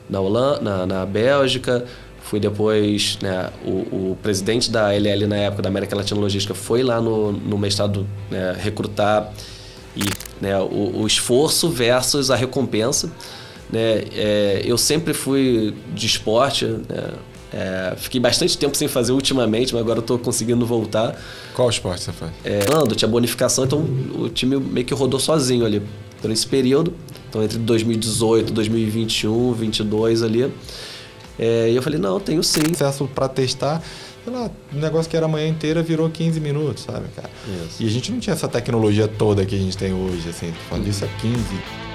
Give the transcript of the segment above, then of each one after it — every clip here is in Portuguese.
na Bélgica. Fui depois, né, o presidente da LL na época, da América Latina Logística, foi lá no mestrado, né, recrutar, e, né, o esforço versus a recompensa. Né? Eu sempre fui de esporte, né? Fiquei bastante tempo sem fazer ultimamente, mas agora eu tô conseguindo voltar. Qual esporte você faz? Tinha bonificação, então o time meio que rodou sozinho ali por esse período. Então entre 2018, 2021, 2022 ali. E eu falei, não, tenho sim. Acesso para testar, sei lá, um negócio que era a manhã inteira virou 15 minutos, sabe, cara? Isso. E a gente não tinha essa tecnologia toda que a gente tem hoje, assim, tô falando disso há 15.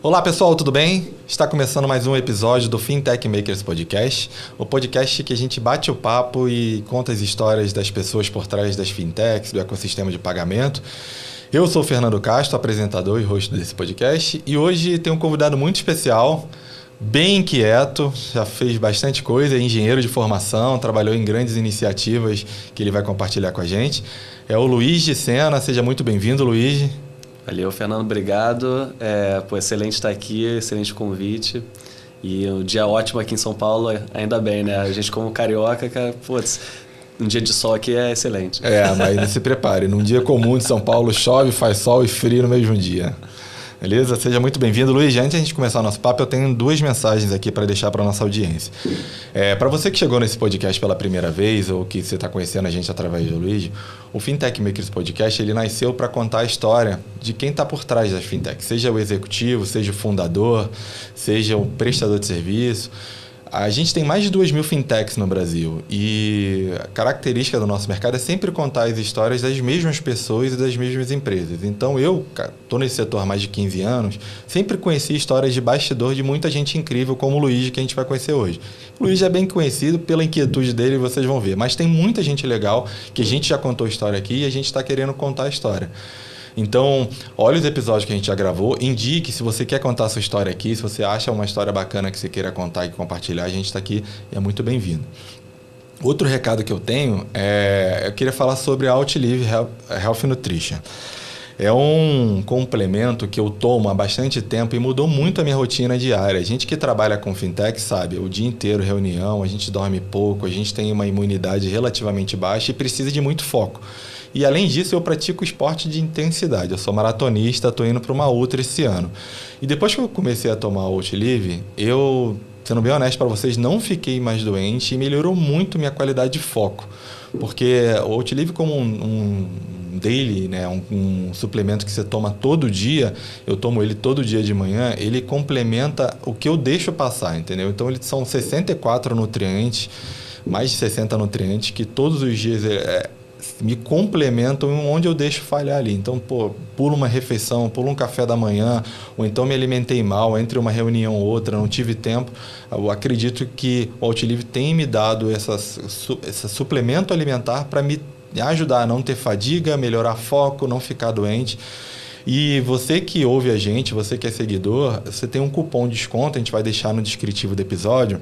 Olá pessoal, tudo bem? Está começando mais um episódio do Fintech Makers Podcast, o podcast que a gente bate o papo e conta as histórias das pessoas por trás das fintechs, do ecossistema de pagamento. Eu sou o Fernando Castro, apresentador e host desse podcast, e hoje tem um convidado muito especial, bem inquieto, já fez bastante coisa, é engenheiro de formação, trabalhou em grandes iniciativas que ele vai compartilhar com a gente. É o Luigi Sena, seja muito bem-vindo, Luigi. Valeu, Fernando, obrigado. Excelente estar aqui, excelente convite. E um dia ótimo aqui em São Paulo, ainda bem, né? A gente como carioca, cara, um dia de sol aqui é excelente. Mas se prepare, num dia comum de São Paulo, chove, faz sol e frio no mesmo dia. Beleza? Seja muito bem-vindo, Luiz. Antes de a gente começar o nosso papo, eu tenho duas mensagens aqui para deixar para a nossa audiência. Para você que chegou nesse podcast pela primeira vez ou que você está conhecendo a gente através do Luiz, o Fintech Makers Podcast ele nasceu para contar a história de quem está por trás das fintechs, seja o executivo, seja o fundador, seja o prestador de serviço. A gente tem mais de 2.000 fintechs no Brasil e a característica do nosso mercado é sempre contar as histórias das mesmas pessoas e das mesmas empresas. Então eu estou nesse setor há mais de 15 anos, sempre conheci histórias de bastidor de muita gente incrível como o Luigi, que a gente vai conhecer hoje. O Luigi é bem conhecido pela inquietude dele, vocês vão ver, mas tem muita gente legal que a gente já contou a história aqui e a gente está querendo contar a história. Então, olha os episódios que a gente já gravou, indique se você quer contar a sua história aqui, se você acha uma história bacana que você queira contar e compartilhar, a gente está aqui e é muito bem-vindo. Outro recado que eu tenho eu queria falar sobre a Outlive Health Nutrition. É um complemento que eu tomo há bastante tempo e mudou muito a minha rotina diária. A gente que trabalha com fintech sabe, o dia inteiro reunião, a gente dorme pouco, a gente tem uma imunidade relativamente baixa e precisa de muito foco. E além disso, eu pratico esporte de intensidade. Eu sou maratonista, estou indo para uma ultra esse ano. E depois que eu comecei a tomar o Outlive, eu, sendo bem honesto para vocês, não fiquei mais doente e melhorou muito minha qualidade de foco. Porque o Outlive como um daily, né, um suplemento que você toma todo dia, eu tomo ele todo dia de manhã, ele complementa o que eu deixo passar, entendeu? Então, eles são 64 nutrientes, mais de 60 nutrientes, que todos os dias me complementam onde eu deixo falhar ali. Então, pulo uma refeição, pulo um café da manhã, ou então me alimentei mal, entre uma reunião ou outra, não tive tempo. Eu acredito que o Outlive tem me dado esse suplemento alimentar para me ajudar a não ter fadiga, melhorar foco, não ficar doente. E você que ouve a gente, você que é seguidor, você tem um cupom de desconto, a gente vai deixar no descritivo do episódio,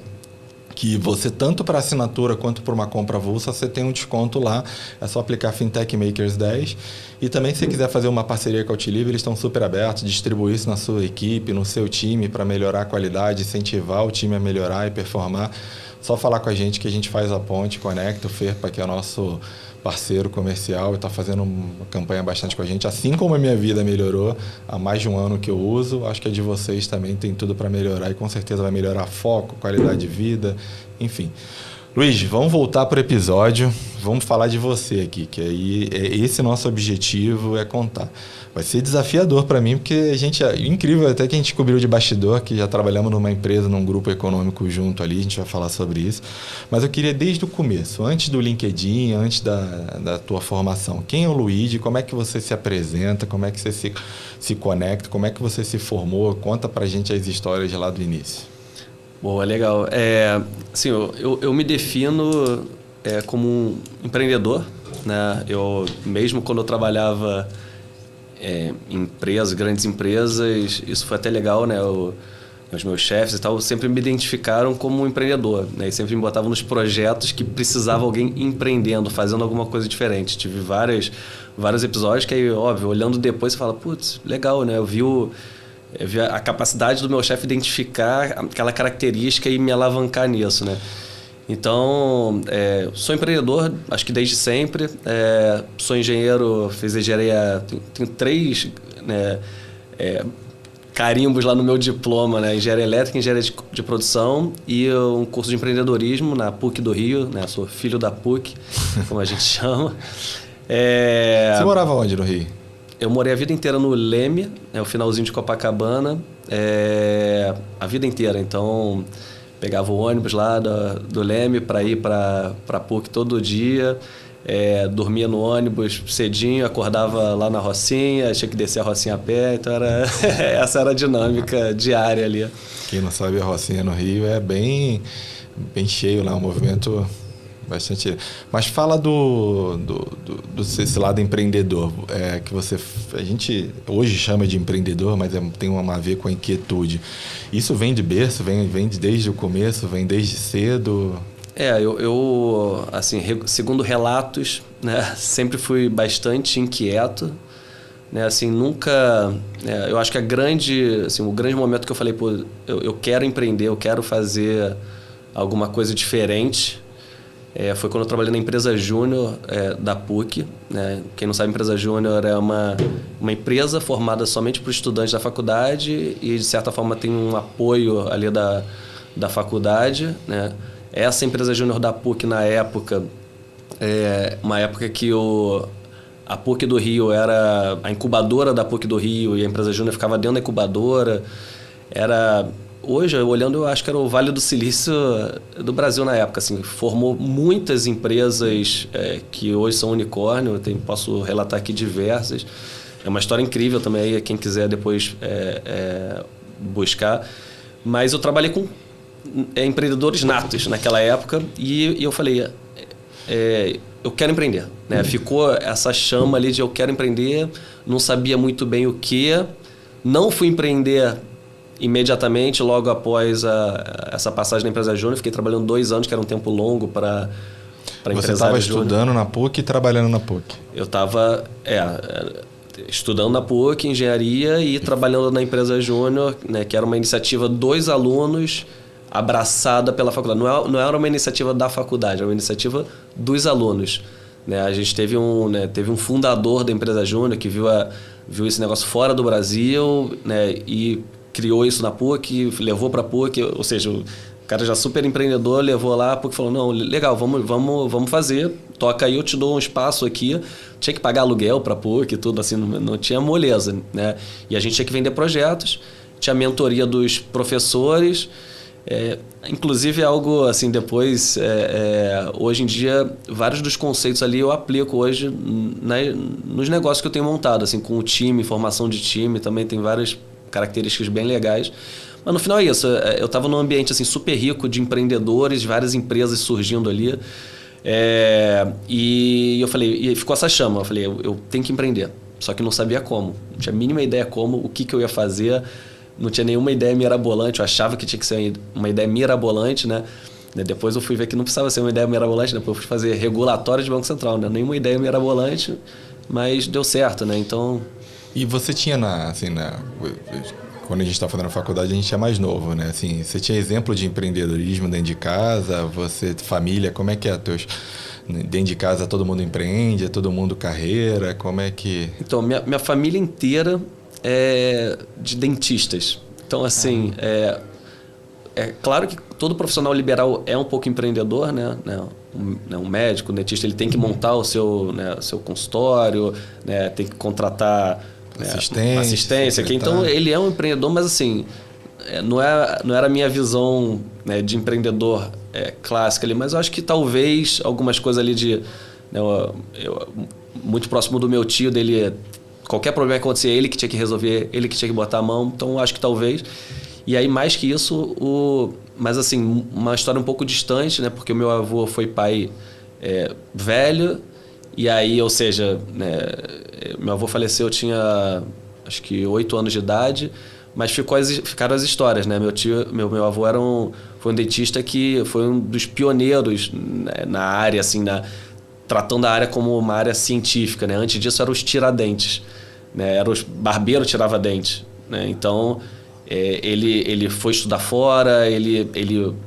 que você, tanto para assinatura quanto para uma compra avulsa, você tem um desconto lá. É só aplicar Fintech Makers 10. E também, se você quiser fazer uma parceria com a Ultilivre, eles estão super abertos, distribuir isso na sua equipe, no seu time, para melhorar a qualidade, incentivar o time a melhorar e performar. Só falar com a gente que a gente faz a ponte, conecta o Ferpa, que é o nosso parceiro comercial e está fazendo uma campanha bastante com a gente. Assim como a minha vida melhorou há mais de um ano que eu uso, acho que a de vocês também tem tudo para melhorar e com certeza vai melhorar foco, qualidade de vida, enfim. Luiz, vamos voltar para o episódio, vamos falar de você aqui, que aí esse nosso objetivo é contar. Vai ser desafiador para mim, porque a gente é incrível, até que a gente cobriu de bastidor, que já trabalhamos numa empresa, num grupo econômico junto ali, a gente vai falar sobre isso. Mas eu queria desde o começo, antes do LinkedIn, antes da tua formação, quem é o Luiz, como é que você se apresenta, como é que você se conecta, como é que você se formou, conta pra gente as histórias lá do início. Boa, legal. Assim, eu me defino como um empreendedor, né? Eu, mesmo quando eu trabalhava em empresas, grandes empresas, isso foi até legal, né? Os meus chefes e tal sempre me identificaram como um empreendedor, né? E sempre me botavam nos projetos que precisava alguém empreendendo, fazendo alguma coisa diferente. Tive vários episódios que aí, óbvio, olhando depois, você fala, putz, legal, né? Eu vi a capacidade do meu chefe identificar aquela característica e me alavancar nisso, né? Então, sou empreendedor, acho que desde sempre. Sou engenheiro, fiz engenharia... Tenho 3 carimbos lá no meu diploma, né? Engenharia elétrica, engenharia de produção e um curso de empreendedorismo na PUC do Rio, né? Sou filho da PUC, como a gente chama. Você morava onde no Rio? Eu morei a vida inteira no Leme, o finalzinho de Copacabana, a vida inteira. Então, pegava o ônibus lá do Leme para ir para a PUC todo dia, dormia no ônibus cedinho, acordava lá na Rocinha, tinha que descer a Rocinha a pé, então essa era a dinâmica diária ali. Quem não sabe, a Rocinha no Rio é bem cheio lá, um movimento... Bastante. Mas fala desse lado empreendedor, que a gente hoje chama de empreendedor, mas tem a ver com a inquietude. Isso vem de berço, vem desde o começo, vem desde cedo? Eu assim, segundo relatos, né, sempre fui bastante inquieto, né, assim, nunca... eu acho que o grande momento que eu falei, pô, eu quero empreender, eu quero fazer alguma coisa diferente, foi quando eu trabalhei na empresa Júnior da PUC, né? Quem não sabe, a empresa Júnior é uma empresa formada somente por estudantes da faculdade e, de certa forma, tem um apoio ali da faculdade, né? Essa empresa Júnior da PUC, na época, uma época que a PUC do Rio era a incubadora da PUC do Rio e a empresa Júnior ficava dentro da incubadora. Hoje, olhando, eu acho que era o Vale do Silício do Brasil na época. Assim, formou muitas empresas que hoje são unicórnio. Posso relatar aqui diversas. É uma história incrível também, quem quiser depois buscar. Mas eu trabalhei com empreendedores natos naquela época e eu falei, eu quero empreender, né? Ficou essa chama ali de eu quero empreender, não sabia muito bem o que. Não fui empreender imediatamente, logo após essa passagem na empresa Júnior. Fiquei trabalhando 2 anos, que era um tempo longo para empresário. Você estava estudando na PUC e trabalhando na PUC? Eu estava estudando na PUC, engenharia, e trabalhando na empresa Júnior, né, que era uma iniciativa dos alunos abraçada pela faculdade. Não era uma iniciativa da faculdade, era uma iniciativa dos alunos. Né? A gente teve um fundador da empresa Júnior que viu esse negócio fora do Brasil, né, e criou isso na PUC, levou para a PUC, ou seja, o cara já super empreendedor, levou lá, a PUC falou, não, legal, vamos fazer, toca aí, eu te dou um espaço aqui. Tinha que pagar aluguel para a PUC e tudo, assim, não tinha moleza, né? E a gente tinha que vender projetos, tinha mentoria dos professores, inclusive algo assim, depois, hoje em dia, vários dos conceitos ali eu aplico hoje nos negócios que eu tenho montado, assim, com o time, formação de time, também tem várias características bem legais. Mas no final é isso, eu estava num ambiente assim, super rico de empreendedores, várias empresas surgindo ali, e eu falei, e ficou essa chama, eu falei, eu tenho que empreender, só que não sabia como, não tinha a mínima ideia como, o que eu ia fazer, não tinha nenhuma ideia mirabolante, eu achava que tinha que ser uma ideia mirabolante, né? né? Depois eu fui ver que não precisava ser uma ideia mirabolante, né? Porque eu fui fazer regulatório de Banco Central, né? Nenhuma ideia mirabolante, mas deu certo, né? Então... E você tinha quando a gente está fazendo a faculdade, a gente é mais novo, né? Assim, você tinha exemplo de empreendedorismo dentro de casa, família, como é que é teus... Dentro de casa todo mundo empreende, todo mundo carreira, como é que... Então, minha família inteira é de dentistas. Então, assim, é claro que todo profissional liberal é um pouco empreendedor, né? Um médico, um dentista, ele tem que montar o seu consultório, né? Tem que contratar assistência. Então, ele é um empreendedor, mas assim, não era a minha visão, né, de empreendedor clássica ali, mas eu acho que talvez algumas coisas ali de... Né, muito próximo do meu tio, dele, qualquer problema que acontecia, ele que tinha que resolver, ele que tinha que botar a mão, então acho que talvez... E aí, mais que isso, mas assim, uma história um pouco distante, né? Porque o meu avô foi pai velho, e aí, ou seja, né, meu avô faleceu, eu tinha acho que 8 anos de idade, mas ficaram as histórias, né? Meu avô foi um dentista que foi um dos pioneiros, né, na área, assim, tratando a área como uma área científica, né? Antes disso, eram os tiradentes, né? Era os barbeiros tirava dente, né? Então... Ele foi estudar fora, ele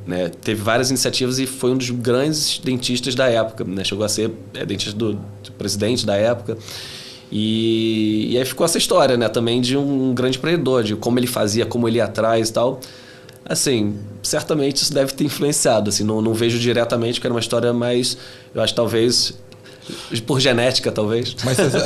né, teve várias iniciativas e foi um dos grandes dentistas da época, né? Chegou a ser dentista do presidente da época. E aí ficou essa história, né, também de um grande empreendedor, de como ele fazia, como ele ia atrás e tal. Assim, certamente isso deve ter influenciado. Assim, não vejo diretamente, porque era uma história mais... Eu acho talvez... Por genética, talvez.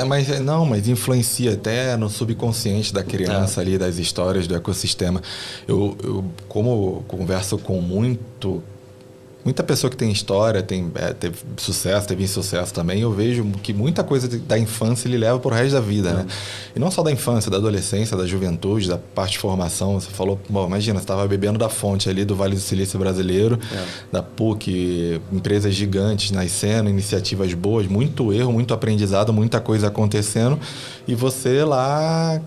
Mas influencia até no subconsciente da criança ali, das histórias do ecossistema. Eu como converso com muita pessoa que tem história, teve sucesso, teve insucesso também, eu vejo que muita coisa da infância ele leva pro resto da vida, né? E não só da infância, da adolescência, da juventude, da parte de formação. Você falou, imagina, você estava bebendo da fonte ali do Vale do Silício brasileiro, da PUC, empresas gigantes nascendo, iniciativas boas, muito erro, muito aprendizado, muita coisa acontecendo, e você lá...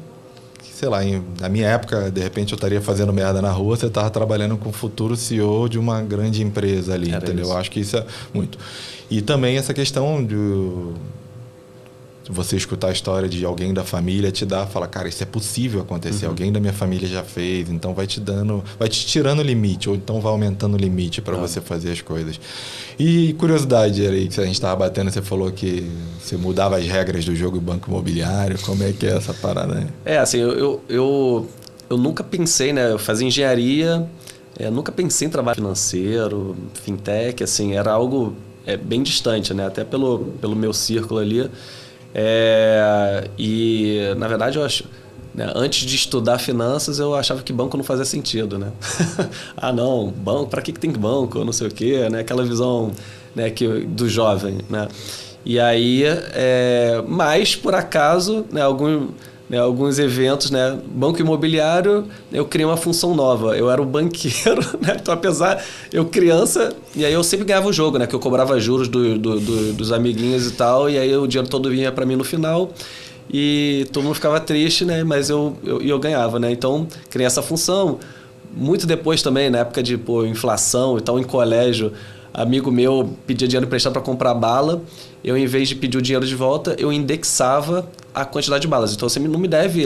Sei lá, na minha época, de repente eu estaria fazendo merda na rua, você estava trabalhando com o futuro CEO de uma grande empresa ali, entendeu? Eu acho que isso é muito. E também essa questão de você escutar a história de alguém da família fala, cara, isso é possível acontecer, alguém da minha família já fez, então vai te tirando o limite, ou então vai aumentando o limite para você fazer as coisas. E curiosidade aí, que a gente estava batendo, você falou que você mudava as regras do jogo banco imobiliário, como é que é essa parada aí? Assim, eu nunca pensei, né, eu fazia engenharia, nunca pensei em trabalho financeiro, fintech, assim, era algo bem distante, né, até pelo meu círculo ali. E na verdade eu acho, né, antes de estudar finanças eu achava que banco não fazia sentido, né? Não, banco, para que tem banco, não sei o quê, né? Aquela visão, né, do jovem, né? E aí, mas por acaso, né, alguns eventos, né, banco imobiliário, eu criei uma função nova. Eu era o banqueiro, né? Então, apesar, eu criança, e aí eu sempre ganhava o jogo, né? Que eu cobrava juros dos amiguinhos e tal, e aí o dinheiro todo vinha para mim no final, e todo mundo ficava triste, né? Mas eu ganhava, né? Então, criei essa função. Muito depois também, na época de inflação e tal, em colégio, amigo meu pedia dinheiro emprestado para comprar bala. Eu, em vez de pedir o dinheiro de volta, eu indexava a quantidade de balas. Então, você não me deve,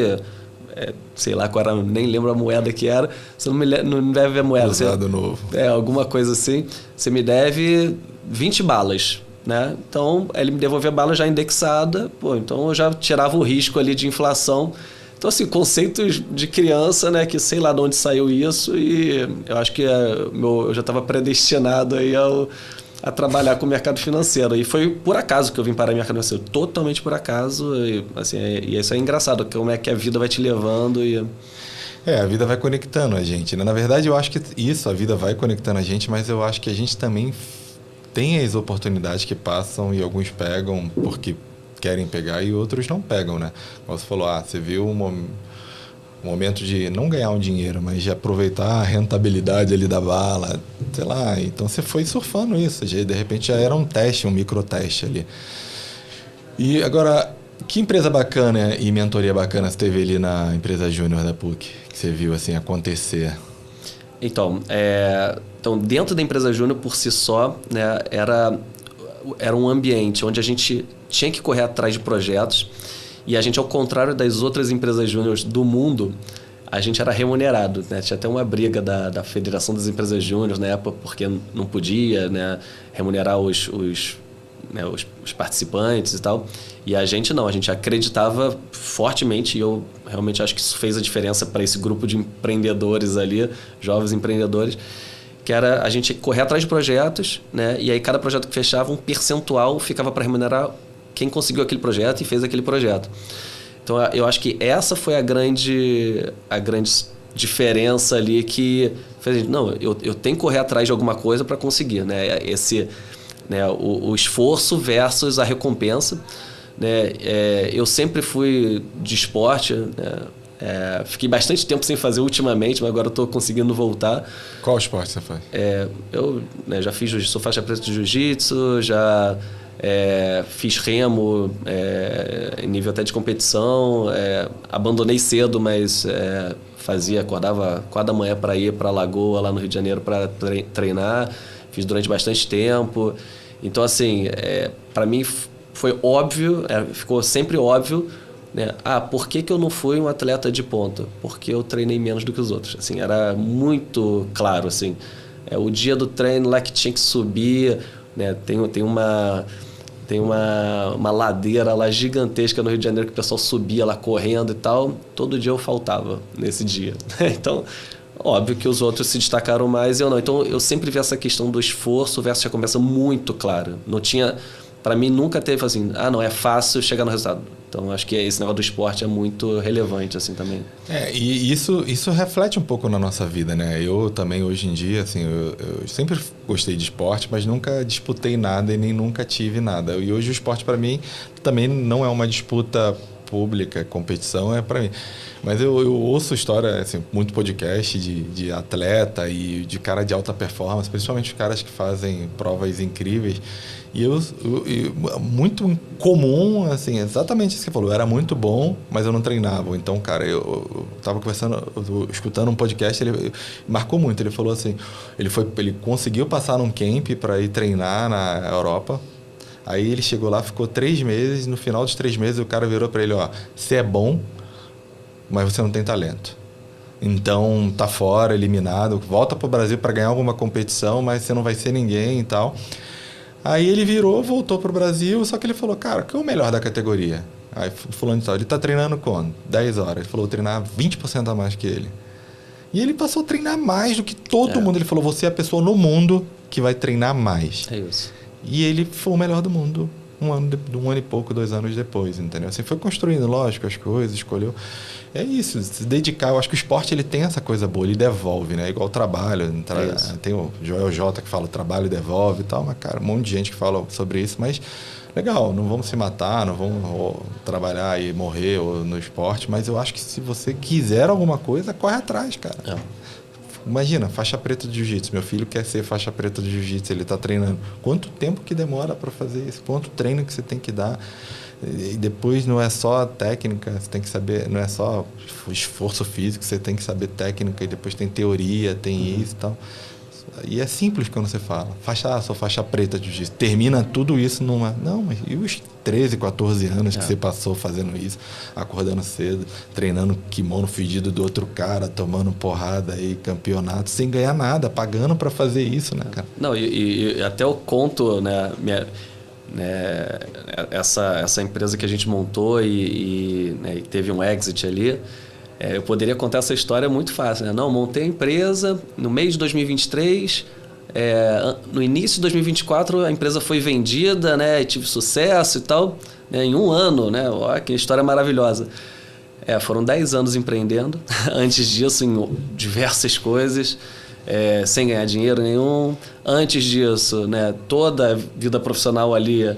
sei lá, nem lembro a moeda que era, você não me deve a moeda. Usado novo. Alguma coisa assim. Você me deve 20 balas, né? Então, ele me devolvia a bala já indexada, então eu já tirava o risco ali de inflação. Então, assim, conceitos de criança, né, que sei lá de onde saiu isso, e eu acho que eu já estava predestinado aí a trabalhar com o mercado financeiro. E foi por acaso que eu vim parar no mercado financeiro, totalmente por acaso. E, assim, isso é engraçado, como é que a vida vai te levando. A vida vai conectando a gente, né? Na verdade, eu acho que a vida vai conectando a gente, mas eu acho que a gente também tem as oportunidades que passam e alguns pegam porque querem pegar e outros não pegam, né? Como você falou, você viu um momento de não ganhar um dinheiro, mas de aproveitar a rentabilidade ali da bala, sei lá. Então você foi surfando isso, de repente já era um teste, um microteste ali. E agora, que empresa bacana e mentoria bacana você teve ali na empresa júnior da PUC, que você viu assim acontecer? Então, dentro da empresa júnior, por si só, né, era um ambiente onde a gente tinha que correr atrás de projetos e a gente, ao contrário das outras empresas júnior do mundo, a gente era remunerado, né? Tinha até uma briga da Federação das Empresas Júnior na época, porque não podia, né, remunerar os participantes e tal. E a gente não, a gente acreditava fortemente, e eu realmente acho que isso fez a diferença para esse grupo de empreendedores ali, jovens empreendedores, que era a gente correr atrás de projetos, né? E aí cada projeto que fechava, um percentual ficava para remunerar quem conseguiu aquele projeto e fez aquele projeto. Então, eu acho que essa foi a grande diferença ali que fez, não, eu tenho que correr atrás de alguma coisa para conseguir, né? O esforço versus a recompensa, né? Eu sempre fui de esporte, né? Fiquei bastante tempo sem fazer ultimamente, mas agora eu estou conseguindo voltar. Qual esporte você faz? Eu, né, já fiz jiu-jitsu, sou faixa preta de jiu-jitsu, já fiz remo em nível até de competição, abandonei cedo, mas acordava 4 da manhã para ir para a Lagoa, lá no Rio de Janeiro, para treinar, fiz durante bastante tempo. Então, assim, para mim foi óbvio, ficou sempre óbvio, né? Por que eu não fui um atleta de ponta? Porque eu treinei menos do que os outros. Assim, era muito claro, assim. O dia do treino lá que tinha que subir, né? Tem uma ladeira lá gigantesca no Rio de Janeiro que o pessoal subia lá correndo e tal. Todo dia eu faltava nesse dia. Então, óbvio que os outros se destacaram mais e eu não. Então, eu sempre vi essa questão do esforço versus recompensa muito clara. Não tinha... Para mim, nunca teve assim, não é fácil chegar no resultado. Então, acho que esse negócio do esporte é muito relevante, assim, também. E isso reflete um pouco na nossa vida, né? Eu também, hoje em dia, assim, eu sempre gostei de esporte, mas nunca disputei nada e nem nunca tive nada. E hoje o esporte, para mim, também não é uma disputa pública, competição, para mim. Mas eu ouço história, assim, muito podcast de atleta e de cara de alta performance, principalmente os caras que fazem provas incríveis. E muito comum, assim, exatamente isso que você falou. Eu era muito bom, mas eu não treinava. Então, cara, eu tava escutando um podcast, ele marcou muito. Ele falou assim, ele conseguiu passar num camp para ir treinar na Europa. Aí ele chegou lá, ficou 3 meses. No final dos 3 meses, o cara virou para ele, você é bom, mas você não tem talento. Então, tá fora, eliminado. Volta pro Brasil para ganhar alguma competição, mas você não vai ser ninguém e tal. Aí ele voltou pro Brasil, só que ele falou, cara, qual é o melhor da categoria? Aí fulano de tal, ele tá treinando quando? 10 horas. Ele falou, treinar 20% a mais que ele. E ele passou a treinar mais do que todo mundo. Ele falou, você é a pessoa no mundo que vai treinar mais. É isso. E ele foi o melhor do mundo um ano e pouco, 2 anos depois, entendeu? Assim, foi construindo, lógico, as coisas, escolheu. É isso, se dedicar. Eu acho que o esporte ele tem essa coisa boa, ele devolve, né? Igual o trabalho. Tem o Joel J que fala, o trabalho devolve e tal, mas, cara, um monte de gente que fala sobre isso, mas legal, não vamos se matar, não vamos trabalhar e morrer no esporte, mas eu acho que se você quiser alguma coisa, corre atrás, cara. Imagina, faixa preta de jiu-jitsu. Meu filho quer ser faixa preta de jiu-jitsu, ele está treinando. Quanto tempo que demora para fazer isso? Quanto treino que você tem que dar? E depois não é só técnica, você tem que saber, não é só esforço físico, você tem que saber técnica e depois tem teoria, tem isso e tal. E é simples quando você fala. Sou faixa preta de jiu-jitsu. Termina tudo isso numa... Não, mas e os 13, 14 anos que você passou fazendo isso, acordando cedo, treinando kimono fedido do outro cara, tomando porrada aí, campeonato, sem ganhar nada, pagando para fazer isso, né, cara? Não, e até eu conto, né, essa empresa que a gente montou e teve um exit ali. Eu poderia contar essa história muito fácil, né? Não, montei a empresa no mês de 2023, no início de 2024 a empresa foi vendida, né? E tive sucesso e tal, né? Em 1 ano, né? Olha que história maravilhosa. Foram 10 anos empreendendo, antes disso em diversas coisas, sem ganhar dinheiro nenhum. Antes disso, né? Toda a vida profissional ali,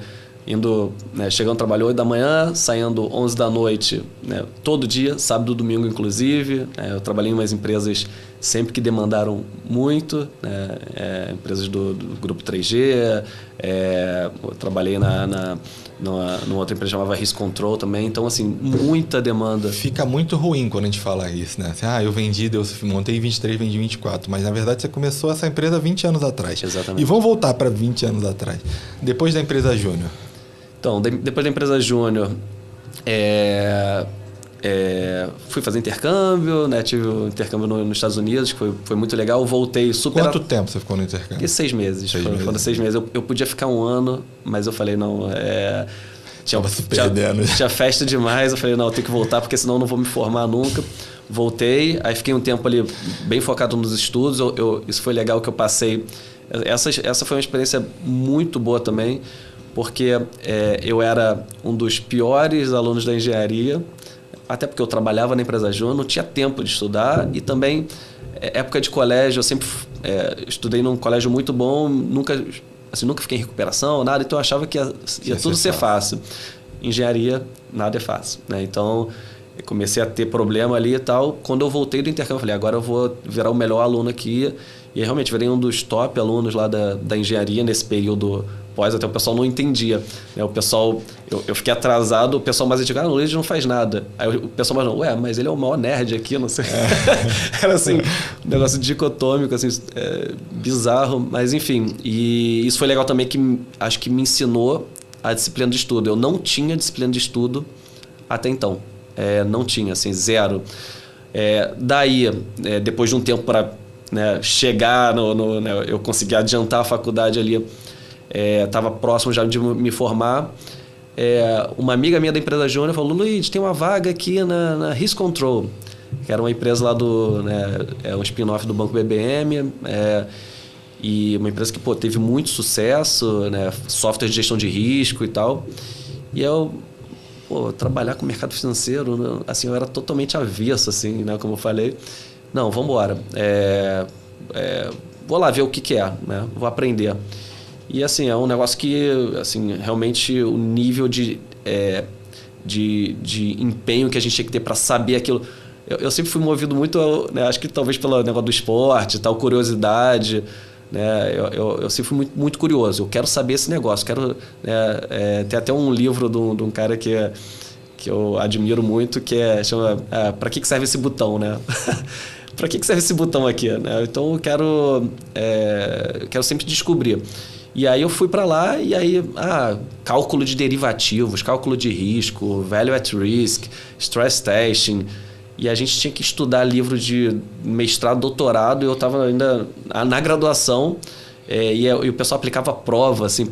indo, né, chegando no trabalho 8 da manhã, saindo 11 da noite, né, todo dia, sábado e domingo inclusive. Eu trabalhei em umas empresas sempre que demandaram muito, né? Empresas do grupo 3G, eu trabalhei numa outra empresa que chamava Risk Control também, então assim, muita demanda. Fica muito ruim quando a gente fala isso, né? Assim, eu montei 23, vendi 24, mas na verdade você começou essa empresa 20 anos atrás. Exatamente. E vamos voltar para 20 anos atrás, depois da empresa Júnior. Então, depois da empresa Júnior, fui fazer intercâmbio, né? Tive um intercâmbio nos Estados Unidos, que foi muito legal. Voltei super... Quanto tempo você ficou no intercâmbio? Fiquei 6 meses. Foram 6 meses. Eu podia ficar 1 ano, mas eu falei, não... Tinha festa demais. Eu falei, não, eu tenho que voltar, porque senão eu não vou me formar nunca. Voltei, aí fiquei um tempo ali bem focado nos estudos. Isso foi legal que eu passei... Essa foi uma experiência muito boa também, porque eu era um dos piores alunos da engenharia, até porque eu trabalhava na empresa Júnior, não tinha tempo de estudar, e também, época de colégio, eu sempre estudei num colégio muito bom, nunca fiquei em recuperação, nada, então eu achava que ia tudo ser fácil. Engenharia, nada é fácil, né? Então, eu comecei a ter problema ali e tal. Quando eu voltei do intercâmbio, eu falei, agora eu vou virar o melhor aluno aqui, e aí, realmente virei um dos top alunos lá da engenharia nesse período pós, até o pessoal não entendia, né? O pessoal, eu fiquei atrasado, o pessoal mais antigo, o Luiz não faz nada. Aí o pessoal mais mas ele é o maior nerd aqui, não sei. Era assim, um negócio dicotômico, assim, bizarro, mas enfim. E isso foi legal também, que acho que me ensinou a disciplina de estudo. Eu não tinha disciplina de estudo até então. Não tinha, assim, zero. Daí, depois de um tempo para chegar né, eu consegui adiantar a faculdade ali, estava próximo já de me formar. Uma amiga minha da empresa Júnior falou, Luiz, tem uma vaga aqui na Risk Control, que era uma empresa lá um spin-off do Banco BBM, e uma empresa que teve muito sucesso, né, software de gestão de risco e tal. E eu, trabalhar com o mercado financeiro, né, assim, eu era totalmente avesso, assim, né, como eu falei. Não, vamos embora. Vou lá ver o que é, né, vou aprender. E assim, é um negócio que, assim, realmente o nível de empenho que a gente tinha que ter para saber aquilo. Eu sempre fui movido muito, né, acho que talvez pelo negócio do esporte, tal, curiosidade, né? Eu sempre fui muito, muito curioso. Eu quero saber esse negócio. Tem até um livro de um cara que eu admiro muito, que chama Para que serve esse botão, né? Para que serve esse botão aqui, né? Então eu quero sempre descobrir. E aí eu fui para lá e aí, cálculo de derivativos, cálculo de risco, value at risk, stress testing. E a gente tinha que estudar livro de mestrado, doutorado, e eu estava ainda na graduação, e o pessoal aplicava prova, assim,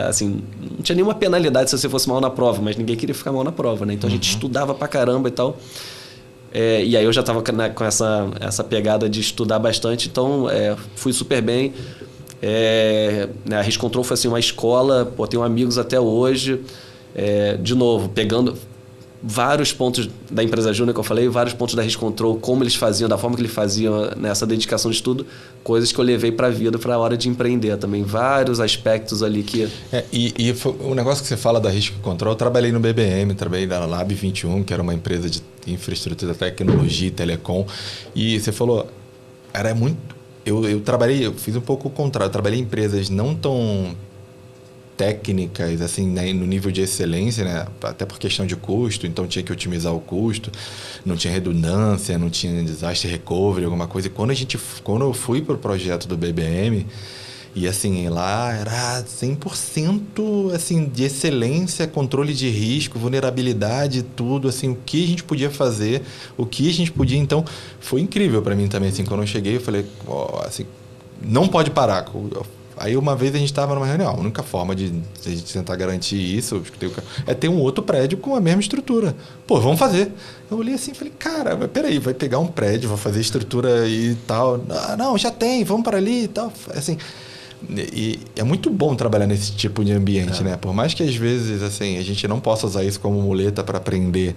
assim, não tinha nenhuma penalidade se você fosse mal na prova, mas ninguém queria ficar mal na prova, né? Então a gente estudava pra caramba e tal. E aí eu já estava com essa pegada de estudar bastante, então fui super bem. A Risk Control foi assim, uma escola, tenho amigos até hoje, de novo, pegando vários pontos da empresa Júnior que eu falei, vários pontos da Risk Control, como eles faziam, da forma que eles faziam nessa dedicação de estudo, coisas que eu levei para a vida, para a hora de empreender também, vários aspectos ali que... E o negócio que você fala da Risk Control, eu trabalhei no BBM, trabalhei na Lab 21, que era uma empresa de infraestrutura, tecnologia e telecom, e você falou, era muito... Eu fiz um pouco o contrário, eu trabalhei em empresas não tão técnicas, assim, né, no nível de excelência, né, até por questão de custo, então tinha que otimizar o custo, não tinha redundância, não tinha disaster recovery, alguma coisa. E quando eu fui para o projeto do BBM, e assim, lá era 100% assim, de excelência, controle de risco, vulnerabilidade, tudo, assim, o que a gente podia fazer, então foi incrível para mim também, assim, quando eu cheguei, eu falei, assim, não pode parar. Aí uma vez a gente estava numa reunião, a única forma de a gente tentar garantir isso é ter um outro prédio com a mesma estrutura. Vamos fazer. Eu olhei assim e falei, cara, mas peraí, vai pegar um prédio, vou fazer estrutura e tal. Não, já tem, vamos para ali e tal. Assim, e é muito bom trabalhar nesse tipo de ambiente, né? Por mais que às vezes assim, a gente não possa usar isso como muleta para aprender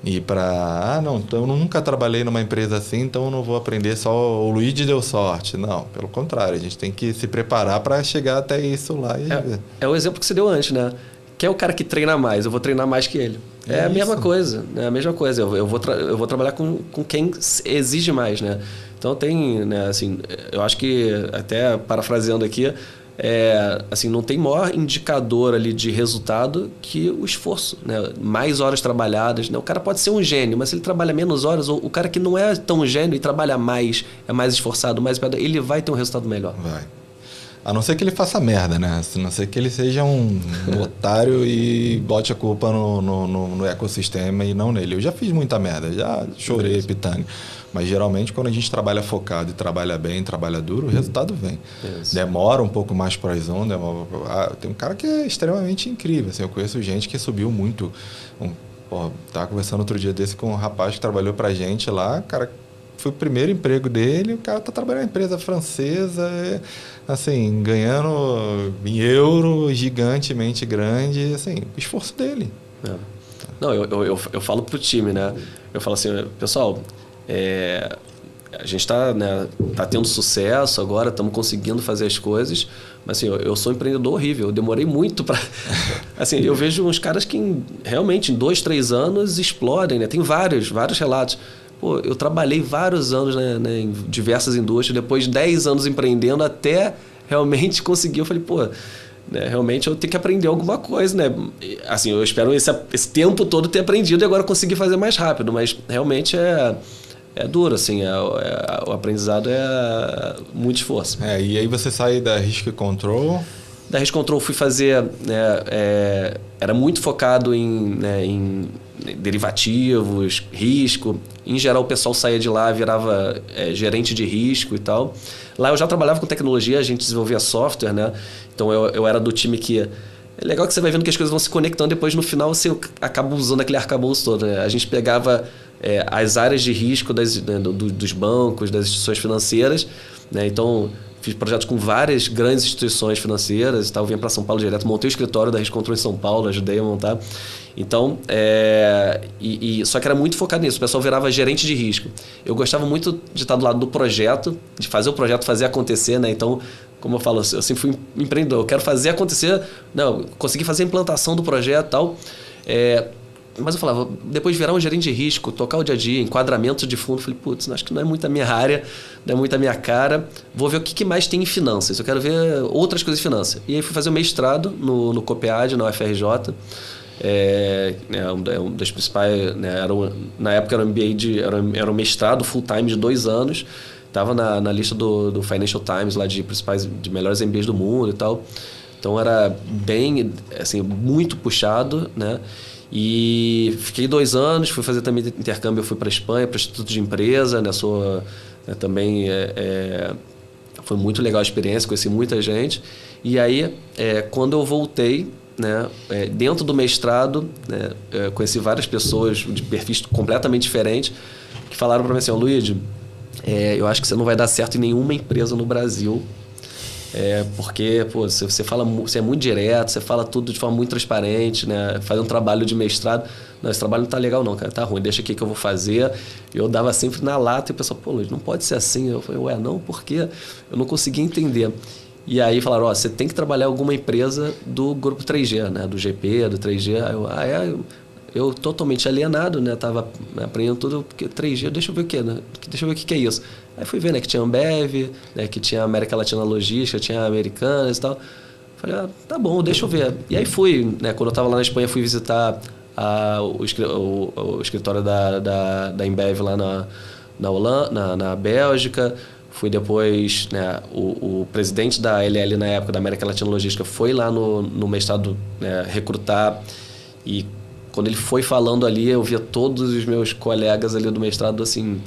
e para... não, eu nunca trabalhei numa empresa assim, então eu não vou aprender só o Luigi deu sorte. Não, pelo contrário, a gente tem que se preparar para chegar até isso lá. É o exemplo que você deu antes, né? Quem é o cara que treina mais? Eu vou treinar mais que ele. É a mesma coisa, né? A mesma coisa. Eu vou trabalhar com quem exige mais, né? Então tem, né, assim, eu acho que, até parafraseando aqui, assim, não tem maior indicador ali de resultado que o esforço, né? Mais horas trabalhadas, né? O cara pode ser um gênio, mas se ele trabalha menos horas, ou o cara que não é tão gênio e trabalha mais, é mais esforçado, ele vai ter um resultado melhor. Vai. A não ser que ele faça merda, né? A não ser que ele seja um otário e bote a culpa no ecossistema e não nele. Eu já fiz muita merda, já chorei, pitane. Mas geralmente quando a gente trabalha focado e trabalha bem, trabalha duro, o resultado vem. Isso. Demora um pouco mais para as ondas. Tem um cara que é extremamente incrível. Assim, eu conheço gente que subiu muito. Tava conversando outro dia desse com um rapaz que trabalhou pra gente lá, cara. Foi o primeiro emprego dele, o cara tá trabalhando em empresa francesa, assim, ganhando em euro, gigantemente grande, assim, o esforço dele. Não, eu falo pro time, né? Eu falo assim, pessoal, a gente tá tendo sucesso agora, estamos conseguindo fazer as coisas, mas assim, eu sou um empreendedor horrível, eu demorei muito para... assim, eu vejo uns caras que realmente em 2, 3 anos explodem, né? Tem vários relatos. Pô, eu trabalhei vários anos, né, em diversas indústrias, depois de 10 anos empreendendo até realmente conseguir. Eu falei, pô, né, realmente eu tenho que aprender alguma coisa, né? Assim, eu espero esse tempo todo ter aprendido e agora conseguir fazer mais rápido, mas realmente é duro, assim, o aprendizado é muito esforço. E aí você sai da Risk Control... Da Risk Control fui fazer, né, era muito focado em derivativos, risco. Em geral, o pessoal saía de lá, virava gerente de risco e tal. Lá eu já trabalhava com tecnologia, a gente desenvolvia software, né? Então eu era do time que... É legal que você vai vendo que as coisas vão se conectando, depois no final você acaba usando aquele arcabouço todo, né? A gente pegava as áreas de risco dos bancos, das instituições financeiras, né? Então... Fiz projetos com várias grandes instituições financeiras e tal. Vinha para São Paulo direto. Montei o escritório da Risk Control em São Paulo, ajudei a montar. Então, só que era muito focado nisso. O pessoal virava gerente de risco. Eu gostava muito de estar do lado do projeto, de fazer o projeto fazer acontecer, né? Então, como eu falo, eu sempre fui empreendedor. Eu quero fazer acontecer. Não, consegui fazer a implantação do projeto e tal. Mas eu falava, depois de virar um gerente de risco, tocar o dia a dia, enquadramento de fundo, falei, putz, acho que não é muito a minha área, não é muito a minha cara. Vou ver o que mais tem em finanças. Eu quero ver outras coisas de finanças. E aí fui fazer o mestrado no COPEAD, na UFRJ. Um das principais... Né, na época era um MBA era um mestrado full-time de 2 anos. Estava na lista do Financial Times, lá de melhores MBAs do mundo e tal. Então era bem, assim, muito puxado, né? E fiquei 2 anos, fui fazer também intercâmbio, eu fui para a Espanha, para o Instituto de Empresa, né? Também foi muito legal a experiência, conheci muita gente. E aí, quando eu voltei, né, dentro do mestrado, né, conheci várias pessoas de perfis completamente diferentes que falaram para mim assim, Luiz, eu acho que você não vai dar certo em nenhuma empresa no Brasil. Porque você é muito direto, você fala tudo de forma muito transparente, né? Faz um trabalho de mestrado. Não, esse trabalho não tá legal não, cara, tá ruim, deixa aqui que eu vou fazer. Eu dava sempre na lata e o pessoal, pô, Luiz, não pode ser assim. Eu falei, não, por quê? Eu não conseguia entender. E aí falaram, você tem que trabalhar em alguma empresa do grupo 3G, né? Do GP, do 3G. Aí eu totalmente alienado, né? Tava aprendendo tudo, porque 3G, deixa eu ver o que, né? Deixa eu ver o que é isso. Aí fui ver, né, que tinha Ambev, né, que tinha América Latina Logística, tinha Americanas e tal. Falei, tá bom, deixa eu ver. E aí fui, né, quando eu estava lá na Espanha, fui visitar o escritório da Ambev lá na Holanda, na Bélgica. Fui depois, né, o presidente da LL na época, da América Latina Logística, foi lá no mestrado, né, recrutar. E quando ele foi falando ali, eu via todos os meus colegas ali do mestrado, assim...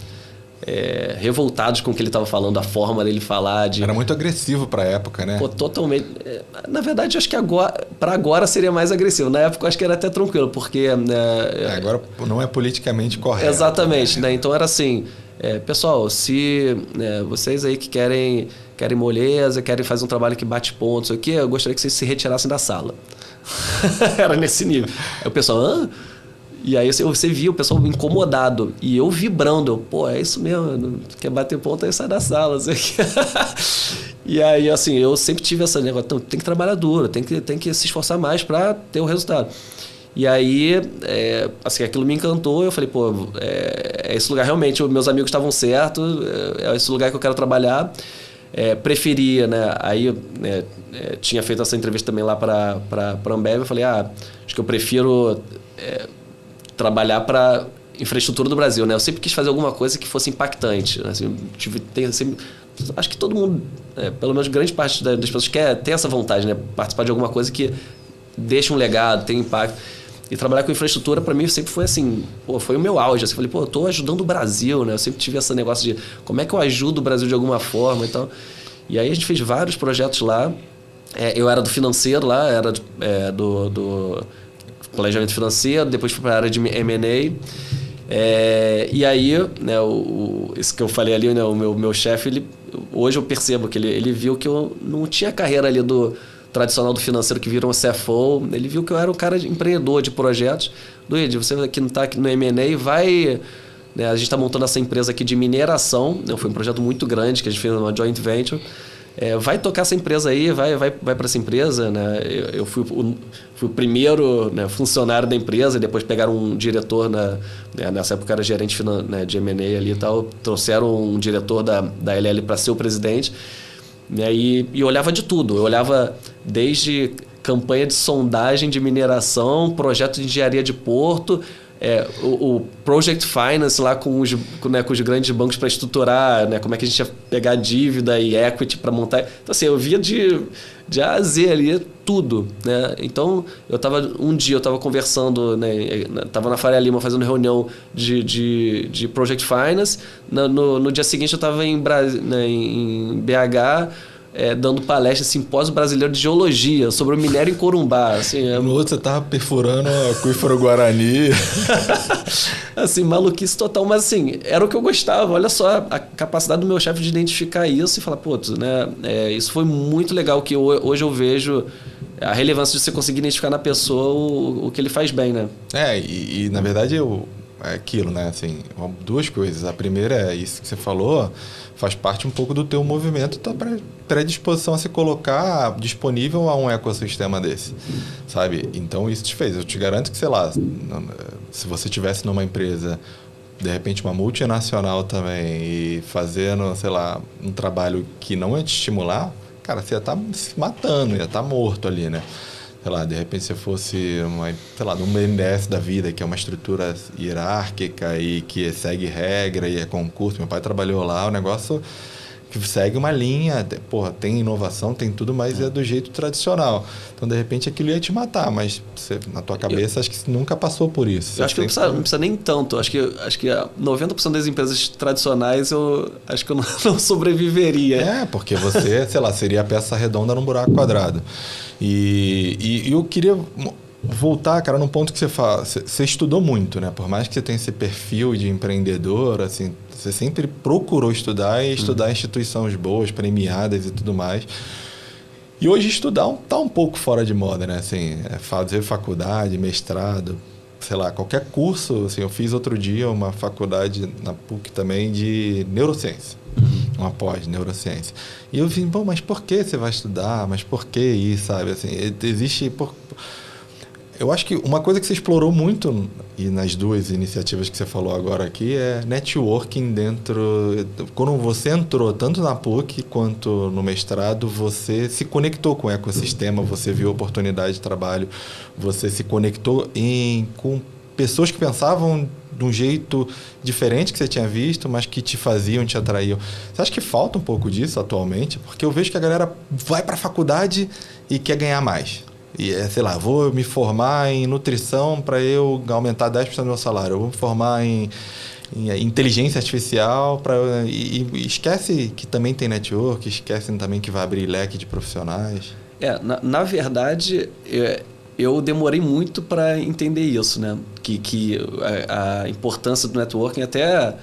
revoltados com o que ele estava falando, a forma dele falar. Era muito agressivo para a época, né? Pô, totalmente. Na verdade, acho que agora seria mais agressivo. Na época, acho que era até tranquilo, porque... agora não é politicamente correto. Exatamente, né? Então era assim, pessoal, se vocês aí que querem moleza, querem fazer um trabalho que bate pontos, aqui, eu gostaria que vocês se retirassem da sala. Era nesse nível. Aí o pessoal... E aí você via o pessoal incomodado. E eu vibrando. Pô, é isso mesmo. Quer bater ponto, aí sai da sala. E aí, assim, eu sempre tive essa negócio. Então, tem que trabalhar duro. Tem que se esforçar mais para ter o resultado. E aí, assim, aquilo me encantou. Eu falei, pô, é esse lugar realmente. Meus amigos estavam certos, é esse lugar que eu quero trabalhar. Preferia, né? Aí tinha feito essa entrevista também lá para a Ambev. Eu falei, acho que eu prefiro trabalhar para infraestrutura do Brasil, né? Eu sempre quis fazer alguma coisa que fosse impactante, né? Assim, acho que todo mundo, pelo menos grande parte das pessoas tem essa vontade, né? Participar de alguma coisa que deixa um legado, tem impacto. E trabalhar com infraestrutura, para mim, sempre foi assim, foi o meu auge. Assim, eu falei, eu tô ajudando o Brasil, né? Eu sempre tive esse negócio de como é que eu ajudo o Brasil de alguma forma e tal. E aí a gente fez vários projetos lá. Eu era do financeiro lá, era do planejamento financeiro, depois fui para a área de M&A. E aí, né, isso que eu falei ali, né, o meu chefe, hoje eu percebo que ele viu que eu não tinha carreira ali do tradicional do financeiro que virou um CFO. Ele viu que eu era um cara empreendedor de projetos. Luiz, você que não está aqui no M&A, vai... Né, a gente está montando essa empresa aqui de mineração. Né, foi um projeto muito grande que a gente fez uma joint venture. Vai tocar essa empresa aí, vai para essa empresa. Né? Eu fui o primeiro, né, funcionário da empresa, e depois pegaram um diretor, nessa época era gerente, né, de M&A ali e tal, trouxeram um diretor da LL para ser o presidente. E olhava de tudo. Eu olhava desde campanha de sondagem de mineração, projeto de engenharia de porto, o Project Finance lá com os grandes bancos para estruturar, né, como é que a gente ia pegar dívida e equity para montar. Então, assim, eu via de A a Z ali tudo. Né? Então, um dia eu estava conversando, né, estava na Faria Lima fazendo reunião de Project Finance. No dia seguinte eu estava em BH, dando palestra, simpósio brasileiro de geologia sobre o minério em Corumbá. Assim, no outro você estava perfurando o aquífero Guarani. Assim, maluquice total. Mas assim, era o que eu gostava. Olha só a capacidade do meu chefe de identificar isso e falar, né, isso foi muito legal, que hoje eu vejo a relevância de você conseguir identificar na pessoa o que ele faz bem, né? E na verdade é aquilo, né? Assim, duas coisas. A primeira é isso que você falou, faz parte um pouco do teu movimento, tua predisposição a se colocar disponível a um ecossistema desse, sabe? Então isso te fez. Eu te garanto que, sei lá, se você estivesse numa empresa, de repente uma multinacional também, e fazendo, sei lá, um trabalho que não ia te estimular, cara, você ia estar se matando, ia estar morto ali, né? Sei lá, de repente você fosse num BNDES da vida, que é uma estrutura hierárquica e que segue regra e é concurso. Meu pai trabalhou lá, o negócio que segue uma linha, tem inovação, tem tudo, mas é do jeito tradicional. Então, de repente, aquilo ia te matar, mas você, na tua cabeça, acho que você nunca passou por isso. Eu acho que não precisa nem tanto. Acho que 90% das empresas tradicionais, eu acho que eu não sobreviveria. Porque você, sei lá, seria a peça redonda num buraco quadrado. E eu queria voltar, cara, num ponto que você fala. Você estudou muito, né? Por mais que você tenha esse perfil de empreendedor, assim, você sempre procurou estudar e estudar em instituições boas, premiadas e tudo mais. E hoje estudar tá um pouco fora de moda, né? Assim, fazer faculdade, mestrado, sei lá, qualquer curso. Assim, eu fiz outro dia uma faculdade na PUC também de neurociência. Uma pós de neurociência. E eu vi, mas por que você vai estudar? Mas por que isso, sabe? Assim, existe... Eu acho que uma coisa que você explorou muito, e nas duas iniciativas que você falou agora aqui, é networking dentro... Quando você entrou, tanto na PUC quanto no mestrado, você se conectou com o ecossistema, você viu oportunidade de trabalho, você se conectou com pessoas que pensavam de um jeito diferente que você tinha visto, mas que te faziam, te atraíam. Você acha que falta um pouco disso atualmente? Porque eu vejo que a galera vai para a faculdade e quer ganhar mais. E, sei lá, vou me formar em nutrição para eu aumentar 10% do meu salário. Eu vou me formar em inteligência artificial e esquece que também tem network, esquece também que vai abrir leque de profissionais. Na verdade, eu demorei muito para entender isso, né? Que a importância do networking, até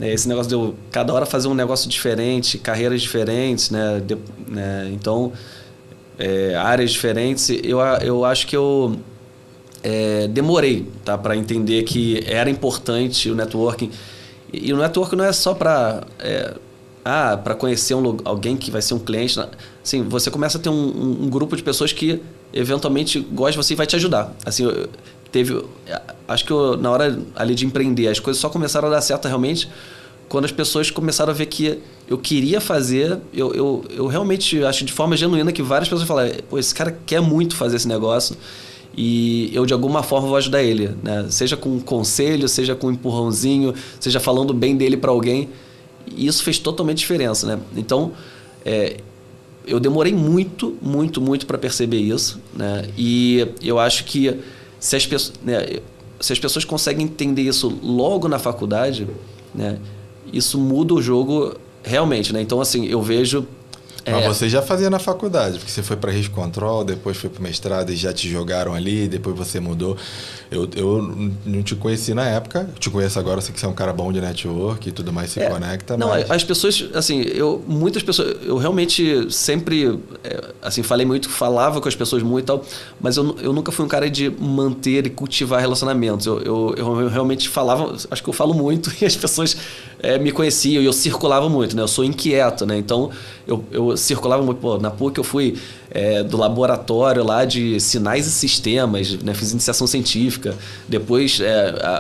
esse negócio de eu cada hora fazer um negócio diferente, carreiras diferentes, né? Então, áreas diferentes, eu acho que eu demorei, tá, para entender que era importante o networking. E o networking não é só para para conhecer alguém que vai ser um cliente, assim, você começa a ter um grupo de pessoas que eventualmente gosta de você e vai te ajudar. Assim, acho que na hora ali de empreender, as coisas só começaram a dar certo realmente quando as pessoas começaram a ver que eu queria fazer. Eu realmente acho de forma genuína que várias pessoas falaram, pô, esse cara quer muito fazer esse negócio e eu de alguma forma vou ajudar ele, né? Seja com um conselho, seja com um empurrãozinho, seja falando bem dele para alguém. E isso fez totalmente diferença, né? Então, eu demorei muito para perceber isso, né? E eu acho que se as pessoas conseguem entender isso logo na faculdade, né? Isso muda o jogo realmente, né? Então, assim, eu vejo... Mas você já fazia na faculdade, porque você foi para Risk Control, depois foi para o mestrado e já te jogaram ali, depois você mudou. Eu não te conheci na época, eu te conheço agora, sei que você é um cara bom de network e tudo mais, se conecta. Não, mas... as pessoas, assim, muitas pessoas, eu realmente sempre, assim, falava com as pessoas muito e tal, mas eu nunca fui um cara de manter e cultivar relacionamentos. Eu realmente falava, acho que eu falo muito e as pessoas me conheciam e eu circulava muito, né? Eu sou inquieto, né? Então, eu circulava muito. Pô, na PUC eu fui do laboratório lá de sinais e sistemas, né? Fiz iniciação científica. Depois,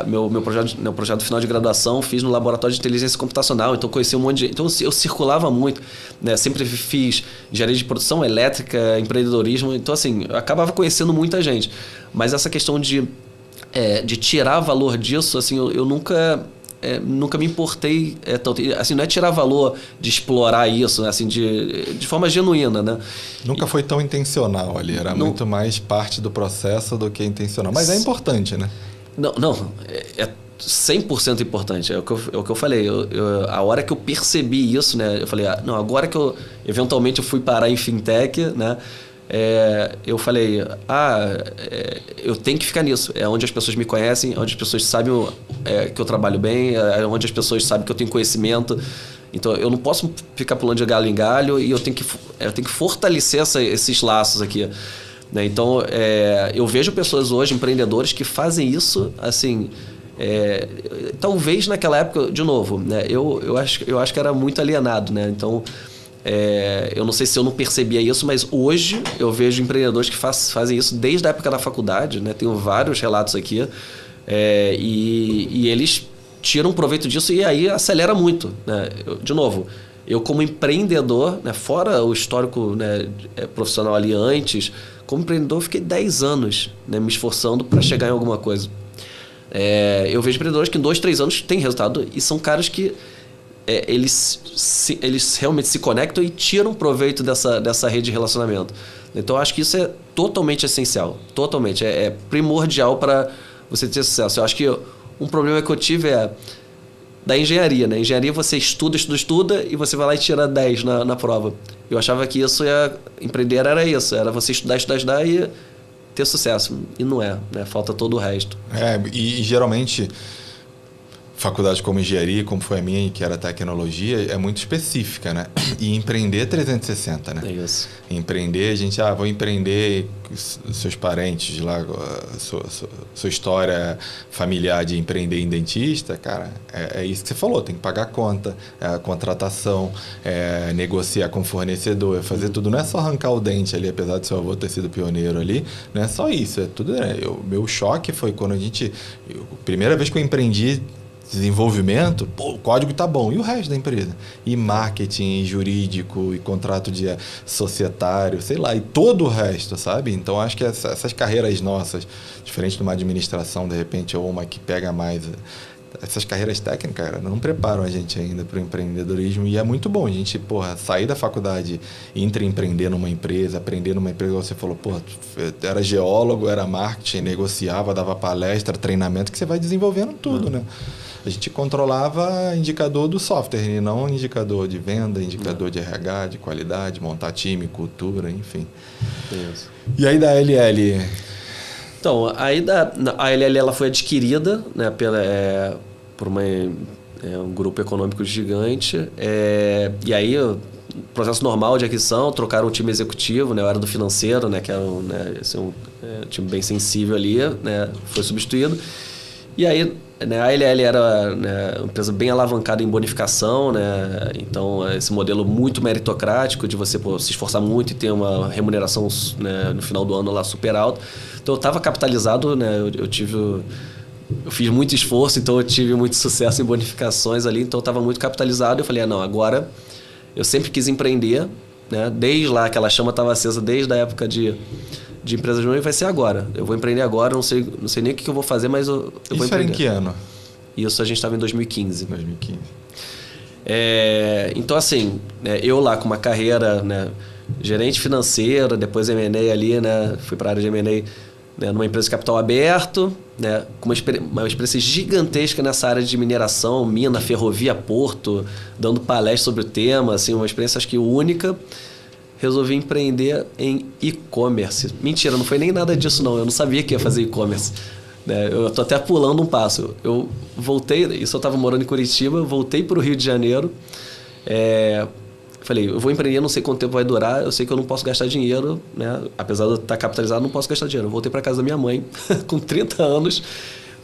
meu projeto final de graduação fiz no laboratório de inteligência computacional. Então, conheci um monte de... Então, eu circulava muito, né? Sempre fiz engenharia de produção, elétrica, empreendedorismo. Então, assim, eu acabava conhecendo muita gente. Mas essa questão de tirar valor disso, assim, eu nunca me importei tanto. Assim, não é tirar valor de explorar isso, né? Assim, de forma genuína, né? Nunca foi tão intencional ali, era muito mais parte do processo do que intencional. Mas é importante, né? Não, é 100% importante. É o que eu falei. A hora que eu percebi isso, né? Eu falei, não, agora que eventualmente eu fui parar em fintech, né? Eu falei, eu tenho que ficar nisso. É onde as pessoas me conhecem, onde as pessoas sabem que eu trabalho bem, onde as pessoas sabem que eu tenho conhecimento. Então, eu não posso ficar pulando de galho em galho e eu tenho que fortalecer esses laços aqui, né? Então, eu vejo pessoas hoje, empreendedores, que fazem isso, assim... talvez naquela época, de novo, né? Eu acho que era muito alienado, né? Então... eu não sei se eu não percebia isso, mas hoje eu vejo empreendedores que fazem isso desde a época da faculdade, né? Tenho vários relatos aqui, e eles tiram proveito disso e aí acelera muito, né? De novo, eu como empreendedor, né? Fora o histórico, né, profissional ali antes, como empreendedor fiquei 10 anos, né, me esforçando para chegar em alguma coisa. Eu vejo empreendedores que em 2, 3 anos têm resultado e são caras que eles realmente se conectam e tiram proveito dessa rede de relacionamento. Então, eu acho que isso é totalmente essencial. Totalmente. É primordial para você ter sucesso. Eu acho que um problema que eu tive da engenharia, né? Engenharia você estuda e você vai lá e tira 10 na prova. Eu achava que empreender era isso. Era você estudar e ter sucesso. E não é, né? Falta todo o resto. E geralmente... faculdade como engenharia, como foi a minha, que era tecnologia, é muito específica, né? E empreender é 360, né? É isso. Empreender, a gente, vou empreender seus parentes lá, sua história familiar de empreender em dentista, cara, é isso que você falou, tem que pagar a conta, a contratação, negociar com o fornecedor, fazer tudo, não é só arrancar o dente ali, apesar de seu avô ter sido pioneiro ali, não é só isso, é tudo, meu choque foi quando primeira vez que eu empreendi desenvolvimento, o código tá bom. E o resto da empresa? E marketing, e jurídico, e contrato de societário, sei lá, e todo o resto, sabe? Então, acho que essas carreiras nossas, diferente de uma administração, de repente, ou uma que pega mais... Essas carreiras técnicas, cara, não preparam a gente ainda para o empreendedorismo e é muito bom a gente, sair da faculdade e empreender numa empresa, aprender numa empresa, você falou, era geólogo, era marketing, negociava, dava palestra, treinamento, que você vai desenvolvendo tudo, né? A gente controlava indicador do software e não indicador de venda, indicador de RH, de qualidade, montar time, cultura, enfim. Isso. E aí da LL? Então, aí a LL ela foi adquirida, né, por um grupo econômico gigante. E aí, processo normal de aquisição, trocaram o time executivo, né, eu era do financeiro, né, que era um time bem sensível ali, né, foi substituído. E aí, né, a LL era, né, uma empresa bem alavancada em bonificação, né? Então, esse modelo muito meritocrático de você se esforçar muito e ter uma remuneração, né, no final do ano lá super alta. Então, eu estava capitalizado, né? Eu fiz muito esforço, então eu tive muito sucesso em bonificações ali, então eu estava muito capitalizado. Eu falei, não, agora eu sempre quis empreender, né? Desde lá, aquela chama estava acesa desde a época de empresa júnior, e vai ser agora. Eu vou empreender agora, não sei nem o que eu vou fazer, mas eu vou empreender. Isso era em que ano? Isso a gente estava em 2015. 2015. Então, assim, né, eu lá com uma carreira, né, gerente financeiro, depois M&A ali, né, fui para a área de M&A, né, numa empresa de capital aberto, né, com uma experiência gigantesca nessa área de mineração, mina, ferrovia, porto, dando palestras sobre o tema, assim, uma experiência acho que única. Resolvi empreender em e-commerce. Mentira, não foi nem nada disso não, eu não sabia que ia fazer e-commerce. Né, eu tô até pulando um passo. Eu voltei, isso eu estava morando em Curitiba, voltei para o Rio de Janeiro, falei, eu vou empreender, não sei quanto tempo vai durar, eu sei que eu não posso gastar dinheiro, né? Apesar de eu estar capitalizado, não posso gastar dinheiro. Eu voltei para casa da minha mãe, com 30 anos,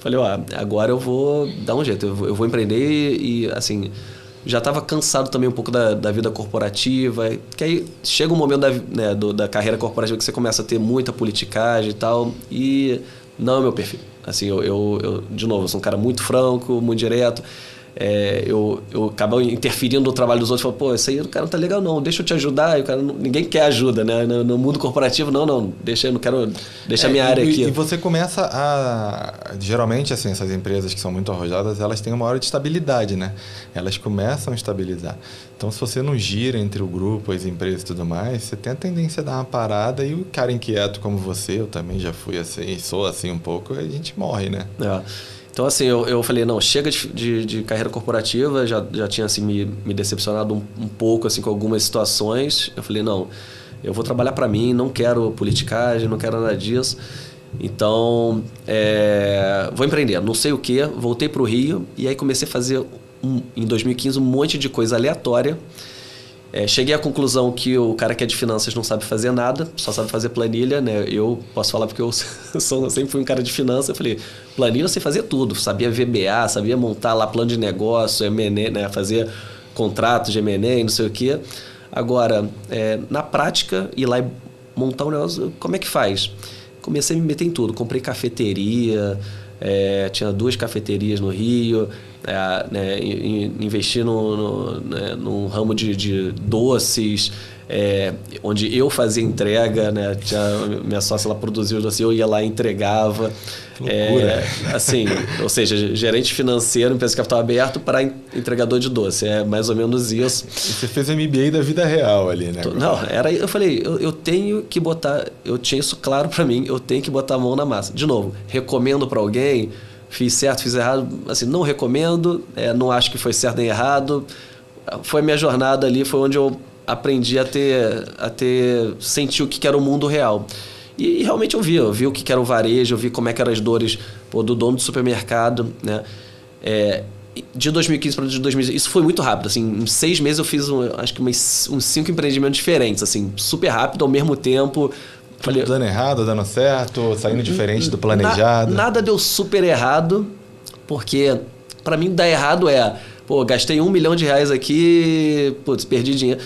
falei, agora eu vou dar um jeito, eu vou empreender e, assim, já estava cansado também um pouco da vida corporativa, que aí chega um momento da carreira corporativa que você começa a ter muita politicagem e tal, e não é meu perfil. Assim, eu de novo, eu sou um cara muito franco, muito direto. Eu acabo interferindo no trabalho dos outros, falo, pô, isso aí o cara não tá legal não, deixa eu te ajudar, e o cara ninguém quer ajuda, né? No mundo corporativo, não, deixa, eu não quero deixar minha área aqui. E você começa geralmente, assim, essas empresas que são muito arrojadas, elas têm uma hora de estabilidade, né? Elas começam a estabilizar. Então, se você não gira entre o grupo, as empresas e tudo mais, você tem a tendência a dar uma parada e o cara inquieto como você, eu também já fui assim, sou assim um pouco, a gente morre, né? Então, assim, eu falei, não, chega de carreira corporativa, já tinha assim, me decepcionado um pouco assim, com algumas situações. Eu falei, não, eu vou trabalhar para mim, não quero politicagem, não quero nada disso. Então, vou empreender, não sei o quê, voltei para o Rio e aí comecei a fazer, em 2015, um monte de coisa aleatória. Cheguei à conclusão que o cara que é de finanças não sabe fazer nada, só sabe fazer planilha, né? Eu posso falar porque eu sempre fui um cara de finanças. Eu falei, planilha eu sei fazer tudo. Sabia VBA, sabia montar lá plano de negócio, M&A, né? Fazer contratos de M&A, não sei o quê. Agora, na prática, ir lá e montar um negócio, como é que faz? Comecei a me meter em tudo. Comprei cafeteria, tinha 2 cafeterias no Rio, né, investi num ramo de doces, onde eu fazia entrega, né, minha sócia ela produzia os doces, eu ia lá e entregava. Que loucura. Assim, ou seja, gerente financeiro, empresa de capital aberto para entregador de doce, mais ou menos isso. E você fez MBA da vida real ali, né? Não, eu falei, eu tenho que botar, eu tinha isso claro para mim, eu tenho que botar a mão na massa. De novo, recomendo para alguém, fiz certo, fiz errado, assim, não recomendo, não acho que foi certo nem errado. Foi a minha jornada ali, foi onde eu aprendi a sentir o que era o mundo real. E realmente eu vi o que era o varejo, eu vi como é que eram as dores do dono do supermercado, né? De 2015 para 2016, isso foi muito rápido, assim, em 6 meses eu fiz acho que uns 5 empreendimentos diferentes, assim, super rápido, ao mesmo tempo. Tudo dando errado, dando certo, saindo diferente do planejado? Nada deu super errado, porque para mim dar errado gastei R$1 milhão aqui, perdi dinheiro.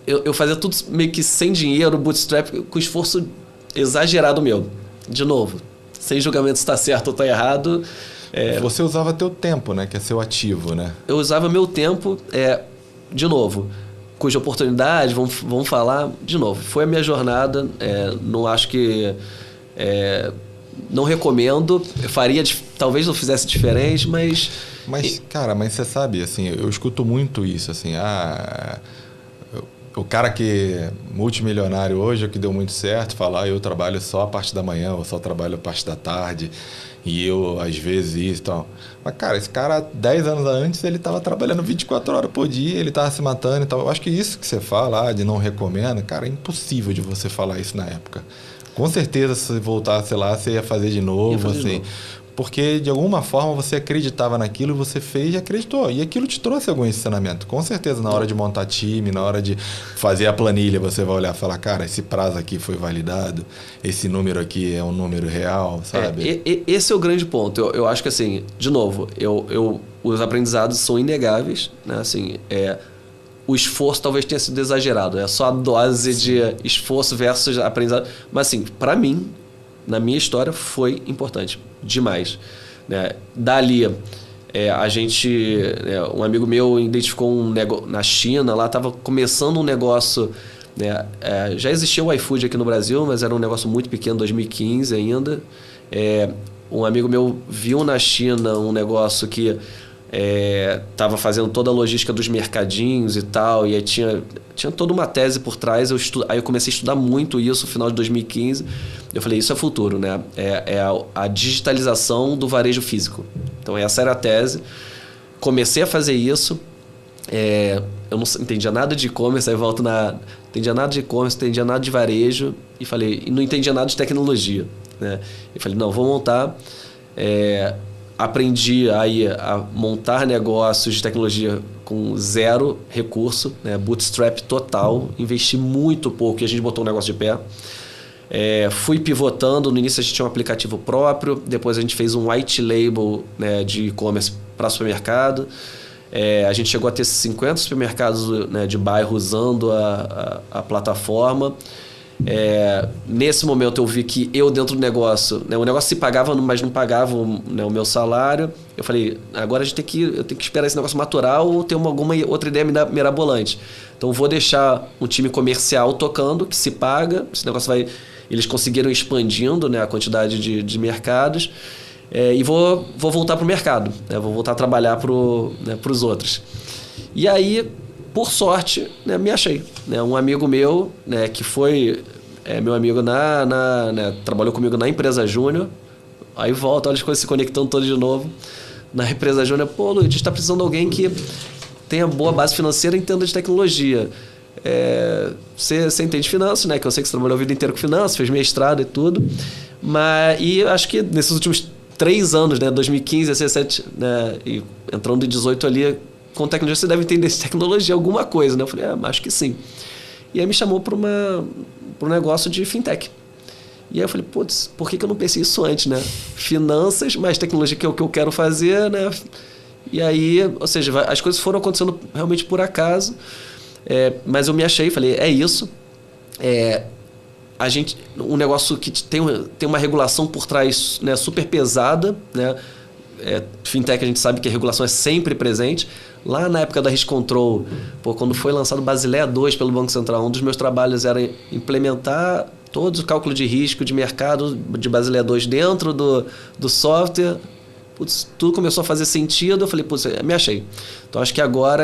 Eu fazia tudo meio que sem dinheiro, bootstrap, com esforço exagerado meu. De novo, sem julgamento se está certo ou está errado. Você usava teu tempo, né? Que é seu ativo, né? Eu usava meu tempo, de novo, cuja oportunidade, vamos falar, de novo, foi a minha jornada, não acho que... não recomendo, eu faria, talvez eu fizesse diferente, mas... Cara, mas você sabe, assim, eu escuto muito isso, assim, o cara que é multimilionário hoje, o que deu muito certo, falar eu trabalho só a parte da manhã, ou só trabalho a parte da tarde, e eu, às vezes, isso e tal. Mas, cara, esse cara, 10 anos antes, ele estava trabalhando 24 horas por dia, ele estava se matando e tal. Eu acho que isso que você fala, de não recomenda, cara, é impossível de você falar isso na época. Com certeza, se voltasse lá, você ia fazer de novo, assim. porque de alguma forma você acreditava naquilo, você fez e acreditou. E aquilo te trouxe algum ensinamento. Com certeza, na hora de montar time, na hora de fazer a planilha, você vai olhar e falar, cara, esse prazo aqui foi validado, esse número aqui é um número real, sabe? Esse é o grande ponto. Eu acho que, assim, de novo, os aprendizados são inegáveis, né? Assim, o esforço talvez tenha sido exagerado. É só a dose de esforço versus aprendizado. Mas, assim, para mim, na minha história, foi importante. Demais. Né? Dali, a gente... um amigo meu identificou um negócio na China. Lá estava começando um negócio... Né? Já existia o iFood aqui no Brasil, mas era um negócio muito pequeno, 2015 ainda. Um amigo meu viu na China um negócio que estava fazendo toda a logística dos mercadinhos e tal, e aí tinha toda uma tese por trás. Aí eu comecei a estudar muito isso no final de 2015. Eu falei, isso é futuro, né? A digitalização do varejo físico. Então essa era a tese. Comecei a fazer isso. Eu não entendia nada de e-commerce, aí volto não entendia nada de e-commerce, não entendia nada de varejo, e não entendia nada de tecnologia, né? E falei, não, vou montar. Aprendi aí a montar negócios de tecnologia com zero recurso, né? Bootstrap total, investi muito pouco e a gente botou um negócio de pé. Fui pivotando, no início a gente tinha um aplicativo próprio, depois a gente fez um white label, né, de e-commerce para supermercado. A gente chegou a ter 50 supermercados, né, de bairro usando a plataforma. Nesse momento eu vi que eu dentro do negócio, né, o negócio se pagava, mas não pagava, né, o meu salário. Eu falei, agora eu tenho que esperar esse negócio maturar ou ter alguma outra ideia mirabolante. Então vou deixar um time comercial tocando, que se paga, esse negócio eles conseguiram expandindo, né, a quantidade de mercados. E vou voltar para o mercado, né? Vou voltar a trabalhar para os outros. E aí, por sorte, né, me achei. Né? Um amigo meu, né, que foi meu amigo né, trabalhou comigo na empresa Júnior. Aí volta, olha as coisas se conectando todas de novo. Na empresa Júnior, Luiz, a gente está precisando de alguém que tenha boa base financeira e entenda de tecnologia. Você entende de finanças, né? Que eu sei que você trabalhou a vida inteira com finanças, fez mestrado e tudo. E acho que nesses últimos 3 anos, né, 2015, 2017, né, e entrando em 18 ali, com tecnologia você deve entender de tecnologia alguma coisa, né? Eu falei, acho que sim. E aí me chamou para um negócio de fintech. E aí eu falei, putz, por que eu não pensei isso antes, né? Finanças, mais tecnologia, que é o que eu quero fazer, né? E aí, ou seja, as coisas foram acontecendo realmente por acaso, mas eu me achei, falei, é isso. Um negócio que tem uma regulação por trás, né, super pesada, né? Fintech, a gente sabe que a regulação é sempre presente. Lá na época da Risk Control, quando foi lançado o Basileia 2 pelo Banco Central, um dos meus trabalhos era implementar todos os cálculos de risco de mercado de Basileia 2 dentro do software. Putz, tudo começou a fazer sentido. Eu falei, putz, me achei. Então acho que agora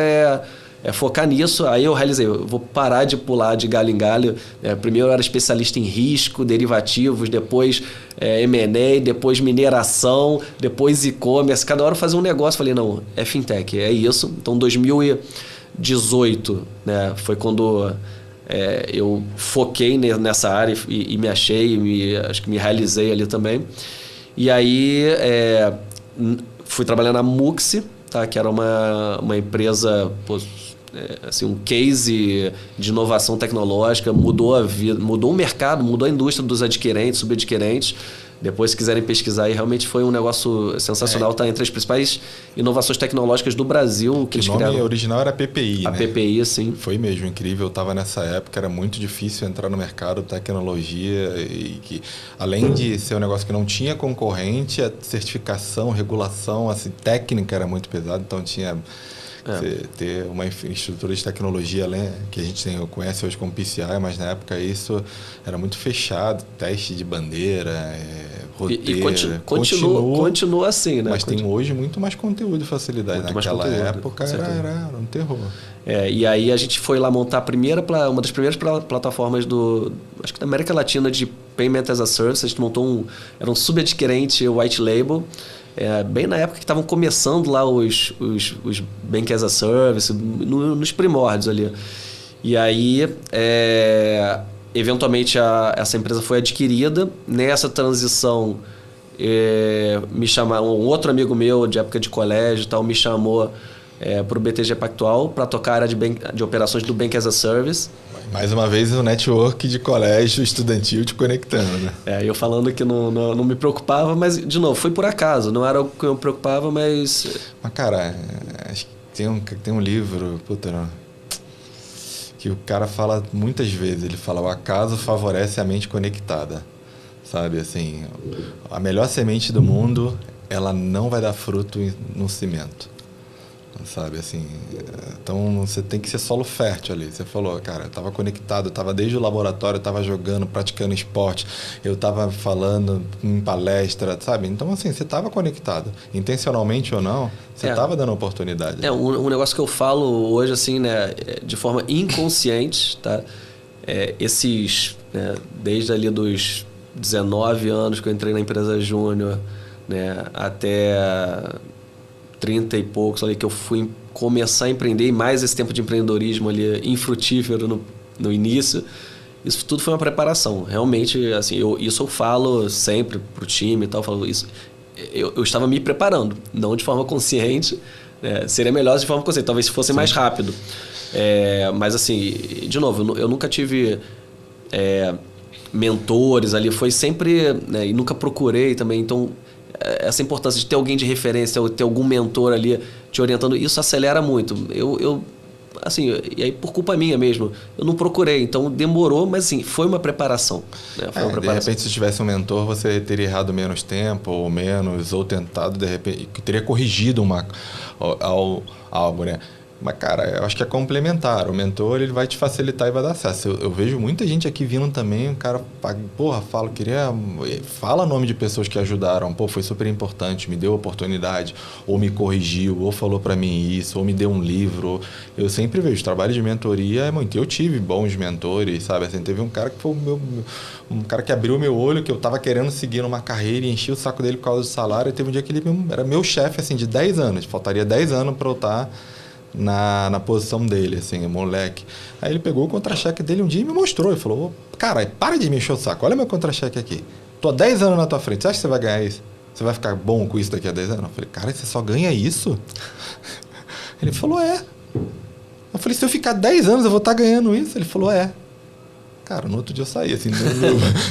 é focar nisso. Aí eu realizei, eu vou parar de pular de galho em galho. Primeiro eu era especialista em risco, derivativos, depois M&A, depois mineração, depois e-commerce. Cada hora eu fazia um negócio. Falei, não, é fintech, é isso. Então 2018, né, foi quando eu foquei nessa área e me achei, acho que me realizei ali também. E aí fui trabalhar na Muxi, tá, que era uma empresa... assim, um case de inovação tecnológica, mudou a vida, mudou o mercado, mudou a indústria dos adquirentes, subadquirentes. Depois, se quiserem pesquisar, aí realmente foi um negócio sensacional. Está entre as principais inovações tecnológicas do Brasil. Que o nome original era PPI, né? A PPI, sim. Foi mesmo incrível. Eu estava nessa época, era muito difícil entrar no mercado de tecnologia. E que, além de ser um negócio que não tinha concorrente, a certificação, regulação, assim, técnica era muito pesada. Então, tinha... Você ter uma infraestrutura de tecnologia, né, que a gente conhece hoje como PCI, mas na época isso era muito fechado, teste de bandeira, roteiro. E continua assim, né? Mas tem hoje muito mais conteúdo e facilidade. Naquela época era um terror. E aí a gente foi lá montar uma das primeiras plataformas acho que da América Latina de Payment as a Service. A gente montou era um subadquirente white label. Bem na época que estavam começando lá os Bank as a Service, nos primórdios ali. E aí, eventualmente, essa empresa foi adquirida. Nessa transição, me chamaram, um outro amigo meu de época de colégio e tal, me chamou para o BTG Pactual para tocar a área de operações do Bank as a Service. Mais uma vez o network de colégio estudantil te conectando, né? Eu falando que não me preocupava, mas, de novo, foi por acaso. Não era o que eu me preocupava, mas... Mas, cara, acho que tem um livro, que o cara fala muitas vezes. Ele fala, o acaso favorece a mente conectada. Sabe, assim, a melhor semente do mundo, ela não vai dar fruto no cimento. Sabe, assim, então você tem que ser solo fértil ali. Você falou, cara, eu estava conectado, eu estava desde o laboratório, eu estava jogando, praticando esporte, eu estava falando em palestra, sabe? Então, assim, você estava conectado, intencionalmente ou não, você estava dando oportunidade. Um negócio que eu falo hoje, assim, né, de forma inconsciente, tá? Desde ali dos 19 anos que eu entrei na empresa júnior, né, até 30 e poucos ali que eu fui começar a empreender, e mais esse tempo de empreendedorismo ali infrutífero no início, isso tudo foi uma preparação. Realmente, assim, isso eu falo sempre pro time e tal, falo isso. Eu estava me preparando, não de forma consciente, né? Seria melhor de forma consciente, talvez se fosse mais rápido. Mas assim, de novo, eu nunca tive mentores ali, foi sempre, né, e nunca procurei também, então essa importância de ter alguém de referência, ter algum mentor ali te orientando, isso acelera muito. Assim, e aí por culpa minha mesmo, eu não procurei, então demorou, mas assim, foi uma preparação. Né? De repente, se tivesse um mentor, você teria errado menos tempo, ou menos, ou tentado, de repente, teria corrigido algo, né? Mas, cara, eu acho que é complementar. O mentor, ele vai te facilitar e vai dar acesso. Eu vejo muita gente aqui vindo também, o cara, fala nome de pessoas que ajudaram. Pô, foi super importante, me deu oportunidade, ou me corrigiu, ou falou pra mim isso, ou me deu um livro. Eu sempre vejo, trabalho de mentoria é muito. Eu tive bons mentores, sabe? Assim, teve um cara que foi um cara que abriu meu olho, que eu tava querendo seguir numa carreira e enchi o saco dele por causa do salário. E teve um dia que ele era meu chefe, assim, de 10 anos. Faltaria 10 anos pra eu estar na posição dele, assim, moleque. Aí ele pegou o contra-cheque dele um dia e me mostrou. Ele falou, cara, para de me encher o saco, olha meu contra-cheque aqui. Tô há 10 anos na tua frente, você acha que você vai ganhar isso? Você vai ficar bom com isso daqui a 10 anos? Eu falei, cara, você só ganha isso? Ele falou, Eu falei, se eu ficar 10 anos eu vou estar ganhando isso? Ele falou, Cara, no outro dia eu saí, assim,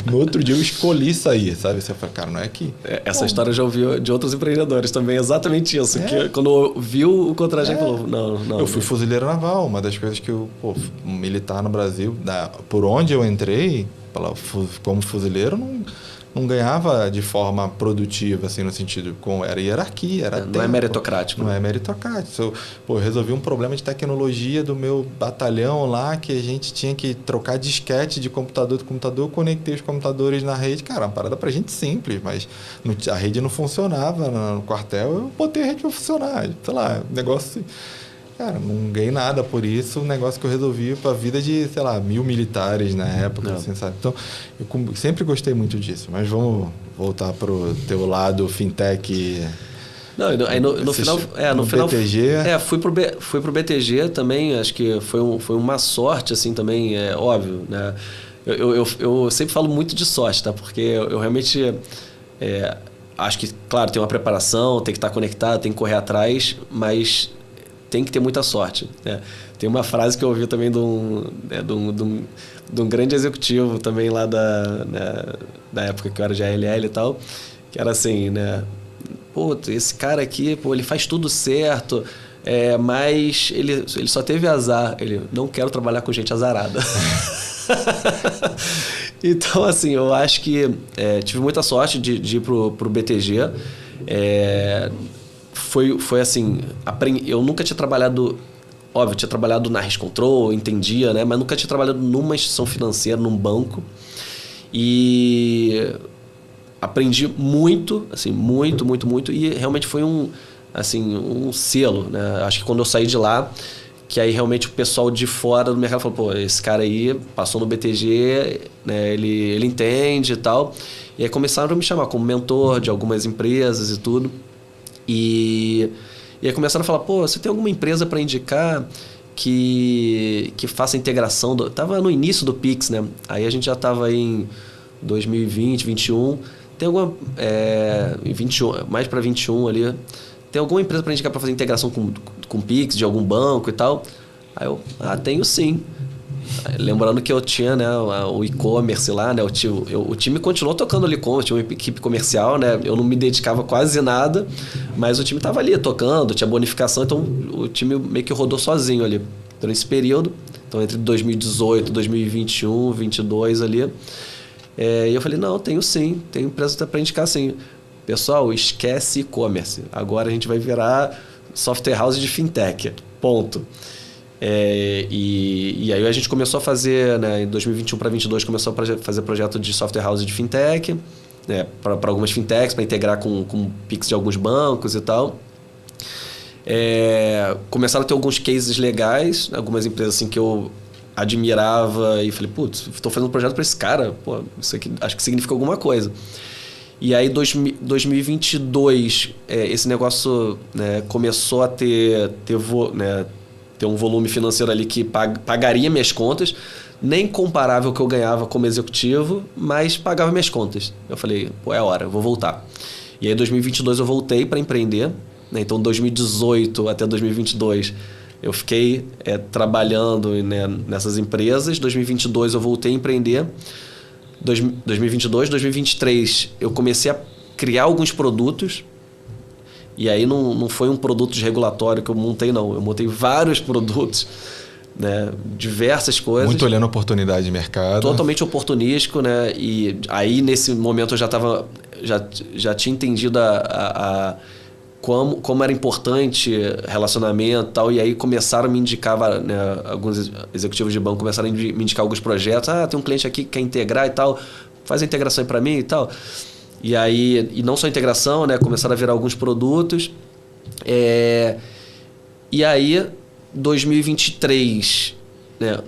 no outro dia eu escolhi sair, sabe? Você fala, cara, não é aqui. Essa história eu já ouvi de outros empreendedores também, exatamente isso. Que quando viu o contra-cheque, falou, não. Eu fui fuzileiro naval, uma das coisas que eu, militar no Brasil, por onde eu entrei, como fuzileiro, não ganhava de forma produtiva, assim, no sentido, era hierarquia, era tempo. Não é meritocrático. Não é meritocrático. Eu resolvi um problema de tecnologia do meu batalhão lá, que a gente tinha que trocar disquete de computador, eu conectei os computadores na rede. Cara, uma parada pra gente simples, mas a rede não funcionava no quartel, eu botei a rede pra funcionar. Sei lá, negócio... Cara, não ganhei nada por isso, um negócio que eu resolvi para a vida de, 1000 militares na época, assim, sabe? Então, eu sempre gostei muito disso, mas vamos voltar para o teu lado fintech. Não, aí no final... no final BTG... fui pro BTG também, acho que foi uma sorte, assim, também, óbvio, né? Eu sempre falo muito de sorte, tá? Porque eu realmente... acho que, claro, tem uma preparação, tem que estar conectado, tem que correr atrás, mas... tem que ter muita sorte. Né? Tem uma frase que eu ouvi também de um grande executivo também lá da época que eu era de ALL e tal, que era assim, né? Esse cara aqui, ele faz tudo certo, mas ele só teve azar. Ele, não quero trabalhar com gente azarada. Então, assim, eu acho que tive muita sorte de ir pro BTG. Foi assim, eu nunca tinha trabalhado, óbvio, tinha trabalhado na Risk Control, entendia, né? Mas nunca tinha trabalhado numa instituição financeira, num banco. E aprendi muito, assim, muito, e realmente foi um selo, né? Acho que quando eu saí de lá, que aí realmente o pessoal de fora do mercado falou, esse cara aí passou no BTG, né? Ele entende e tal. E aí começaram a me chamar como mentor de algumas empresas e tudo. E aí começaram a falar, você tem alguma empresa para indicar que faça integração? Tava no início do Pix, né? Aí a gente já estava em 2020, 2021, tem alguma... em 21, mais para 21 ali, tem alguma empresa para indicar para fazer integração com Pix de algum banco e tal? Aí eu, tenho sim. Lembrando que eu tinha, né, o e-commerce lá, né? O time continuou tocando ali tinha uma equipe comercial, né? Eu não me dedicava quase nada, mas o time estava ali tocando, tinha bonificação, então o time meio que rodou sozinho ali. Então, nesse período, então entre 2018, 2021, 2022 ali, e eu falei, não, tenho sim, tenho empresa para indicar sim. Pessoal, esquece e-commerce. Agora a gente vai virar software house de fintech. Ponto. E aí a gente começou a fazer, né, em 2021 para 2022, começou a fazer projeto de software house de fintech, né, para algumas fintechs, para integrar com Pix de alguns bancos e tal. Começaram a ter alguns cases legais, algumas empresas assim que eu admirava e falei, putz, estou fazendo um projeto para esse cara, pô, isso aqui acho que significa alguma coisa. E aí, 2022, esse negócio, né, começou a ter um volume financeiro ali que pagaria minhas contas, nem comparável ao que eu ganhava como executivo, mas pagava minhas contas. Eu falei, pô, é a hora, eu vou voltar. E aí, em 2022, eu voltei para empreender, né? Então, 2018 até 2022, eu fiquei trabalhando, né, nessas empresas. 2022, eu voltei a empreender. 2022, 2023, eu comecei a criar alguns produtos. E aí não foi um produto de regulatório que eu montei, não. Eu montei vários produtos, né? Diversas coisas. Muito olhando a oportunidade de mercado. Totalmente oportunístico, né? E aí, nesse momento, eu já tinha entendido como era importante relacionamento e tal. E aí começaram a me indicar, né, alguns executivos de banco começaram a me indicar alguns projetos. Tem um cliente aqui que quer integrar e tal. Faz a integração aí para mim e tal. E aí, e não só integração, né? Começaram a virar alguns produtos. E aí, 2023, né?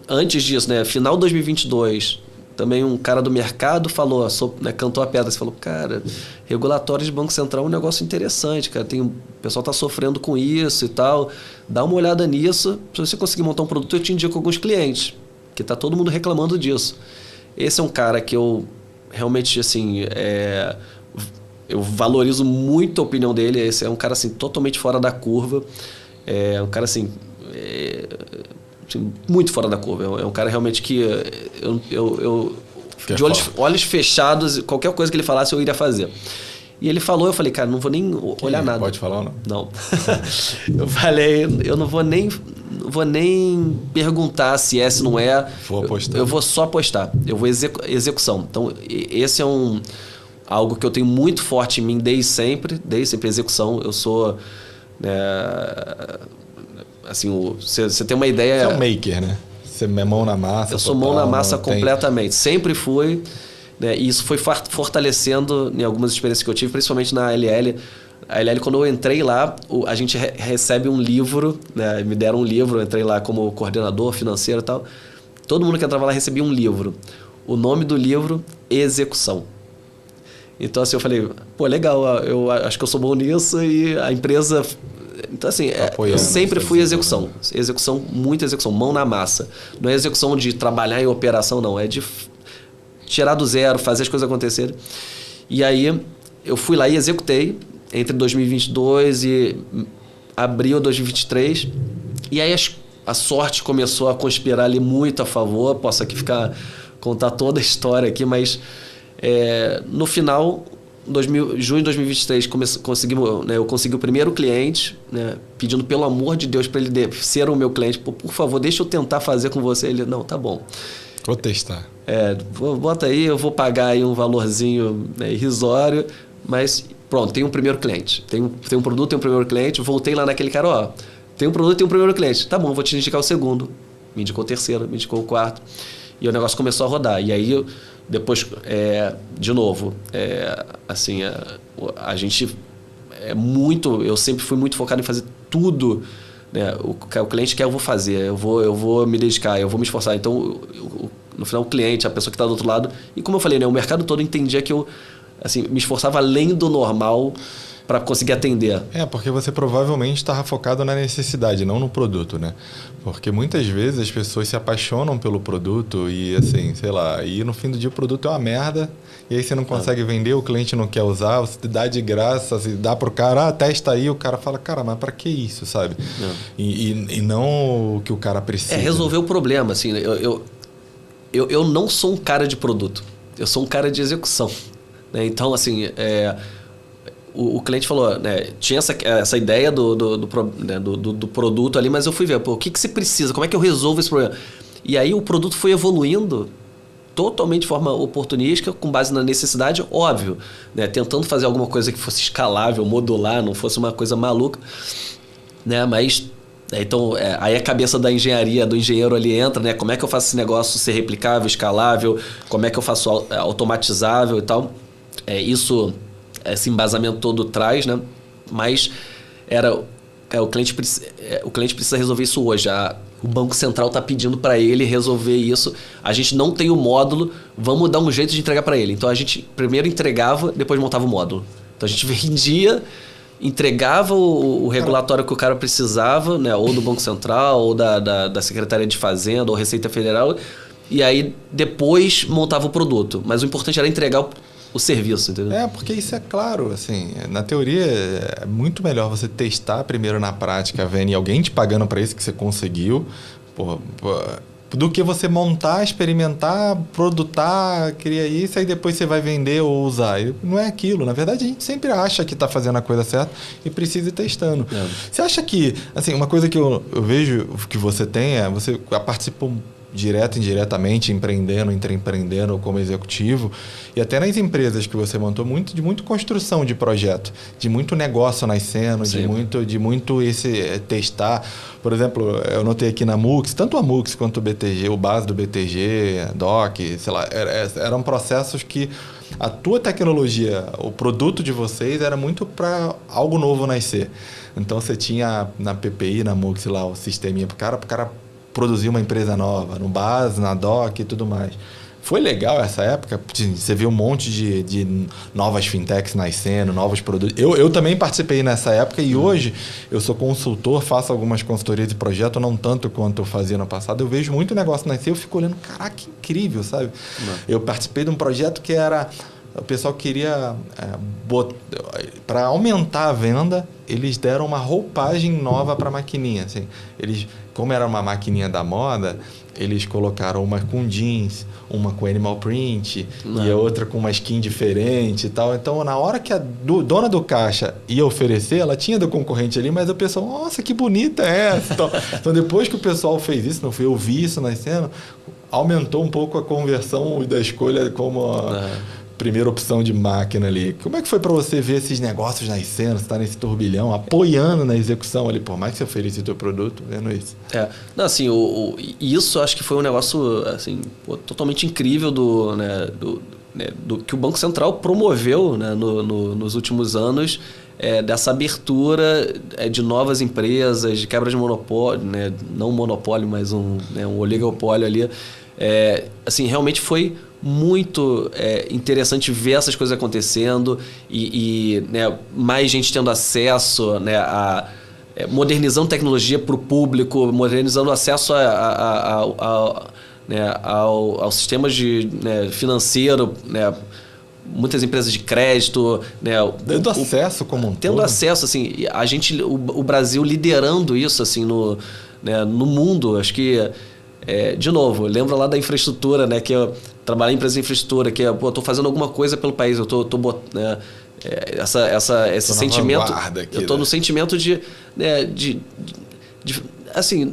Antes disso, né? Final de 2022, também um cara do mercado falou, né? Cantou a pedra, falou, cara, regulatório de Banco Central é um negócio interessante, cara. O pessoal tá sofrendo com isso e tal. Dá uma olhada nisso. Se você conseguir montar um produto, eu te indico alguns clientes, que tá todo mundo reclamando disso. Esse é um cara que eu realmente, assim, eu valorizo muito a opinião dele. Esse é um cara, assim, totalmente fora da curva. É um cara, assim, muito fora da curva. É um cara realmente que de olhos fechados, qualquer coisa que ele falasse eu iria fazer. E ele falou, eu falei, cara, não vou nem olhar nada. Pode falar ou não? Não. Eu falei, eu não vou nem perguntar se é, se não é. Vou apostar. Eu vou só apostar. Eu vou execução. Então, esse é algo que eu tenho muito forte em mim desde sempre execução. Eu sou... assim, você tem uma ideia... Você é um maker, né? Você é mão na massa. Eu sou mão na massa completamente. Sempre fui. Né? E isso foi fortalecendo em algumas experiências que eu tive, principalmente na LL. A LL, quando eu entrei lá, a gente recebe um livro, né? Me deram um livro, eu entrei lá como coordenador financeiro e tal. Todo mundo que entrava lá recebia um livro. O nome do livro, Execução. Então, assim, eu falei, pô, legal, eu acho que eu sou bom nisso e a empresa... Então, assim, eu sempre fui execução. Execução, muita execução, mão na massa. Não é execução de trabalhar em operação, não. É de tirar do zero, fazer as coisas acontecerem. E aí, eu fui lá e executei entre 2022 e abril de 2023. E aí, a sorte começou a conspirar ali muito a favor. Posso aqui contar toda a história aqui, mas no final... junho de 2023, eu consegui o primeiro cliente, né, pedindo pelo amor de Deus para ele ser o meu cliente. Por favor, deixa eu tentar fazer com você. Ele, não, tá bom. Vou testar. Bota aí, eu vou pagar aí um valorzinho, né, irrisório, mas pronto, tem um primeiro cliente. Tem um produto, tem um primeiro cliente. Voltei lá naquele cara, tem um produto, tem um primeiro cliente. Tá bom, vou te indicar o segundo. Me indicou o terceiro, me indicou o quarto. E o negócio começou a rodar. E aí... Depois, de novo, assim, a gente eu sempre fui muito focado em fazer tudo, né? O cliente quer, eu vou fazer, eu vou me dedicar, eu vou me esforçar. Então, no final, o cliente, a pessoa que está do outro lado... E como eu falei, né? O mercado todo entendia que eu assim, me esforçava além do normal para conseguir atender. Porque você provavelmente estava focado na necessidade, não no produto, né? Porque muitas vezes as pessoas se apaixonam pelo produto e, assim, sei lá, e no fim do dia o produto é uma merda, e aí você não consegue vender, o cliente não quer usar, você dá de graça, você dá pro cara, testa aí, o cara fala, cara, mas para que isso, sabe? E não o que o cara precisa. Resolver o problema, assim, eu não sou um cara de produto, eu sou um cara de execução, né? Então, assim, o cliente falou, né, tinha essa ideia do produto ali, mas eu fui ver, o que se precisa, como é que eu resolvo esse problema? E aí o produto foi evoluindo totalmente de forma oportunística, com base na necessidade, óbvio, né, tentando fazer alguma coisa que fosse escalável, modular, não fosse uma coisa maluca, né, mas... Então, aí a cabeça da engenharia, do engenheiro ali entra, né? Como é que eu faço esse negócio ser replicável, escalável? Como é que eu faço automatizável e tal? Isso... esse embasamento todo traz, né? Mas o cliente precisa resolver isso hoje. O Banco Central está pedindo para ele resolver isso. A gente não tem o módulo, vamos dar um jeito de entregar para ele. Então a gente primeiro entregava, depois montava o módulo. Então a gente vendia, entregava o regulatório que o cara precisava, né? Ou do Banco Central, ou da Secretaria de Fazenda, ou Receita Federal, e aí depois montava o produto. Mas o importante era entregar o serviço, entendeu? Porque isso é claro, assim, na teoria é muito melhor você testar primeiro na prática, vendo alguém te pagando para isso que você conseguiu, do que você montar, experimentar, produtar, criar isso, aí depois você vai vender ou usar. Não é aquilo. Na verdade, a gente sempre acha que está fazendo a coisa certa e precisa ir testando. Você acha que, assim, uma coisa que eu vejo que você tem você participou direto e indiretamente, empreendendo como executivo, e até nas empresas que você montou, de muito construção de projeto, de muito negócio nascendo, de muito esse testar. Por exemplo, eu notei aqui na Mux, tanto a Mux quanto o BTG, o base do BTG, DOC, sei lá, eram processos que a tua tecnologia, o produto de vocês era muito para algo novo nascer. Então você tinha na PPI, na Mux lá, o sisteminha para o cara produzir uma empresa nova, no base, na DOC e tudo mais. Foi legal essa época, você viu um monte de novas fintechs nascendo, novos produtos. Eu também participei nessa época e hoje eu sou consultor, faço algumas consultorias de projeto, não tanto quanto eu fazia no passado. Eu vejo muito negócio nascer, eu fico olhando, caraca, que incrível, sabe? Eu participei de um projeto que era... O pessoal queria, para aumentar a venda, eles deram uma roupagem nova para a maquininha. Assim. Como era uma maquininha da moda, eles colocaram uma com jeans, uma com animal print e a outra com uma skin diferente e tal. Então, na hora que a dona do caixa ia oferecer, ela tinha do concorrente ali, mas o pessoal, nossa, que bonita é essa? Então, depois que o pessoal fez isso, não foi eu vi isso nascendo, aumentou um pouco a conversão da escolha como primeira opção de máquina ali. Como é que foi para você ver esses negócios nascendo, você está nesse turbilhão, apoiando na execução ali, por mais que você ofereça o teu produto, vendo isso? Não, assim, isso acho que foi um negócio assim, totalmente incrível do que o Banco Central promoveu, né, nos últimos anos, dessa abertura de novas empresas, de quebra de monopólio, né, não monopólio, mas um oligopólio ali. Assim, realmente foi muito interessante ver essas coisas acontecendo e né, mais gente tendo acesso, né, modernizando tecnologia para o público, modernizando o acesso ao sistema financeiro, né, muitas empresas de crédito, né, tendo acesso como um todo. Tendo acesso, assim, o Brasil liderando isso assim no mundo. Acho que de novo, lembra lá da infraestrutura, né, que eu trabalhei em empresa de infraestrutura, que estou fazendo alguma coisa pelo país, eu estou esse sentimento, aqui, eu estou no sentimento de assim,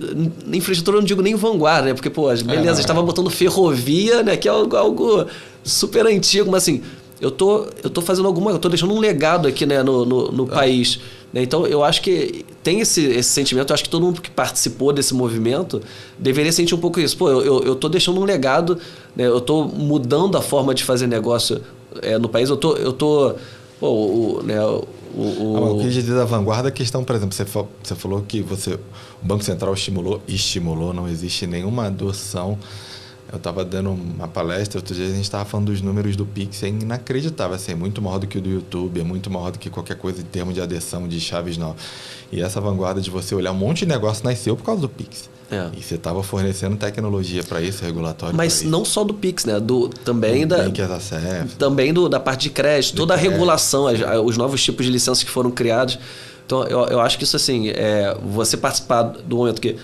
na infraestrutura eu não digo nem vanguarda, né, porque beleza, estava botando ferrovia, né, que é algo super antigo, mas assim, eu tô fazendo eu tô deixando um legado aqui, né, no país. Então, eu acho que tem esse sentimento, eu acho que todo mundo que participou desse movimento deveria sentir um pouco isso. Eu tô deixando um legado, né, eu tô mudando a forma de fazer negócio no país, o que diz da vanguarda, a questão, por exemplo, você falou que o Banco Central estimulou, não existe nenhuma adoção Eu estava dando uma palestra, outro dia a gente estava falando dos números do Pix, é inacreditável, assim, é muito maior do que o do YouTube, é muito maior do que qualquer coisa em termos de adesão de chaves novas. E essa vanguarda de você olhar um monte de negócio nasceu por causa do Pix. E você estava fornecendo tecnologia para isso, regulatório. Mas não só do Pix, né? Também da parte de crédito, toda a regulação, os novos tipos de licenças que foram criados. Então, eu acho que isso, assim, você participar do momento que,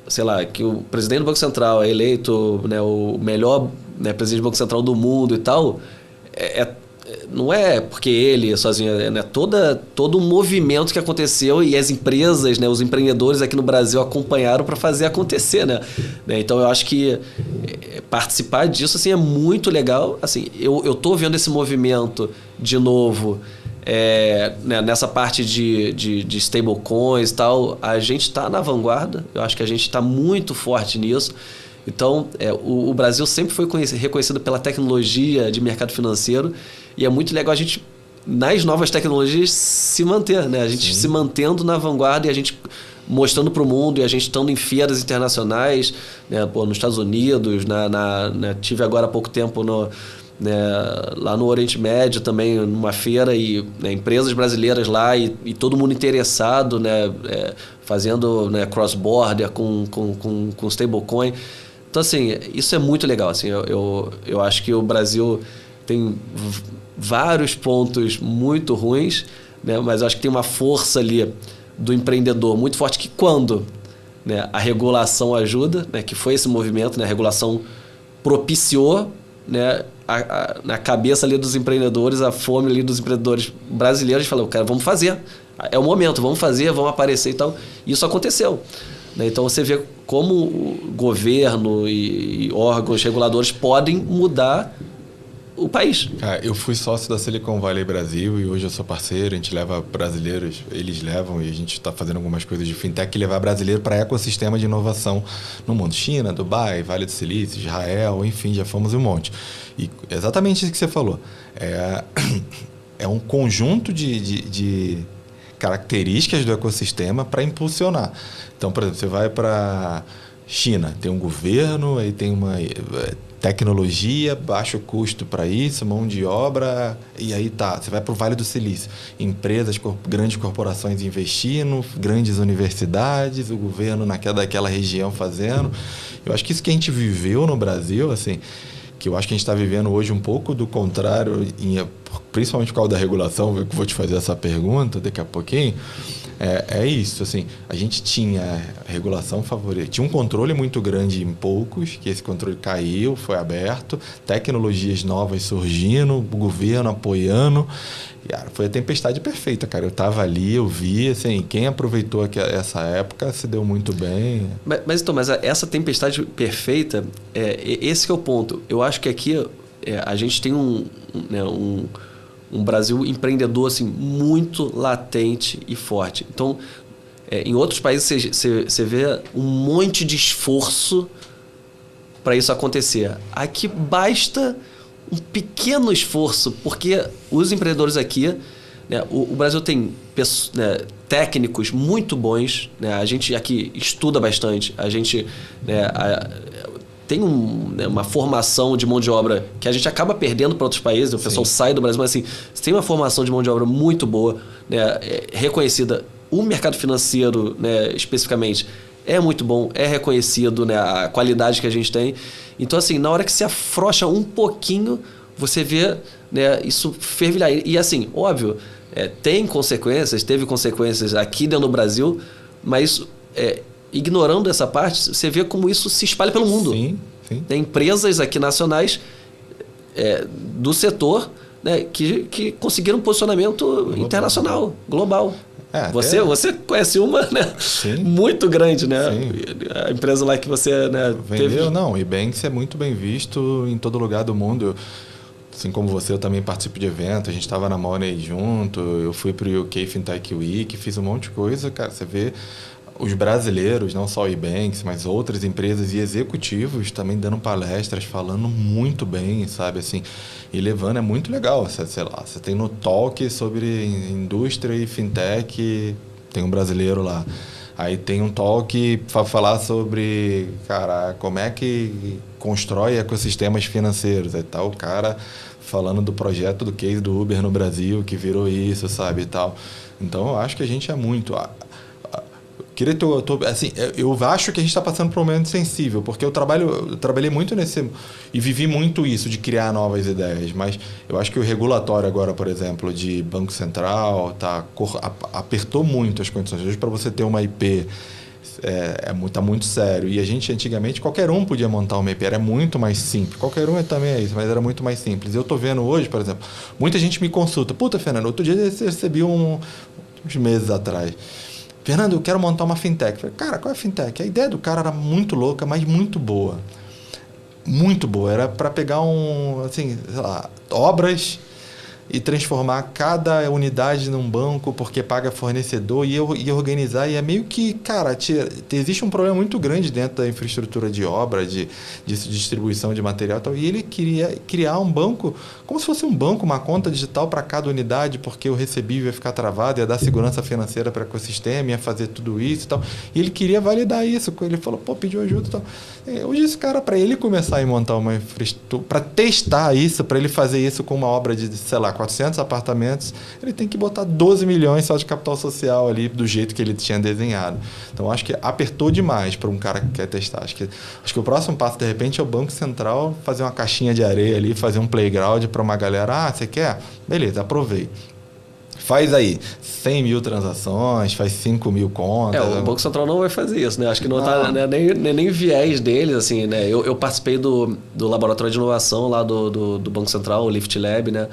sei lá, que o presidente do Banco Central é eleito, né, o melhor, né, presidente do Banco Central do mundo e tal, não é porque ele sozinho, né, todo um movimento que aconteceu e as empresas, né, os empreendedores aqui no Brasil acompanharam para fazer acontecer, né? Então eu acho que participar disso, assim, é muito legal. Assim, eu tô vendo esse movimento de novo, né, nessa parte de stablecoins e tal. A gente está na vanguarda, eu acho que a gente está muito forte nisso. Então, o Brasil sempre foi reconhecido pela tecnologia de mercado financeiro e é muito legal a gente, nas novas tecnologias, se manter, né? A gente se mantendo na vanguarda e a gente mostrando para o mundo e a gente estando em feiras internacionais, né? Nos Estados Unidos, tive agora há pouco tempo lá no Oriente Médio também, numa feira, e né, empresas brasileiras lá e todo mundo interessado, né? Fazendo, né, cross-border com stablecoin. Então, assim, isso é muito legal. Assim, eu acho que o Brasil tem vários pontos muito ruins, né? Mas eu acho que tem uma força ali do empreendedor muito forte que quando, né, a regulação ajuda, né, que foi esse movimento, né, a regulação propiciou, né, na cabeça ali dos empreendedores, a fome ali dos empreendedores brasileiros, falou, cara, vamos fazer. É o momento, vamos fazer, vamos aparecer e tal. Isso aconteceu. Então você vê como o governo e órgãos reguladores podem mudar o país. Cara, eu fui sócio da Silicon Valley Brasil e hoje eu sou parceiro, a gente leva brasileiros, eles levam, e a gente está fazendo algumas coisas de fintech, levar brasileiro para ecossistema de inovação no mundo. China, Dubai, Vale do Silício, Israel, enfim, já fomos um monte. E exatamente isso que você falou. É um conjunto de características do ecossistema para impulsionar. Então, por exemplo, você vai para China, tem um governo, aí tem uma tecnologia, baixo custo para isso, mão de obra, e aí você vai para o Vale do Silício. Empresas, grandes corporações investindo, grandes universidades, o governo daquela região fazendo. Eu acho que isso que a gente viveu no Brasil, assim, que eu acho que a gente está vivendo hoje um pouco do contrário, principalmente por causa da regulação, eu vou te fazer essa pergunta daqui a pouquinho, é isso, assim, a gente tinha regulação favorita, tinha um controle muito grande em poucos, que esse controle caiu, foi aberto, tecnologias novas surgindo, o governo apoiando, e, foi a tempestade perfeita, cara, eu estava ali, eu vi, assim, quem aproveitou essa época se deu muito bem. Mas essa tempestade perfeita, esse que é o ponto, eu acho que aqui a gente tem um Brasil empreendedor, assim, muito latente e forte. Então, em outros países você vê um monte de esforço para isso acontecer. Aqui basta um pequeno esforço, porque os empreendedores aqui, né, o Brasil tem técnicos muito bons, né, a gente aqui estuda bastante, a gente tem uma formação de mão de obra que a gente acaba perdendo para outros países, o pessoal sai do Brasil, mas assim, você tem uma formação de mão de obra muito boa, né, reconhecida. O mercado financeiro, né, especificamente, é muito bom, é reconhecido, né, a qualidade que a gente tem. Então, assim, na hora que se afrouxa um pouquinho, você vê, né, isso fervilhar. E assim, óbvio, teve consequências aqui dentro do Brasil, mas ignorando essa parte, você vê como isso se espalha pelo mundo. Sim, sim. Tem empresas aqui nacionais do setor, né, que conseguiram um posicionamento internacional, global. Você conhece uma, né, muito grande, né? Sim. A empresa lá que você, né, vendeu, teve... Não, o Ebanks é muito bem visto em todo lugar do mundo. Assim como você, eu também participo de evento, a gente estava na Money junto, eu fui para o UK Fintech Week, fiz um monte de coisa, cara, você vê os brasileiros, não só o Ebanks, mas outras empresas e executivos também dando palestras, falando muito bem, sabe, assim, e levando, é muito legal, sei lá, você tem no Talk sobre indústria e fintech, tem um brasileiro lá, Aí tem um talk para falar sobre, cara, como é que constrói ecossistemas financeiros. Aí tá o cara falando do projeto, do case do Uber no Brasil, que virou isso, sabe, e tal. Então, eu acho que a gente é muito... assim, eu acho que a gente está passando por um momento sensível, porque eu trabalhei muito nesse... E vivi muito isso, de criar novas ideias. Mas eu acho que o regulatório agora, por exemplo, de Banco Central, apertou muito as condições. Hoje, para você ter uma IP... tá muito sério. E a gente, antigamente, qualquer um podia montar uma IP, era muito mais simples. Qualquer um também é isso, mas era muito mais simples. Eu estou vendo hoje, por exemplo, muita gente me consulta. Puta, Fernando, outro dia eu recebi uns meses atrás. Fernando, eu quero montar uma fintech. Falei, cara, qual é a fintech? A ideia do cara era muito louca, mas muito boa. Muito boa. Era para pegar sei lá, obras e transformar cada unidade num banco porque paga fornecedor e organizar. E é meio que, cara, existe um problema muito grande dentro da infraestrutura de obra, de distribuição de material e tal. E ele queria criar um banco, como se fosse um banco, uma conta digital para cada unidade, porque o recebível ia ficar travado, ia dar segurança financeira para o ecossistema, ia fazer tudo isso e tal. E ele queria validar isso. Ele falou, pediu ajuda e tal. Hoje esse cara, para ele começar a montar uma infraestrutura, para testar isso, para ele fazer isso com uma obra de, sei lá, 400 apartamentos, ele tem que botar 12 milhões só de capital social ali, do jeito que ele tinha desenhado. Então, acho que apertou demais para um cara que quer testar. Acho que o próximo passo, de repente, é o Banco Central fazer uma caixinha de areia ali, fazer um playground para uma galera. Ah, você quer? Beleza, aprovei. Faz aí 100 mil transações, faz 5 mil contas. O Banco Central não vai fazer isso, né? Acho que não está nem viés deles, assim, né? Eu participei do laboratório de inovação lá do Banco Central, o Lift Lab, né?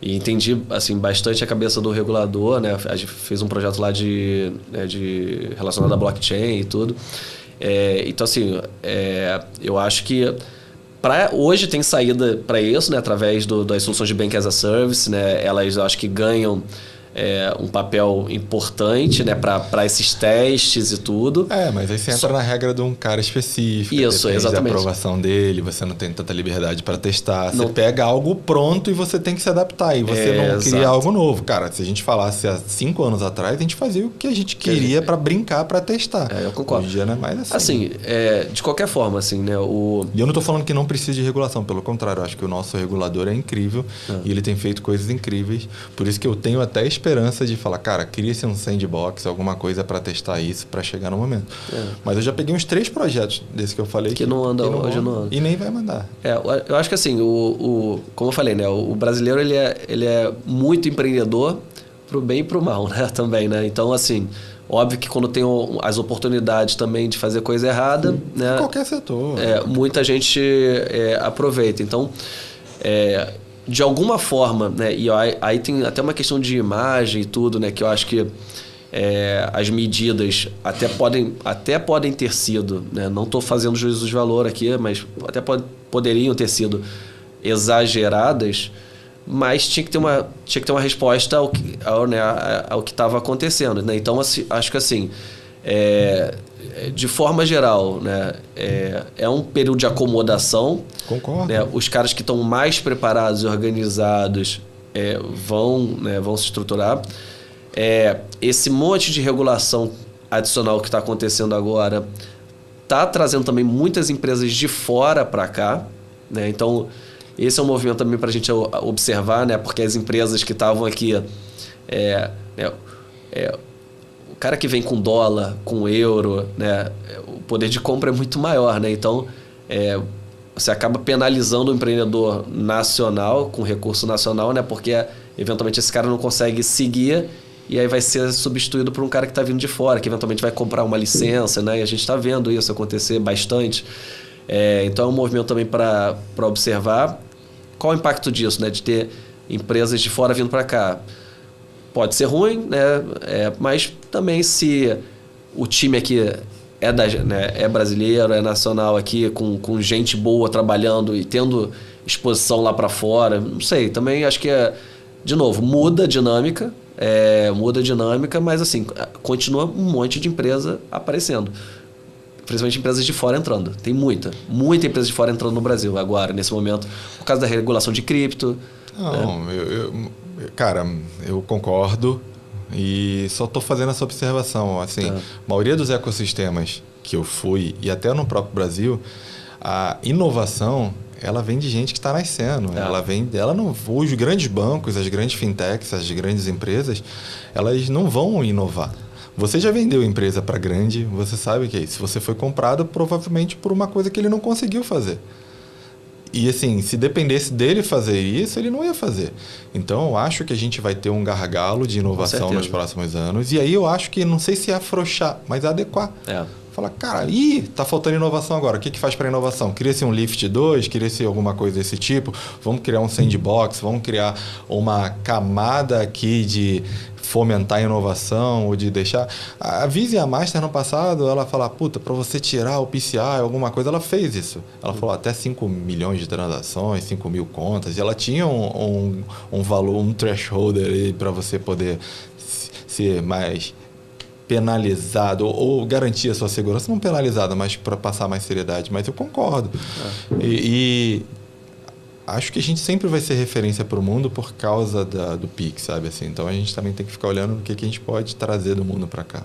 E entendi, assim, bastante a cabeça do regulador, né? A gente fez um projeto lá relacionado a blockchain e tudo. Então, assim, eu acho que hoje tem saída para isso, né? Através das soluções de Bank as a Service, né? Elas, eu acho que ganham um papel importante, né, para esses testes e tudo. Mas aí você entra na regra de um cara específico. Isso, exatamente. Da aprovação dele, você não tem tanta liberdade para testar. Você pega algo pronto e você tem que se adaptar. E você não cria algo novo. Cara, se a gente falasse há 5 anos atrás, a gente fazia o que a gente queria para brincar, para testar. Eu concordo. Hoje em dia não é mais assim. Assim, de qualquer forma, assim, né? E eu não estou falando que não precisa de regulação. Pelo contrário, eu acho que o nosso regulador é incrível e ele tem feito coisas incríveis. Por isso que eu tenho até esperança de falar, cara, cria-se um sandbox, alguma coisa para testar isso, para chegar no momento. Mas eu já peguei uns 3 projetos desse que eu falei que não anda hoje, não anda. E nem vai mandar. Eu acho que assim, como eu falei, né, o brasileiro ele é muito empreendedor pro bem e pro mal, né, também, né? Então, assim, óbvio que quando tem as oportunidades também de fazer coisa errada, né? Em qualquer setor. Muita gente aproveita. Então, de alguma forma, né? E aí tem até uma questão de imagem e tudo, né? Que eu acho que as medidas até podem ter sido, né? Não estou fazendo juízo de valor aqui, mas até poderiam ter sido exageradas, mas tinha que ter uma resposta ao que estava acontecendo, né? Então, assim, acho que assim, de forma geral, né, é um período de acomodação. Concordo. Né? Os caras que estão mais preparados e organizados vão se estruturar. Esse monte de regulação adicional que está acontecendo agora está trazendo também muitas empresas de fora para cá, né? Então, esse é um movimento também para a gente observar, né? Porque as empresas que estavam aqui... o cara que vem com dólar, com euro, né? O poder de compra é muito maior, né? Então, você acaba penalizando o empreendedor nacional, com recurso nacional, né? Porque, eventualmente, esse cara não consegue seguir e aí vai ser substituído por um cara que está vindo de fora, que eventualmente vai comprar uma licença, né? E a gente está vendo isso acontecer bastante. Então, é um movimento também para observar. Qual o impacto disso, né? De ter empresas de fora vindo para cá? Pode ser ruim, né? Mas também se o time aqui é brasileiro, é nacional aqui, com gente boa trabalhando e tendo exposição lá para fora, não sei, também acho que de novo, muda a dinâmica, mas assim, continua um monte de empresa aparecendo. Principalmente empresas de fora entrando. Tem muita empresa de fora entrando no Brasil agora, nesse momento, por causa da regulação de cripto. Não, cara, eu concordo. E só estou fazendo essa observação. Assim, a maioria dos ecossistemas que eu fui, e até no próprio Brasil, a inovação, ela vem de gente que está nascendo. Os grandes bancos, as grandes fintechs, as grandes empresas, elas não vão inovar. Você já vendeu empresa para grande, você sabe que é isso. Se você foi comprado, provavelmente por uma coisa que ele não conseguiu fazer. E assim, se dependesse dele fazer isso, ele não ia fazer. Então, eu acho que a gente vai ter um gargalo de inovação nos próximos anos. E aí eu acho que, não sei se é afrouxar, mas adequar. Falar, cara, tá faltando inovação agora. O que faz para inovação? Cria-se um Lift 2, cria-se alguma coisa desse tipo. Vamos criar um sandbox, vamos criar uma camada aqui de fomentar a inovação ou de deixar... A Visa e a Master, no passado, ela fala, para você tirar o PCI, alguma coisa, ela fez isso. Ela falou até 5 milhões de transações, 5 mil contas, e ela tinha um valor, um threshold ali para você poder ser mais penalizado ou garantir a sua segurança, não penalizada, mas para passar mais seriedade. Mas eu concordo. E acho que a gente sempre vai ser referência para o mundo por causa do Pix, sabe? Assim, então a gente também tem que ficar olhando o que a gente pode trazer do mundo para cá.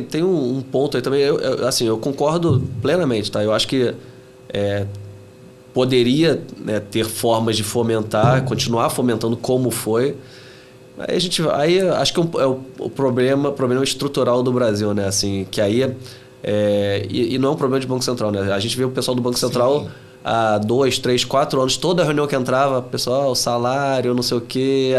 Tem um ponto aí também. Eu concordo plenamente, tá? Eu acho que poderia, né, ter formas de fomentar, continuar fomentando como foi. Aí acho que é o problema estrutural do Brasil, né? Assim, que aí e não é um problema de Banco Central, né? A gente vê o pessoal do Banco Central há 2, 3, 4 anos, toda reunião que entrava, pessoal, salário, não sei o quê,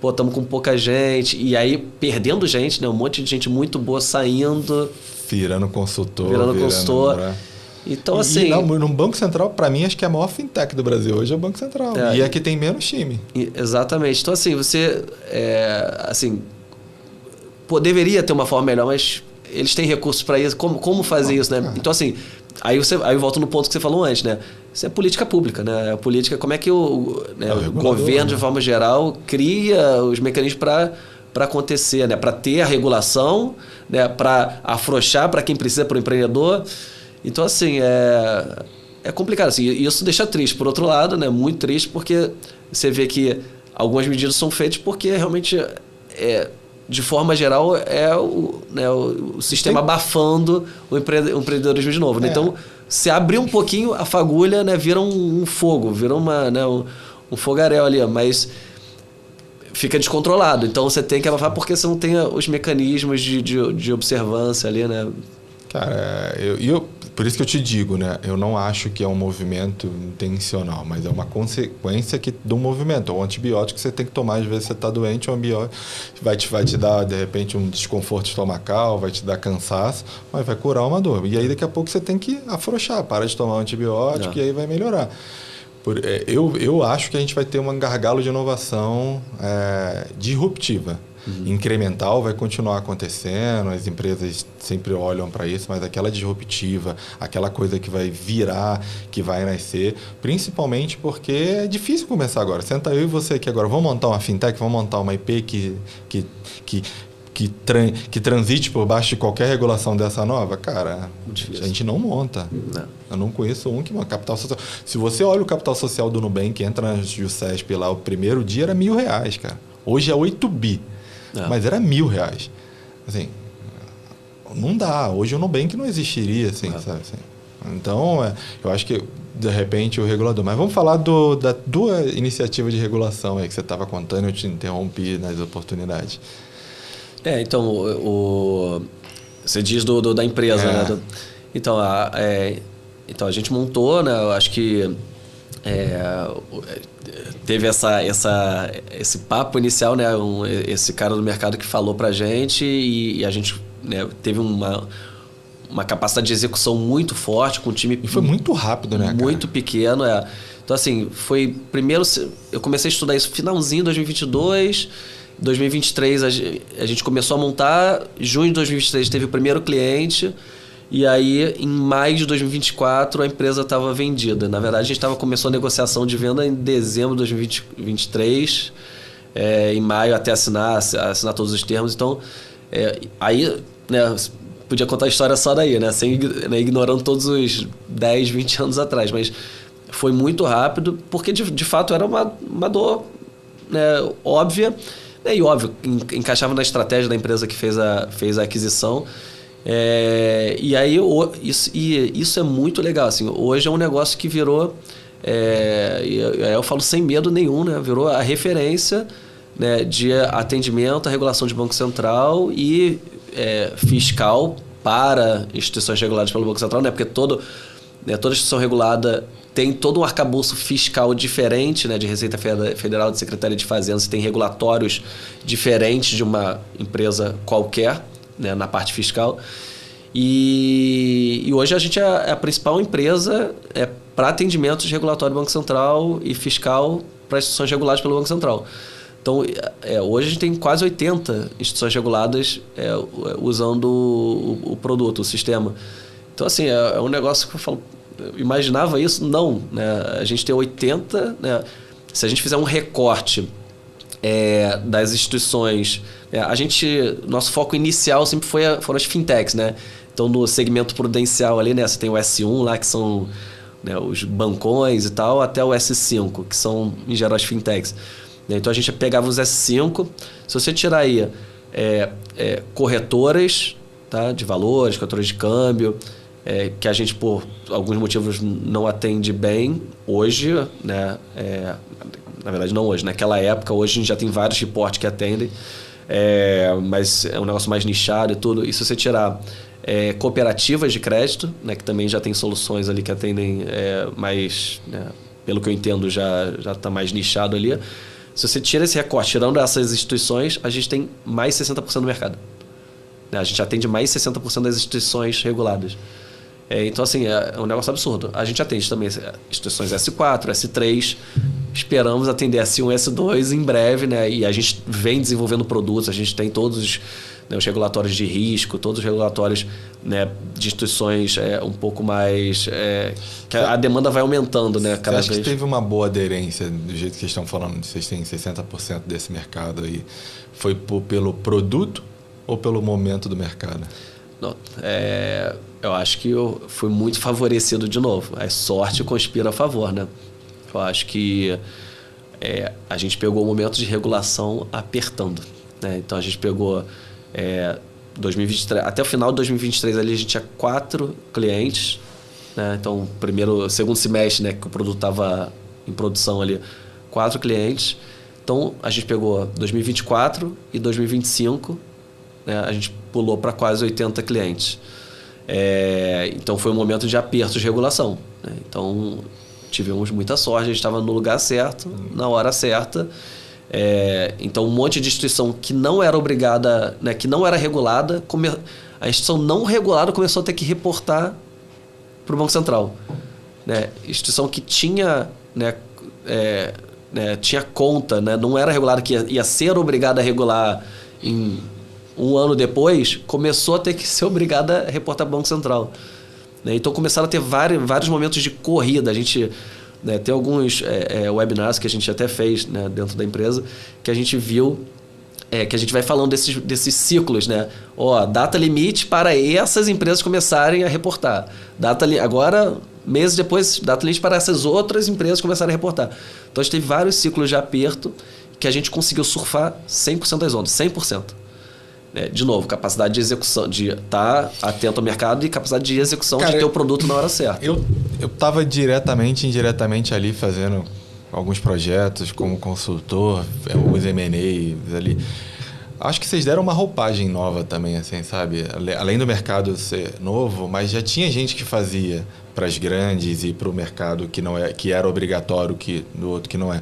estamos com pouca gente, e aí perdendo gente, né? Um monte de gente muito boa saindo. Virando consultor. Então, assim... no Banco Central, para mim, acho que é a maior fintech do Brasil hoje é o Banco Central. E é que tem menos time. Exatamente. Então, assim, você... deveria ter uma forma melhor, mas eles têm recursos para isso. Como fazer isso, né? Então, assim... Aí eu volto no ponto que você falou antes, né? Isso é política pública, né? A política, como é que o governo, de forma geral, cria os mecanismos para acontecer, né? Para ter a regulação, né? Para afrouxar para quem precisa, para o empreendedor. Então, assim, é complicado. Assim, e isso deixa triste. Por outro lado, né? Muito triste, porque você vê que algumas medidas são feitas porque realmente, de forma geral, o sistema abafando o empreendedorismo de novo. Né? Então, se abrir um pouquinho, a fagulha, né, vira um fogo, vira um fogaréu ali, mas fica descontrolado. Então, você tem que abafar porque você não tem os mecanismos de observância ali, né? Cara, por isso que eu te digo, né? Eu não acho que é um movimento intencional, mas é uma consequência do movimento. O antibiótico que você tem que tomar, às vezes você está doente, o antibiótico vai te dar, de repente, um desconforto estomacal, vai te dar cansaço, mas vai curar uma dor. E aí, daqui a pouco, você tem que afrouxar, para de tomar o antibiótico e aí vai melhorar. Eu acho que a gente vai ter um gargalo de inovação disruptiva. Incremental vai continuar acontecendo, as empresas sempre olham para isso, mas aquela disruptiva, aquela coisa que vai virar, que vai nascer, principalmente porque é difícil começar agora. Senta eu e você aqui agora, vamos montar uma fintech, vamos montar uma IP que transite por baixo de qualquer regulação dessa nova? Cara, a gente não monta. Eu não conheço um que monta capital social. Se você olha o capital social do Nubank, entra na Jusesp lá, o primeiro dia era R$1.000, cara. Hoje é 8 bi. Mas era R$1.000. Assim, não dá. Hoje o Nubank não existiria, assim, sabe? Assim. Então, eu acho que, de repente, o regulador... Mas vamos falar da tua iniciativa de regulação aí que você estava contando, eu te interrompi nas oportunidades. Então, você diz da empresa, né? Então, a gente montou, né? Eu acho que teve esse papo inicial, né? Esse cara do mercado que falou pra gente e a gente, né, teve uma capacidade de execução muito forte com um time... E foi muito rápido, né, muito pequeno, Então, assim, primeiro eu comecei a estudar isso finalzinho de 2022, 2023 a gente começou a montar, junho de 2023 teve o primeiro cliente... E aí, em maio de 2024, a empresa estava vendida. Na verdade, a gente começou a negociação de venda em dezembro de 2023. Em maio, até assinar todos os termos. Então, aí, né, podia contar a história só daí, né, ignorando todos os 10, 20 anos atrás. Mas foi muito rápido, porque, de fato, era uma dor, né, óbvia. E óbvio, encaixava na estratégia da empresa que fez a aquisição. E aí isso é muito legal. Assim, hoje é um negócio que virou, eu falo sem medo nenhum, né? Virou a referência, né, de atendimento à regulação de Banco Central e fiscal para instituições reguladas pelo Banco Central, né? Porque toda instituição regulada tem todo um arcabouço fiscal diferente, né, de Receita Federal, de Secretaria de Fazenda, você tem regulatórios diferentes de uma empresa qualquer, né, na parte fiscal. E hoje a gente é a principal empresa para atendimento de regulatório do Banco Central e fiscal para instituições reguladas pelo Banco Central. Então, hoje a gente tem quase 80 instituições reguladas usando o produto, o sistema. Então, assim, é um negócio que eu falo, imaginava isso? Não, né? A gente tem 80, né? Se a gente fizer um recorte das instituições, nosso foco inicial sempre foram as fintechs, né? Então, no segmento prudencial ali, né, você tem o S1 lá, que são, né, os bancões e tal, até o S5, que são, em geral, as fintechs. Então, a gente pegava os S5, se você tirar aí corretoras, tá, de valores, corretoras de câmbio, que a gente, por alguns motivos, não atende bem hoje, né? Na verdade, não hoje. Naquela época, hoje a gente já tem vários reportes que atendem, mas é um negócio mais nichado e tudo. E se você tirar cooperativas de crédito, né, que também já tem soluções ali que atendem mais, né, pelo que eu entendo, já está mais nichado ali. Se você tira esse recorte, tirando essas instituições, a gente tem mais 60% do mercado. A gente atende mais 60% das instituições reguladas. Então, assim, é um negócio absurdo. A gente atende também instituições S4, S3, esperamos atender S1 e S2 em breve, né? E a gente vem desenvolvendo produtos, a gente tem todos os regulatórios de risco, todos os regulatórios, né, de instituições um pouco mais... que a demanda vai aumentando, né? Cada Você acha vez. que teve uma boa aderência, do jeito que vocês estão falando, vocês têm 60% desse mercado aí, foi pelo produto ou pelo momento do mercado? Não, eu acho que eu fui muito favorecido de novo. A sorte conspira a favor, né? Eu acho que a gente pegou o momento de regulação apertando, né? Então a gente pegou 2023, até o final de 2023 ali a gente tinha 4 clientes, né? Então segundo semestre, né, que o produto estava em produção ali, 4 clientes. Então a gente pegou 2024 e 2025, né, a gente pulou para quase 80 clientes. Então foi um momento de aperto de regulação, né? Então tivemos muita sorte, a gente estava no lugar certo, na hora certa. Então um monte de instituição que não era obrigada, né, que não era regulada, a instituição não regulada começou a ter que reportar para o Banco Central, né? Instituição que tinha, né, tinha conta, né, não era regulada, que ia ser obrigada a regular em um ano depois, começou a ter que ser obrigada a reportar para o Banco Central, né? Então começaram a ter vários momentos de corrida. A gente, né, tem alguns webinars que a gente até fez, né, dentro da empresa, que a gente viu, que a gente vai falando desses ciclos, né? Data limite para essas empresas começarem a reportar. Agora, meses depois, data limite para essas outras empresas começarem a reportar. Então a gente teve vários ciclos de aperto que a gente conseguiu surfar 100% das ondas, 100%. De novo, capacidade de execução, de estar atento ao mercado e capacidade de execução, de ter o produto na hora certa. Eu estava diretamente e indiretamente ali fazendo alguns projetos como consultor, alguns M&As ali. Acho que vocês deram uma roupagem nova também, assim, sabe? Além do mercado ser novo, mas já tinha gente que fazia para as grandes e para o mercado que era obrigatório, do outro que não é.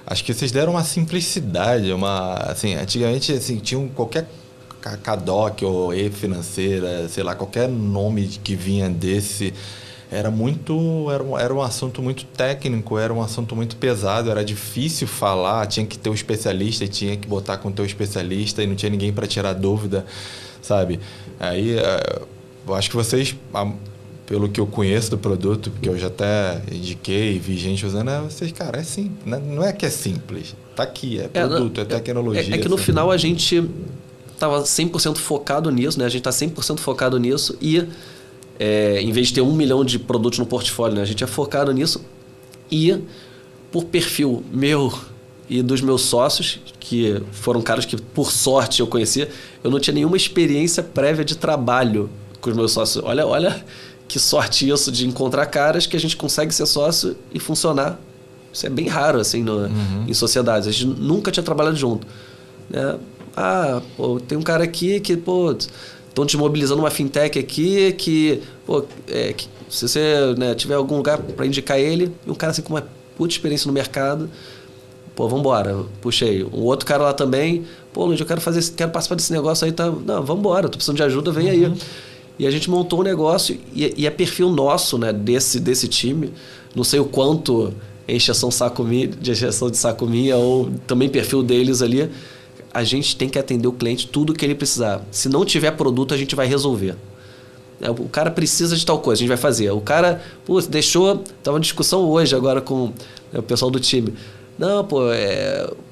Acho que vocês deram uma simplicidade, assim, antigamente assim, tinham qualquer CADOC ou E-financeira, sei lá, qualquer nome que vinha desse, era um assunto muito técnico, era um assunto muito pesado, era difícil falar, tinha que ter um especialista e tinha que botar com o teu especialista e não tinha ninguém para tirar dúvida, sabe? Aí, eu acho que vocês, pelo que eu conheço do produto, porque eu já até indiquei, vi gente usando, vocês, cara, é simples, não é que é simples, tá aqui, é produto, é tecnologia. É que no final a gente estava 100% focado nisso, né? A gente está 100% focado nisso e, em vez de ter 1 milhão de produtos no portfólio, né, a gente é focado nisso e, por perfil meu e dos meus sócios, que foram caras que, por sorte, eu conhecia. Eu não tinha nenhuma experiência prévia de trabalho com os meus sócios. Olha que sorte isso de encontrar caras que a gente consegue ser sócio e funcionar. Isso é bem raro, assim, em sociedades. A gente nunca tinha trabalhado junto. Né? Tem um cara aqui que, estão desmobilizando uma fintech aqui que se você, né, tiver algum lugar para indicar ele, e um cara assim com uma puta experiência no mercado, vambora, puxei. Um outro cara lá também, Luiz, eu quero participar desse negócio aí, tá? Não, vambora, tô precisando de ajuda, vem aí. E a gente montou um negócio e é perfil nosso, né, desse time, não sei o quanto encheção de saco minha ou também perfil deles ali, a gente tem que atender o cliente tudo que ele precisar. Se não tiver produto, a gente vai resolver. O cara precisa de tal coisa, a gente vai fazer. O cara, deixou... Estava uma discussão hoje agora com o pessoal do time. Não,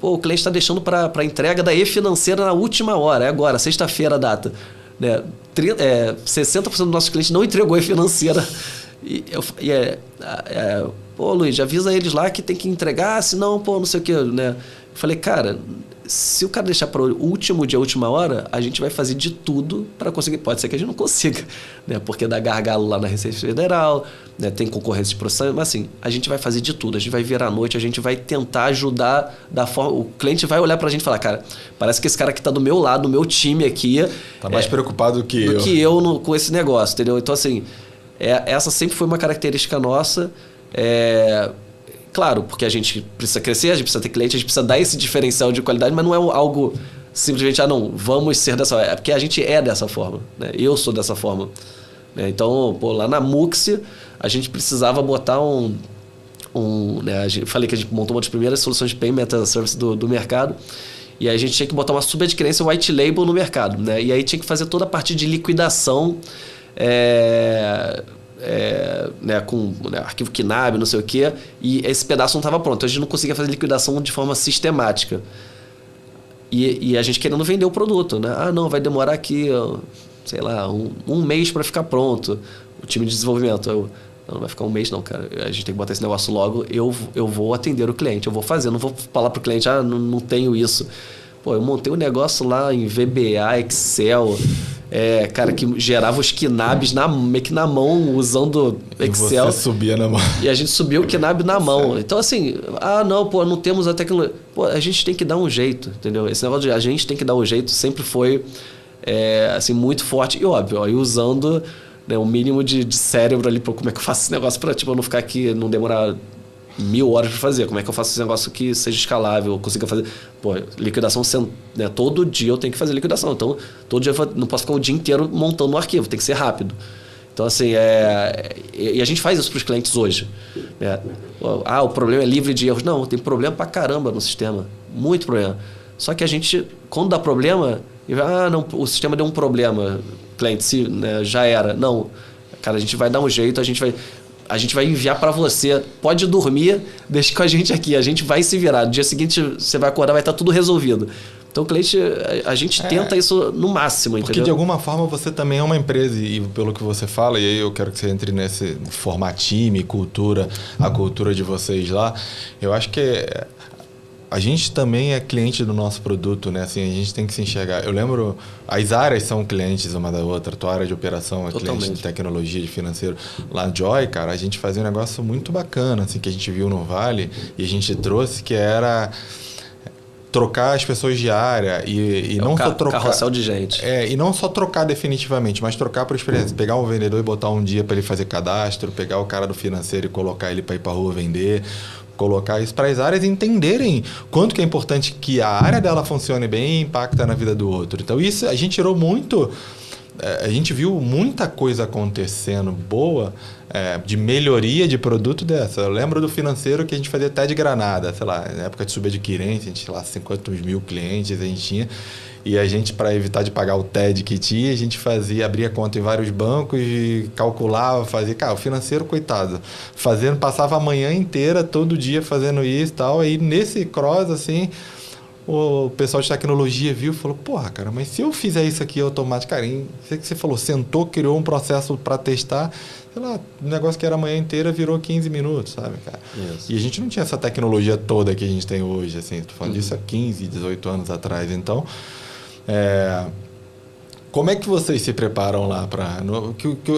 o cliente está deixando para entrega da e-financeira na última hora. É agora, sexta-feira a data. Né? 60% dos nossos clientes não entregou e-financeira. Luiz, avisa eles lá que tem que entregar, senão, não sei o quê. Né? Eu falei, cara... Se o cara deixar para o último dia, a última hora, a gente vai fazer de tudo para conseguir. Pode ser que a gente não consiga, né? Porque dá gargalo lá na Receita Federal, né? Tem concorrência de processamento, mas assim, a gente vai fazer de tudo. A gente vai virar à noite, a gente vai tentar ajudar da forma... O cliente vai olhar para a gente e falar, cara, parece que esse cara que está do meu lado, do meu time aqui... Tá mais preocupado do que com esse negócio, entendeu? Então, assim, essa sempre foi uma característica nossa. Claro, porque a gente precisa crescer, a gente precisa ter cliente, a gente precisa dar esse diferencial de qualidade, mas não é algo simplesmente, vamos ser dessa forma. É porque a gente é dessa forma, né? Eu sou dessa forma. Né? Então, lá na Mux, a gente precisava botar né? Falei que a gente montou uma das primeiras soluções de Payment as a Service do mercado, e aí a gente tinha que botar uma subadquirência white label no mercado. Né? E aí tinha que fazer toda a parte de liquidação, né, com arquivo KNAB, não sei o quê, e esse pedaço não estava pronto. Então a gente não conseguia fazer liquidação de forma sistemática. E a gente querendo vender o produto, né? Não, vai demorar aqui, sei lá, um mês para ficar pronto. O time de desenvolvimento, não vai ficar um mês não, cara. A gente tem que botar esse negócio logo. Eu vou atender o cliente, eu vou fazer. Não vou falar pro cliente, não tenho isso. Eu montei um negócio lá em VBA, Excel... cara, que gerava os KNABs meio que na mão, usando Excel. E você subia na mão. E a gente subia o KNAB na mão. Então, assim, não temos a tecnologia. A gente tem que dar um jeito, entendeu? Esse negócio de a gente tem que dar um jeito sempre foi, assim, muito forte. E óbvio, e usando, né, o mínimo de cérebro ali para como é que eu faço esse negócio para não ficar aqui, não demorar 1000 horas para fazer. Como é que eu faço esse negócio que seja escalável, consiga fazer... liquidação, né? Todo dia eu tenho que fazer liquidação. Então, todo dia eu não posso ficar o dia inteiro montando um arquivo, tem que ser rápido. Então, assim, e a gente faz isso para os clientes hoje. O problema é livre de erros. Não, tem problema pra caramba no sistema. Muito problema. Só que a gente, quando dá problema, não, o sistema deu um problema. Cliente, né, já era. Não, cara, a gente vai dar um jeito, a gente vai enviar para você. Pode dormir, deixa com a gente aqui. A gente vai se virar. No dia seguinte, você vai acordar, vai estar tudo resolvido. Então, o cliente, a gente tenta isso no máximo, porque entendeu? De alguma forma você também é uma empresa e pelo que você fala, e aí eu quero que você entre nesse formar time, cultura, a cultura de vocês lá. Eu acho que a gente também é cliente do nosso produto, né? Assim, a gente tem que se enxergar. Eu lembro, as áreas são clientes uma da outra. A tua área de operação é cliente de tecnologia, de financeiro. Lá no Joy, cara, a gente fazia um negócio muito bacana, assim, que a gente viu no Vale e a gente trouxe, que era trocar as pessoas de área e não só trocar... Carrossel de gente. E não só trocar definitivamente, mas trocar por experiência. Pegar um vendedor e botar um dia para ele fazer cadastro, pegar o cara do financeiro e colocar ele para ir para a rua vender... Colocar isso para as áreas entenderem quanto que é importante que a área dela funcione bem e impacta na vida do outro. Então, isso a gente tirou muito... A gente viu muita coisa acontecendo boa de melhoria de produto dessa. Eu lembro do financeiro que a gente fazia até de granada. Sei lá, na época de subadquirência, a gente tinha lá 50 mil clientes, a gente tinha... E a gente, para evitar de pagar o TED que tinha, a gente abria conta em vários bancos e calculava, fazia... Cara, o financeiro, coitado, passava a manhã inteira, todo dia fazendo isso e tal. Aí nesse cross, assim, o pessoal de tecnologia viu e falou, porra, cara, mas se eu fizer isso aqui automático, cara, sei que você falou, sentou, criou um processo para testar, sei lá, um negócio que era a manhã inteira virou 15 minutos, sabe, cara? Isso. E a gente não tinha essa tecnologia toda que a gente tem hoje, assim, tô falando disso há 15, 18 anos atrás, então, como é que vocês se preparam lá para...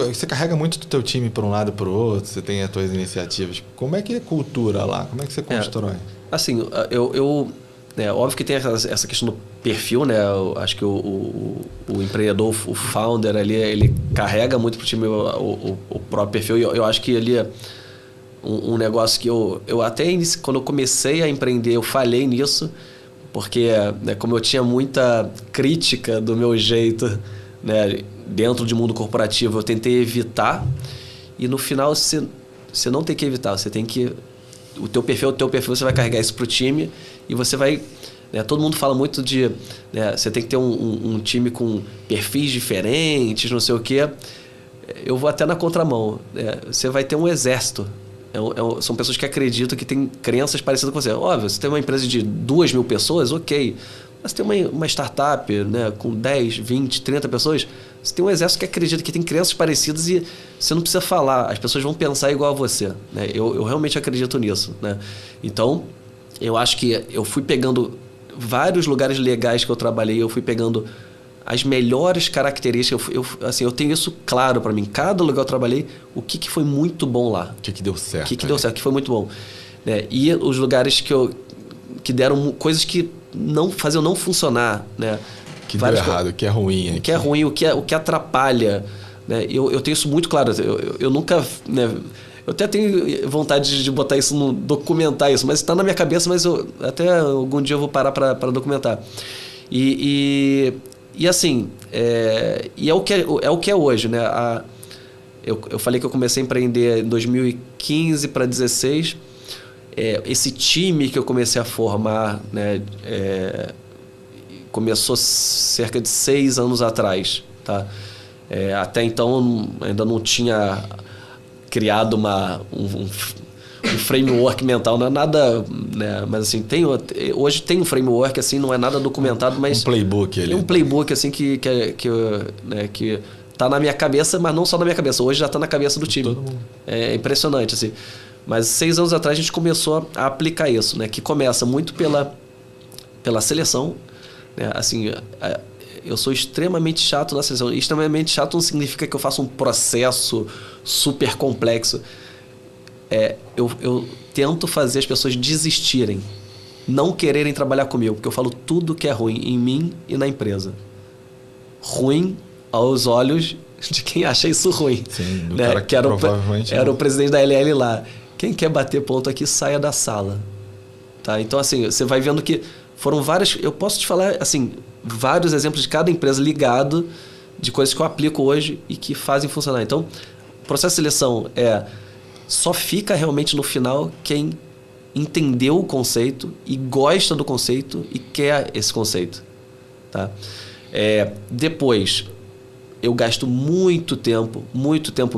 Você carrega muito do teu time para um lado e para o outro, você tem as tuas iniciativas, como é que é cultura lá? Como é que você constrói? Assim, óbvio que tem essa questão do perfil, né? Eu acho que o empreendedor, o founder ali, ele carrega muito para o time o próprio perfil. E eu acho que ali um negócio que eu até quando eu comecei a empreender, eu falhei nisso, porque como eu tinha muita crítica do meu jeito, né, dentro do mundo corporativo, eu tentei evitar. E no final você não tem que evitar, você tem que... O teu perfil, você vai carregar isso para o time e você vai... todo mundo fala muito de... você tem que ter um time com perfis diferentes, não sei o quê. Eu vou até na contramão. Você vai ter um exército. São pessoas que acreditam que têm crenças parecidas com você. Óbvio, você tem uma empresa de 2.000 pessoas, ok. Mas você tem uma startup, né, com 10, 20, 30 pessoas, você tem um exército que acredita que tem crenças parecidas e você não precisa falar, as pessoas vão pensar igual a você. Né? Eu realmente acredito nisso. Né? Então, eu acho que eu fui pegando vários lugares legais que eu trabalhei, eu fui pegando as melhores características. Eu tenho isso claro para mim. Cada lugar que eu trabalhei, o que foi muito bom lá. O que deu certo. O que deu certo, que foi muito bom. Né? E os lugares que deram coisas que faziam não funcionar. Né? Que deu errado, o que é ruim. O que é ruim, o que atrapalha. Né? Eu tenho isso muito claro. Eu nunca... Né? Eu até tenho vontade de botar isso, documentar isso, mas está na minha cabeça, mas até algum dia eu vou parar para documentar. E assim, é o que é hoje, né? Eu falei que eu comecei a empreender em 2015 para 2016. Esse time que eu comecei a formar, né, começou cerca de 6 anos atrás. Tá? Até então, ainda não tinha criado um framework mental, não é nada, né? Mas assim, hoje tem um framework, assim, não é nada documentado, mas... Um playbook ali. Um playbook, assim, que tá na minha cabeça, mas não só na minha cabeça, hoje já tá na cabeça do time. Todo mundo. É impressionante, assim. Mas 6 anos atrás a gente começou a aplicar isso, né? Que começa muito pela seleção, né? Assim, eu sou extremamente chato na seleção. E extremamente chato não significa que eu faça um processo super complexo. Eu tento fazer as pessoas desistirem, não quererem trabalhar comigo, porque eu falo tudo que é ruim em mim e na empresa. Ruim aos olhos de quem acha isso ruim. Sim, do né? cara que provavelmente era o presidente da LL lá. Quem quer bater ponto aqui, saia da sala. Tá? Então, assim, você vai vendo que foram várias... Eu posso te falar, assim, vários exemplos de cada empresa ligado de coisas que eu aplico hoje e que fazem funcionar. Então, o processo de seleção só fica realmente no final quem entendeu o conceito e gosta do conceito e quer esse conceito. Tá? Depois, eu gasto muito tempo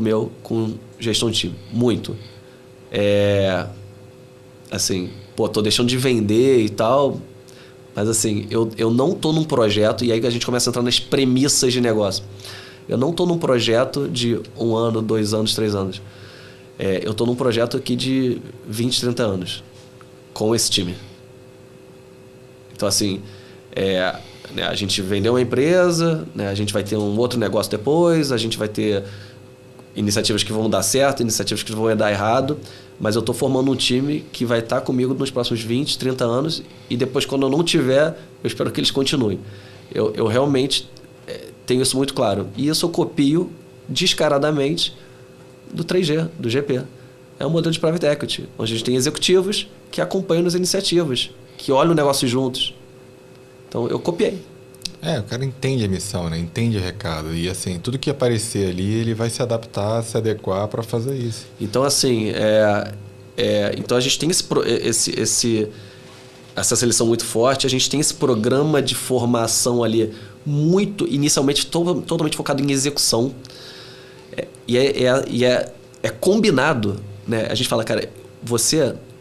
meu com gestão de time. Muito. Assim, tô deixando de vender e tal, mas assim, eu não tô num projeto, e aí a gente começa a entrar nas premissas de negócio. Eu não tô num projeto de 1 ano, 2 anos, 3 anos. Eu tô num projeto aqui de 20, 30 anos, com esse time. Então, assim, né, a gente vendeu uma empresa, né, a gente vai ter um outro negócio depois, a gente vai ter iniciativas que vão dar certo, iniciativas que vão dar errado, mas eu estou formando um time que vai estar comigo nos próximos 20, 30 anos, e depois, quando eu não tiver, eu espero que eles continuem. Eu realmente tenho isso muito claro. E isso eu copio descaradamente do 3G, do GP. É um modelo de private equity, onde a gente tem executivos que acompanham as iniciativas, que olham o negócio juntos. Então, eu copiei. O cara entende a missão, né? Entende o recado. E assim, tudo que aparecer ali, ele vai se adaptar, se adequar para fazer isso. Então, assim, então a gente tem essa seleção muito forte, a gente tem esse programa de formação ali inicialmente totalmente focado em execução. E é combinado, né? A gente fala, cara,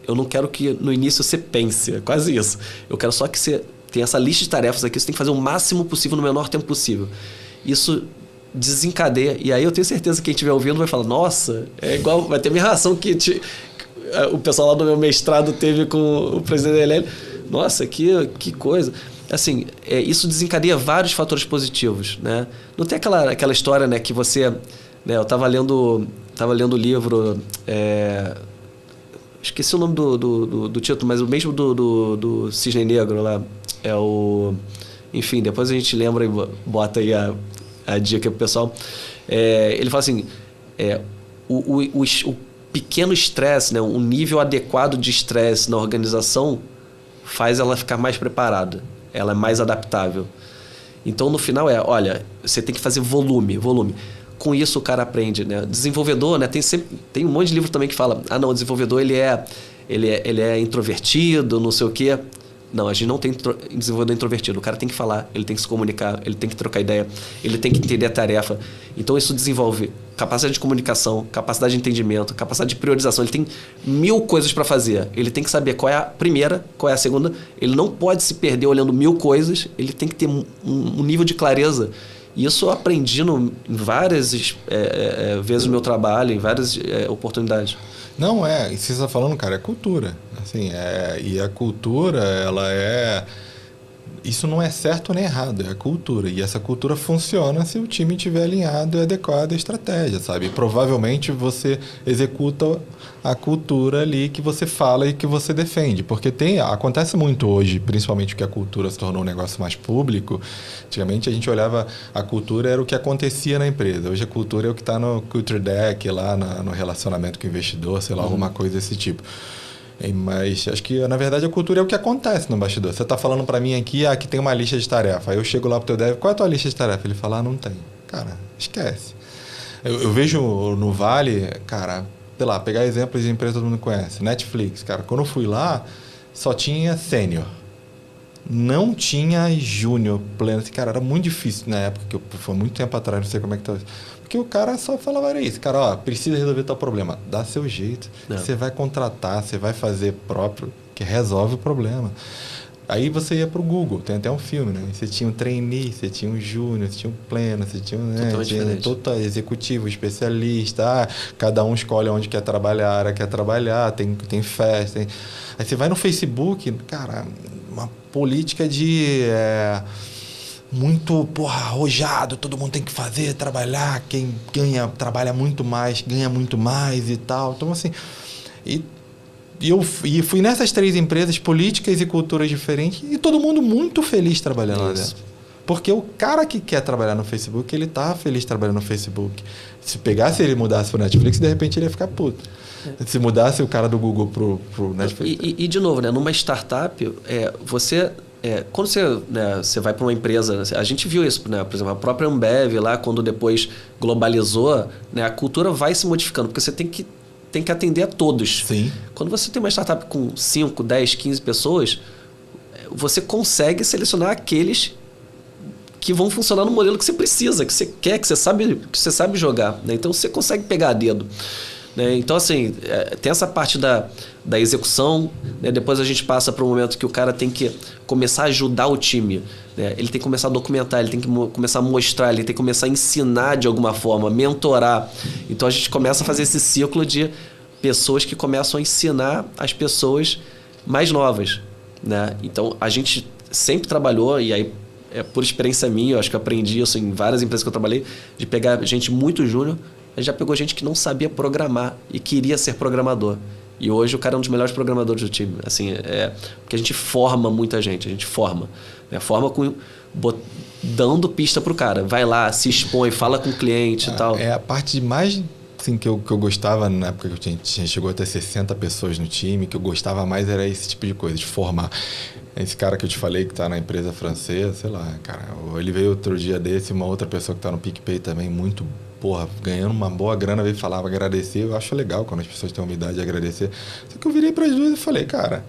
eu não quero que no início você pense, é quase isso. Eu quero só que você tem essa lista de tarefas aqui, você tem que fazer o máximo possível no menor tempo possível. Isso desencadeia, e aí eu tenho certeza que quem estiver ouvindo vai falar, nossa, é igual, vai ter a mesma reação que o pessoal lá do meu mestrado teve com o presidente da LL. Nossa, que coisa. Assim, isso desencadeia vários fatores positivos, né? Não tem aquela história, né, que você... Né, eu estava lendo o livro... esqueci o nome do título, mas o mesmo do Cisne Negro lá. É o... Enfim, depois a gente lembra e bota aí a dica pro pessoal. Ele fala assim... O pequeno estresse, né, um nível adequado de estresse na organização faz ela ficar mais preparada. Ela é mais adaptável. Então, no final olha, você tem que fazer volume. Com isso o cara aprende, né? Desenvolvedor, né? Tem um monte de livro também que fala, não, o desenvolvedor ele é introvertido, não sei o quê. Não, a gente não tem desenvolvedor introvertido. O cara tem que falar, ele tem que se comunicar, ele tem que trocar ideia, ele tem que entender a tarefa. Então isso desenvolve capacidade de comunicação, capacidade de entendimento, capacidade de priorização. Ele tem 1000 coisas para fazer. Ele tem que saber qual é a primeira, qual é a segunda. Ele não pode se perder olhando 1000 coisas. Ele tem que ter um nível de clareza. E isso eu aprendi em várias vezes no meu trabalho, em várias oportunidades. Não, isso que você está falando, cara, é cultura. Assim, e a cultura, ela é... Isso não é certo nem errado, é a cultura. E essa cultura funciona se o time estiver alinhado e adequado à estratégia, sabe? E provavelmente você executa a cultura ali que você fala e que você defende. Porque acontece muito hoje, principalmente que a cultura se tornou um negócio mais público. Antigamente a gente olhava, a cultura era o que acontecia na empresa. Hoje a cultura é o que está no culture deck, lá no relacionamento com o investidor, sei lá, alguma coisa desse tipo. Mas acho que, na verdade, a cultura é o que acontece no bastidor. Você está falando para mim aqui, que tem uma lista de tarefa. Aí eu chego lá pro teu dev, qual é a tua lista de tarefa? Ele fala, não tem. Cara, esquece. Eu vejo no Vale, cara, sei lá, pegar exemplos de empresa que todo mundo conhece. Netflix, cara, quando eu fui lá, só tinha sênior. Não tinha júnior pleno. Cara, era muito difícil na época, que foi muito tempo atrás, não sei como é que tá. Porque o cara só falava isso. Cara, precisa resolver tal problema. Dá seu jeito. Você vai contratar, você vai fazer próprio, que resolve o problema. Aí você ia pro Google, tem até um filme, né? Você tinha um trainee, você tinha um júnior, você tinha um pleno, você tinha um total executivo, especialista. Cada um escolhe onde quer trabalhar, tem festa. Aí você vai no Facebook, cara, uma política de... muito, arrojado, todo mundo tem que fazer, trabalhar, quem trabalha muito mais, ganha muito mais e tal. Então, assim, eu fui nessas 3 empresas, políticas e culturas diferentes, e todo mundo muito feliz trabalhando lá dentro. Porque o cara que quer trabalhar no Facebook, ele tá feliz trabalhando no Facebook. Se ele mudasse pro Netflix, de repente ele ia ficar puto. Se mudasse o cara do Google pro Netflix. E de novo, né, numa startup, quando você vai para uma empresa, a gente viu isso, né? Por exemplo, a própria Ambev lá, quando depois globalizou, né, a cultura vai se modificando, porque você tem que atender a todos. Sim. Quando você tem uma startup com 5, 10, 15 pessoas, você consegue selecionar aqueles que vão funcionar no modelo que você precisa, que você quer, que você sabe jogar, né? Então você consegue pegar a dedo. Né? Então, assim, tem essa parte da execução, né? Depois a gente passa para um momento que o cara tem que começar a ajudar o time, né? Ele tem que começar a documentar, ele tem que começar a mostrar, ele tem que começar a ensinar de alguma forma, mentorar. Então a gente começa a fazer esse ciclo de pessoas que começam a ensinar as pessoas mais novas, né? Então a gente sempre trabalhou, e aí por experiência minha, eu acho que eu aprendi isso em várias empresas que eu trabalhei, de pegar gente muito júnior. A gente já pegou gente que não sabia programar e queria ser programador. E hoje o cara é um dos melhores programadores do time. Assim, porque a gente forma muita gente, a gente forma. Né? Forma dando pista pro cara. Vai lá, se expõe, fala com o cliente e tal. É a parte mais assim, que eu gostava, na época que a gente chegou a ter 60 pessoas no time, que eu gostava mais era esse tipo de coisa, de formar. Esse cara que eu te falei que está na empresa francesa, sei lá, cara, ele veio outro dia desse, uma outra pessoa que está no PicPay também, muito, ganhando uma boa grana, veio falar, agradecer. Eu acho legal quando as pessoas têm a humildade de agradecer. Só que eu virei para as duas e falei, cara,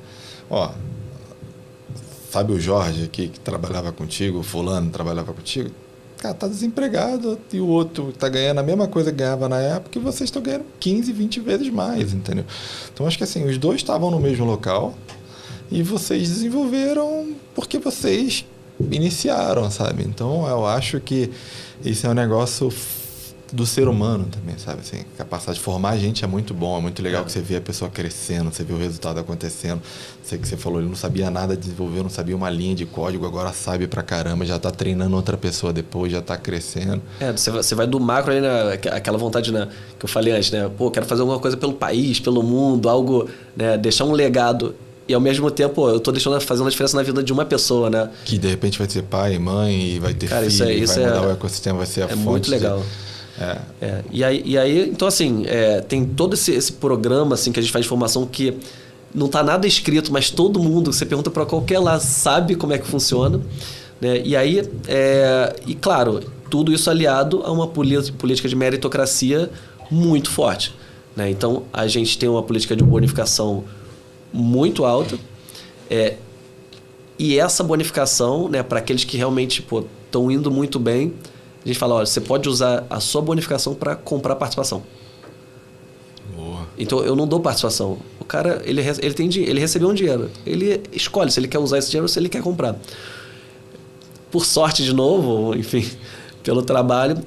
sabe o Jorge que trabalhava contigo, o fulano trabalhava contigo? Cara, tá desempregado e o outro tá ganhando a mesma coisa que ganhava na época e vocês estão ganhando 15, 20 vezes mais, entendeu? Então, acho que assim, os dois estavam no mesmo local e vocês desenvolveram porque vocês iniciaram, sabe? Então, eu acho que isso é um negócio do ser humano também, sabe? Assim, a capacidade de formar a gente é muito bom, é muito legal que você vê a pessoa crescendo, você vê o resultado acontecendo. Sei que você falou, ele não sabia nada de desenvolver, não sabia uma linha de código, agora sabe pra caramba, já tá treinando outra pessoa depois, já tá crescendo. Você vai do macro aí, né? Aquela vontade, né, que eu falei antes, né? Pô, quero fazer alguma coisa pelo país, pelo mundo, algo, né? Deixar um legado. E ao mesmo tempo, eu tô fazendo a diferença na vida de uma pessoa, né? Que de repente vai ser pai, mãe, e vai ter Cara, filho, isso vai mudar o ecossistema, vai ser a fonte. É muito legal. E aí, então assim, tem todo esse programa assim, que a gente faz de formação que não tá nada escrito, mas todo mundo, você pergunta para qualquer lá, sabe como é que funciona. Né? E aí, e claro, tudo isso aliado a uma política de meritocracia muito forte. Né? Então, a gente tem uma política de bonificação muito alta. E essa bonificação, né, para aqueles que realmente estão indo muito bem, a gente fala, olha, você pode usar a sua bonificação para comprar participação. Boa. Então, eu não dou participação. O cara, ele recebeu um dinheiro. Ele escolhe se ele quer usar esse dinheiro ou se ele quer comprar. Por sorte, de novo, enfim, pelo trabalho,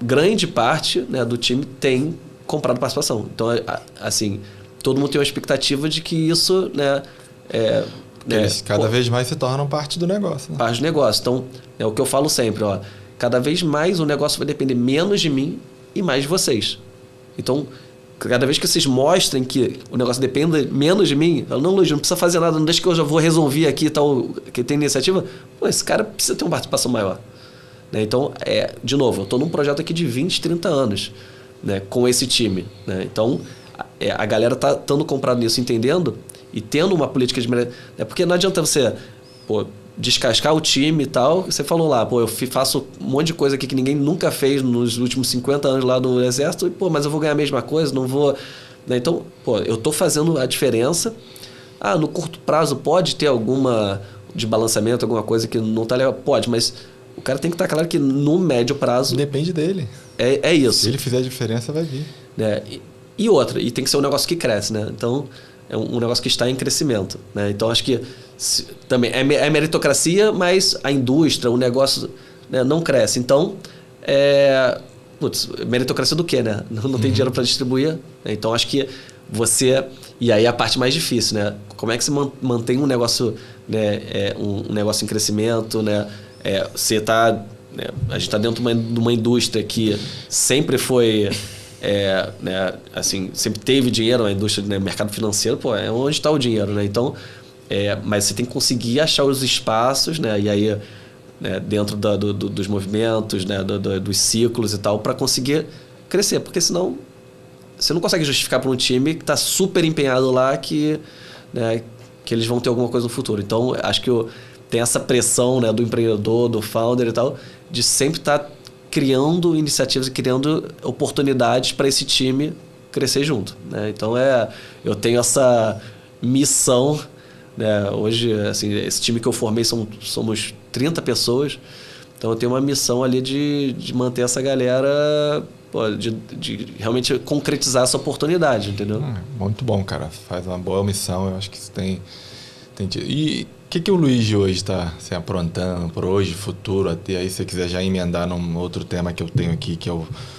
grande parte, né, do time tem comprado participação. Então, assim, todo mundo tem uma expectativa de que isso, né... Eles cada vez mais se tornam parte do negócio. Né? Parte do negócio. Então, é o que eu falo sempre, ó. Cada vez mais o negócio vai depender menos de mim e mais de vocês. Então, cada vez que vocês mostrem que o negócio depende menos de mim, falo, não, Luiz, não precisa fazer nada, não deixa que eu já vou resolver aqui tal, que tem iniciativa. Pô, esse cara precisa ter uma participação maior. Né? Então, de novo, eu estou num projeto aqui de 20, 30 anos, né, com esse time. Né? Então, a galera está estando comprado nisso, entendendo e tendo uma política de... Porque não adianta você... descascar o time e tal, você falou lá, eu faço um monte de coisa aqui que ninguém nunca fez nos últimos 50 anos lá no Exército, e, mas eu vou ganhar a mesma coisa, não vou... Né? Então, eu tô fazendo a diferença. No curto prazo pode ter alguma desbalanceamento, alguma coisa que não tá legal? Pode, mas o cara tem que estar claro que no médio prazo... Depende dele. É isso. Se ele fizer a diferença, vai vir. Né? E tem que ser um negócio que cresce, né? Então, é um negócio que está em crescimento. Né? Então, acho que também é meritocracia, mas a indústria, o negócio, né, não cresce. Então, meritocracia do quê, né? Não tem dinheiro para distribuir. Né? Então, acho que você... E aí a parte mais difícil, né? Como é que você mantém um negócio, né, um negócio em crescimento, né? Você tá... Né, a gente está dentro de uma indústria que sempre foi... né, assim, sempre teve dinheiro, a indústria, né, mercado financeiro, é onde está o dinheiro, né? Então... mas você tem que conseguir achar os espaços, né? E aí, né, dentro dos movimentos, né, dos ciclos e tal, para conseguir crescer. Porque senão você não consegue justificar para um time que está super empenhado lá que eles vão ter alguma coisa no futuro. Então, acho que tem essa pressão, né, do empreendedor, do founder e tal, de sempre estar criando iniciativas e criando oportunidades para esse time crescer junto. Né? Então, eu tenho essa missão... Hoje, assim, esse time que eu formei somos 30 pessoas, então eu tenho uma missão ali de manter essa galera, de realmente concretizar essa oportunidade, entendeu? Muito bom, cara. Faz uma boa missão, eu acho que isso tem... E o que o Luiz de hoje está se aprontando por hoje, futuro, até aí se você quiser já emendar num outro tema que eu tenho aqui, que é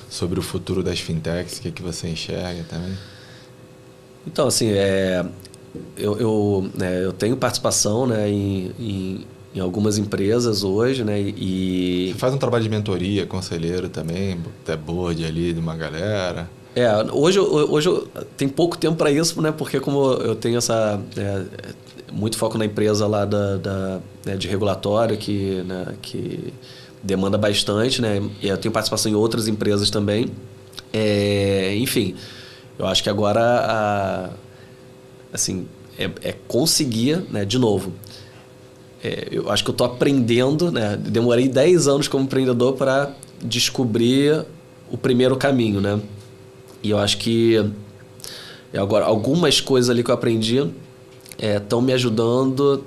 sobre o futuro das fintechs, o que você enxerga também? Então, assim, eu tenho participação, né, em algumas empresas hoje, né, e... Você faz um trabalho de mentoria, conselheiro também, até board ali de uma galera... Hoje tem pouco tempo para isso, né, porque como eu tenho muito foco na empresa lá né, de regulatório, que demanda bastante, né, e eu tenho participação em outras empresas também. Enfim, eu acho que agora... assim, conseguir, né, de novo, eu acho que eu estou aprendendo, né, demorei 10 anos como empreendedor para descobrir o primeiro caminho, né, e eu acho que agora algumas coisas ali que eu aprendi estão me ajudando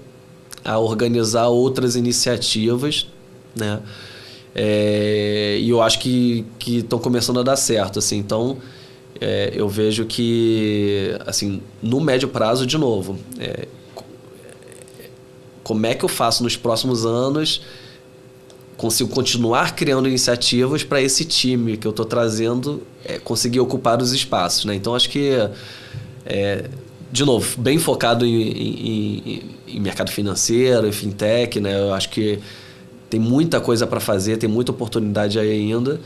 a organizar outras iniciativas, né, e eu acho que estão começando a dar certo, assim, então... eu vejo que, assim, no médio prazo, de novo, como é que eu faço nos próximos anos, consigo continuar criando iniciativas para esse time que eu estou trazendo conseguir ocupar os espaços, né? Então, acho que, de novo, bem focado em mercado financeiro, em fintech, né? Eu acho que tem muita coisa para fazer, tem muita oportunidade aí ainda.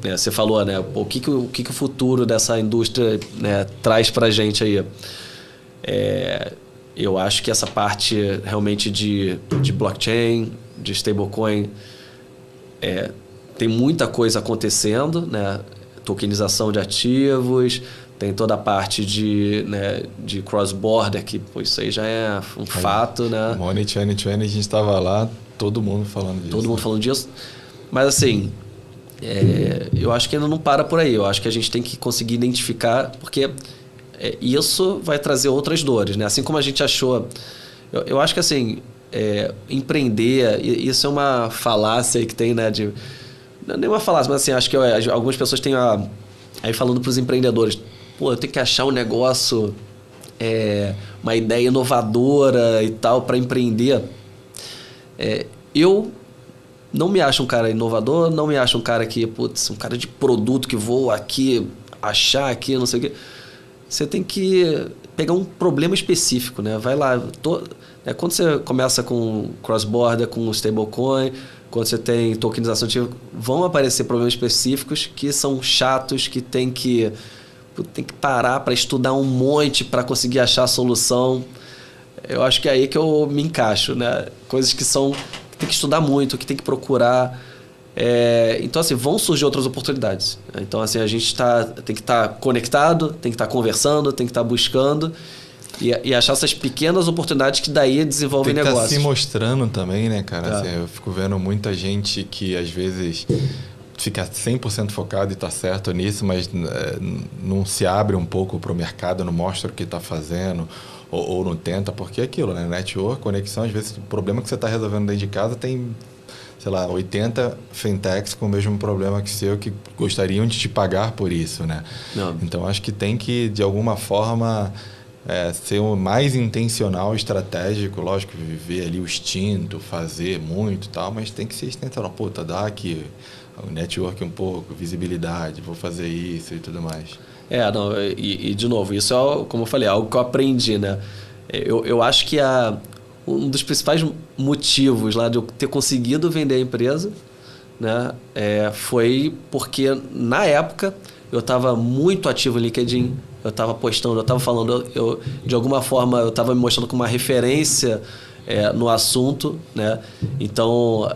Você falou, né? O que o futuro dessa indústria, né, traz para a gente aí? Eu acho que essa parte realmente de blockchain, de stablecoin, tem muita coisa acontecendo, né? Tokenização de ativos, tem toda a parte de cross-border, que isso aí já é um fato, né? Money 2020, a gente estava lá, todo mundo falando disso. Todo mundo falando disso. Mas assim, eu acho que ainda não para por aí. Eu acho que a gente tem que conseguir identificar, porque isso vai trazer outras dores, né? Assim como a gente achou... Eu acho que assim, empreender, isso é uma falácia aí que tem, né? Não é nem uma falácia, mas assim, acho que algumas pessoas têm aí falando para os empreendedores, pô, eu tenho que achar um negócio, uma ideia inovadora e tal para empreender. Eu não me acho um cara inovador, não me acho um cara que, um cara de produto que vou aqui, achar aqui, não sei o quê. Você tem que pegar um problema específico, né? Vai lá. Quando você começa com cross-border, com stablecoin, quando você tem tokenização ativa, vão aparecer problemas específicos que são chatos, que tem que parar para estudar um monte para conseguir achar a solução. Eu acho que é aí que eu me encaixo, né? Coisas que tem que estudar muito, que tem que procurar. Então, assim, vão surgir outras oportunidades. Então, assim, a gente tem que estar conectado, tem que estar conversando, tem que estar buscando e achar essas pequenas oportunidades que daí desenvolvem negócios. Tem que estar se mostrando também, né, cara? Assim, eu fico vendo muita gente que, às vezes, fica 100% focado e está certo nisso, mas não se abre um pouco para o mercado, não mostra o que está fazendo ou não tenta, porque é aquilo, né? Network, conexão, às vezes o problema que você está resolvendo dentro de casa tem, sei lá, 80 fintechs com o mesmo problema que o seu, que gostariam de te pagar por isso, né? Não. Então, acho que tem que, de alguma forma, ser o mais intencional, estratégico, lógico, viver ali o instinto, fazer muito e tal, mas tem que ser intencional. Pô, dá aqui o network um pouco, visibilidade, vou fazer isso e tudo mais. De novo, isso é, como eu falei, algo que eu aprendi, né? Eu acho que um dos principais motivos lá de eu ter conseguido vender a empresa, né, foi porque, na época, eu estava muito ativo no LinkedIn, eu estava postando, eu estava falando, de alguma forma, eu estava me mostrando como uma referência no assunto, né? Então,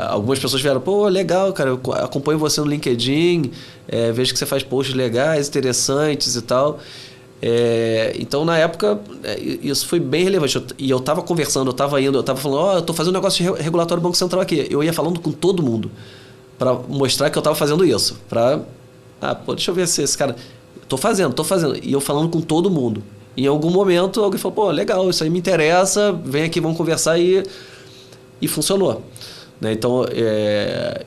algumas pessoas vieram, pô, legal, cara, eu acompanho você no LinkedIn, vejo que você faz posts legais, interessantes e tal. Então, na época, isso foi bem relevante. E eu estava conversando, eu estava falando, eu estou fazendo um negócio de regulatório do Banco Central aqui. Eu ia falando com todo mundo para mostrar que eu estava fazendo isso. Deixa eu ver se esse cara... Estou fazendo. E eu falando com todo mundo. Em algum momento, alguém falou, pô, legal, isso aí me interessa, vem aqui, vamos conversar e funcionou. Né? Então,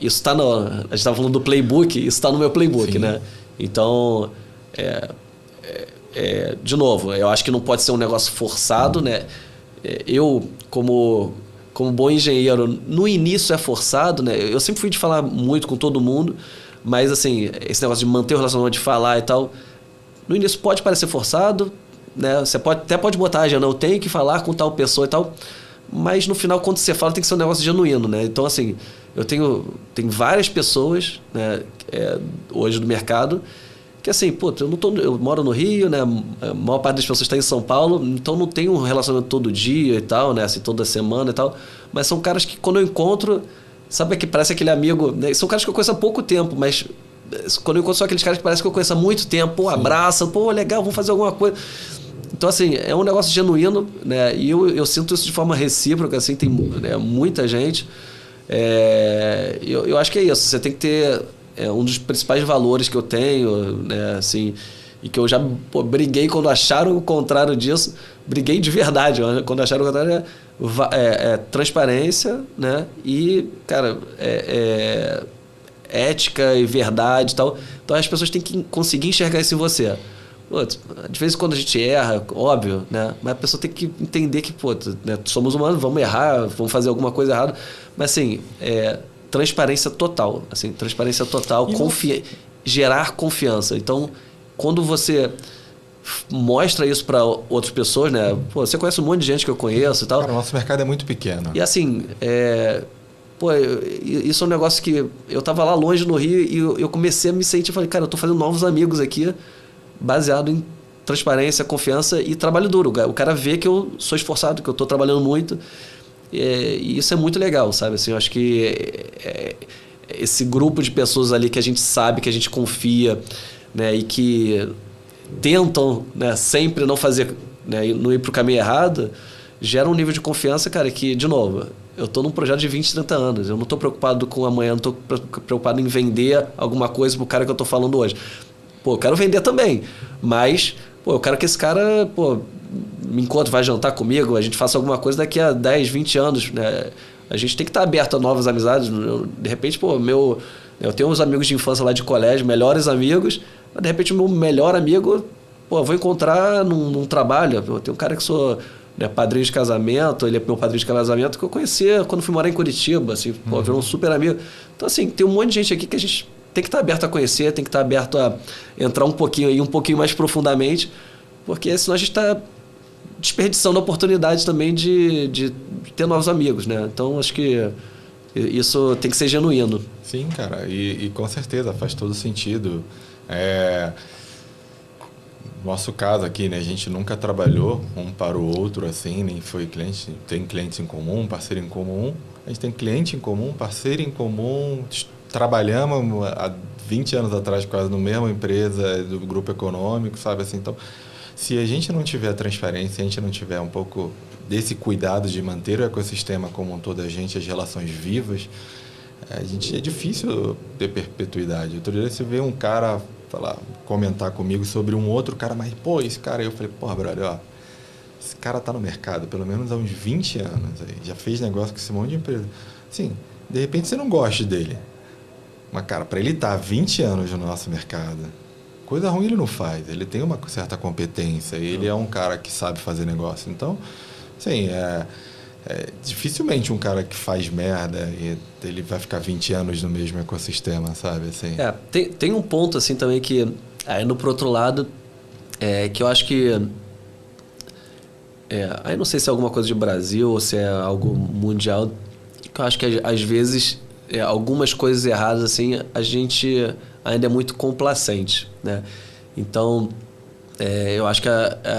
isso está a gente estava falando do playbook, isso está no meu playbook, né? Então, de novo, eu acho que não pode ser um negócio forçado, né? Eu, como bom engenheiro, no início é forçado, né? Eu sempre fui de falar muito com todo mundo, mas assim, esse negócio de manter o relacionamento, de falar e tal, no início pode parecer forçado, né? Você até pode botar, eu tenho que falar com tal pessoa e tal, mas no final, quando você fala, tem que ser um negócio genuíno, né? Então, assim, eu tenho várias pessoas, né, hoje no mercado, que assim, eu moro no Rio, né? A maior parte das pessoas está em São Paulo, então não tenho um relacionamento todo dia e tal, né? Assim, toda semana e tal, mas são caras que, quando eu encontro, sabe, que parece aquele amigo, né? São caras que eu conheço há pouco tempo, mas quando eu encontro, são aqueles caras que parece que eu conheço há muito tempo, pô, abraçam, pô, legal, vamos fazer alguma coisa. Então, assim, é um negócio genuíno, né? E eu sinto isso de forma recíproca, assim, tem, né, muita gente. Eu acho que é isso, você tem que ter um dos principais valores que eu tenho, né? Assim, e que eu já briguei quando acharam o contrário disso, briguei de verdade, né? Quando acharam o contrário, transparência, né? E, cara, ética e verdade e tal. Então, as pessoas têm que conseguir enxergar isso em você. Pô, de vez em quando a gente erra, óbvio, né? Mas a pessoa tem que entender que, pô, né, somos humanos, vamos errar, vamos fazer alguma coisa errada. Mas, assim, transparência total. Assim, transparência total, gerar confiança. Então, quando você mostra isso para outras pessoas, né? Pô, você conhece um monte de gente que eu conheço e tal. Cara, o nosso mercado é muito pequeno. E, assim, pô, isso é um negócio que eu tava lá longe no Rio e eu comecei a me sentir, falei, cara, eu tô fazendo novos amigos aqui, baseado em transparência, confiança e trabalho duro. O cara vê que eu sou esforçado, que eu tô trabalhando muito. E isso é muito legal, sabe? Assim, eu acho que esse grupo de pessoas ali que a gente sabe, que a gente confia, né? E que tentam, né, sempre não fazer, né, não ir pro caminho errado, gera um nível de confiança, cara, que, de novo, eu tô num projeto de 20, 30 anos. Eu não tô preocupado com amanhã, não tô preocupado em vender alguma coisa pro cara que eu tô falando hoje. Pô, eu quero vender também, mas, pô, eu quero que esse cara, pô, me encontre, vai jantar comigo, a gente faça alguma coisa daqui a 10, 20 anos, né? A gente tem que estar aberto a novas amizades. De repente, pô, eu tenho uns amigos de infância lá de colégio, melhores amigos, mas de repente o meu melhor amigo, pô, eu vou encontrar num trabalho. Eu tenho um cara que sou, né, padrinho de casamento, ele é meu padrinho de casamento, que eu conheci quando fui morar em Curitiba, assim, pô, virou um super amigo. Então, assim, tem um monte de gente aqui que a gente tem que estar aberto a conhecer, tem que estar aberto a entrar um pouquinho mais profundamente, porque senão a gente está desperdiçando a oportunidade também de ter novos amigos, né? Então, acho que isso tem que ser genuíno. Sim, cara, e com certeza faz todo sentido. Nosso caso aqui, né? A gente nunca trabalhou um para o outro assim, nem foi cliente. Tem clientes em comum, parceiro em comum. A gente tem cliente em comum, parceiro em comum. Trabalhamos há 20 anos atrás quase na mesma empresa do grupo econômico, sabe assim? Então, se a gente não tiver transparência, se a gente não tiver um pouco desse cuidado de manter o ecossistema como um todo, as relações vivas, é difícil ter perpetuidade. Outro dia você vê um cara comentar comigo sobre um outro cara, mas, pô, esse cara aí, eu falei, porra, brother, ó, esse cara tá no mercado pelo menos há uns 20 anos, aí, já fez negócio com esse monte de empresa. Sim, de repente você não gosta dele, mas, cara, para ele estar há 20 anos no nosso mercado, coisa ruim ele não faz, ele tem uma certa competência, ele é um cara que sabe fazer negócio. Então, sim, dificilmente um cara que faz merda ele vai ficar 20 anos no mesmo ecossistema, sabe? Assim. Tem um ponto assim também que, indo pro outro lado, que eu acho que... aí não sei se é alguma coisa de Brasil ou se é algo mundial, que eu acho que às vezes algumas coisas erradas assim, a gente ainda é muito complacente, né? Então, eu acho que,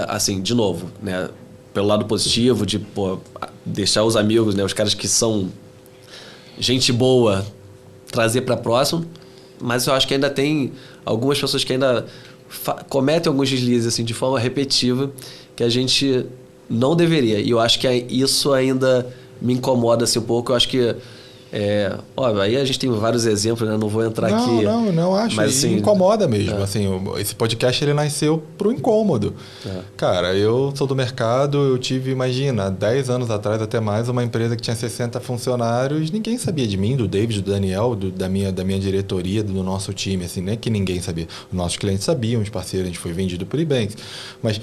assim, de novo, né, pelo lado positivo de, pô, deixar os amigos, né, os caras que são gente boa, trazer para próximo, mas eu acho que ainda tem algumas pessoas que ainda cometem alguns deslizes assim, de forma repetitiva, que a gente não deveria. E eu acho que isso ainda me incomoda assim, um pouco. Eu acho que aí a gente tem vários exemplos, né? Não vou entrar aqui. Não acho. Mas assim, incomoda mesmo. Assim, esse podcast ele nasceu pro incômodo. Cara, eu sou do mercado, eu tive, imagina, 10 anos atrás, até mais, uma empresa que tinha 60 funcionários, ninguém sabia de mim, do David, do Daniel, da minha diretoria, do nosso time, assim, não é que ninguém sabia. Os nossos clientes sabiam, os parceiros, a gente foi vendido por Ebanks. Mas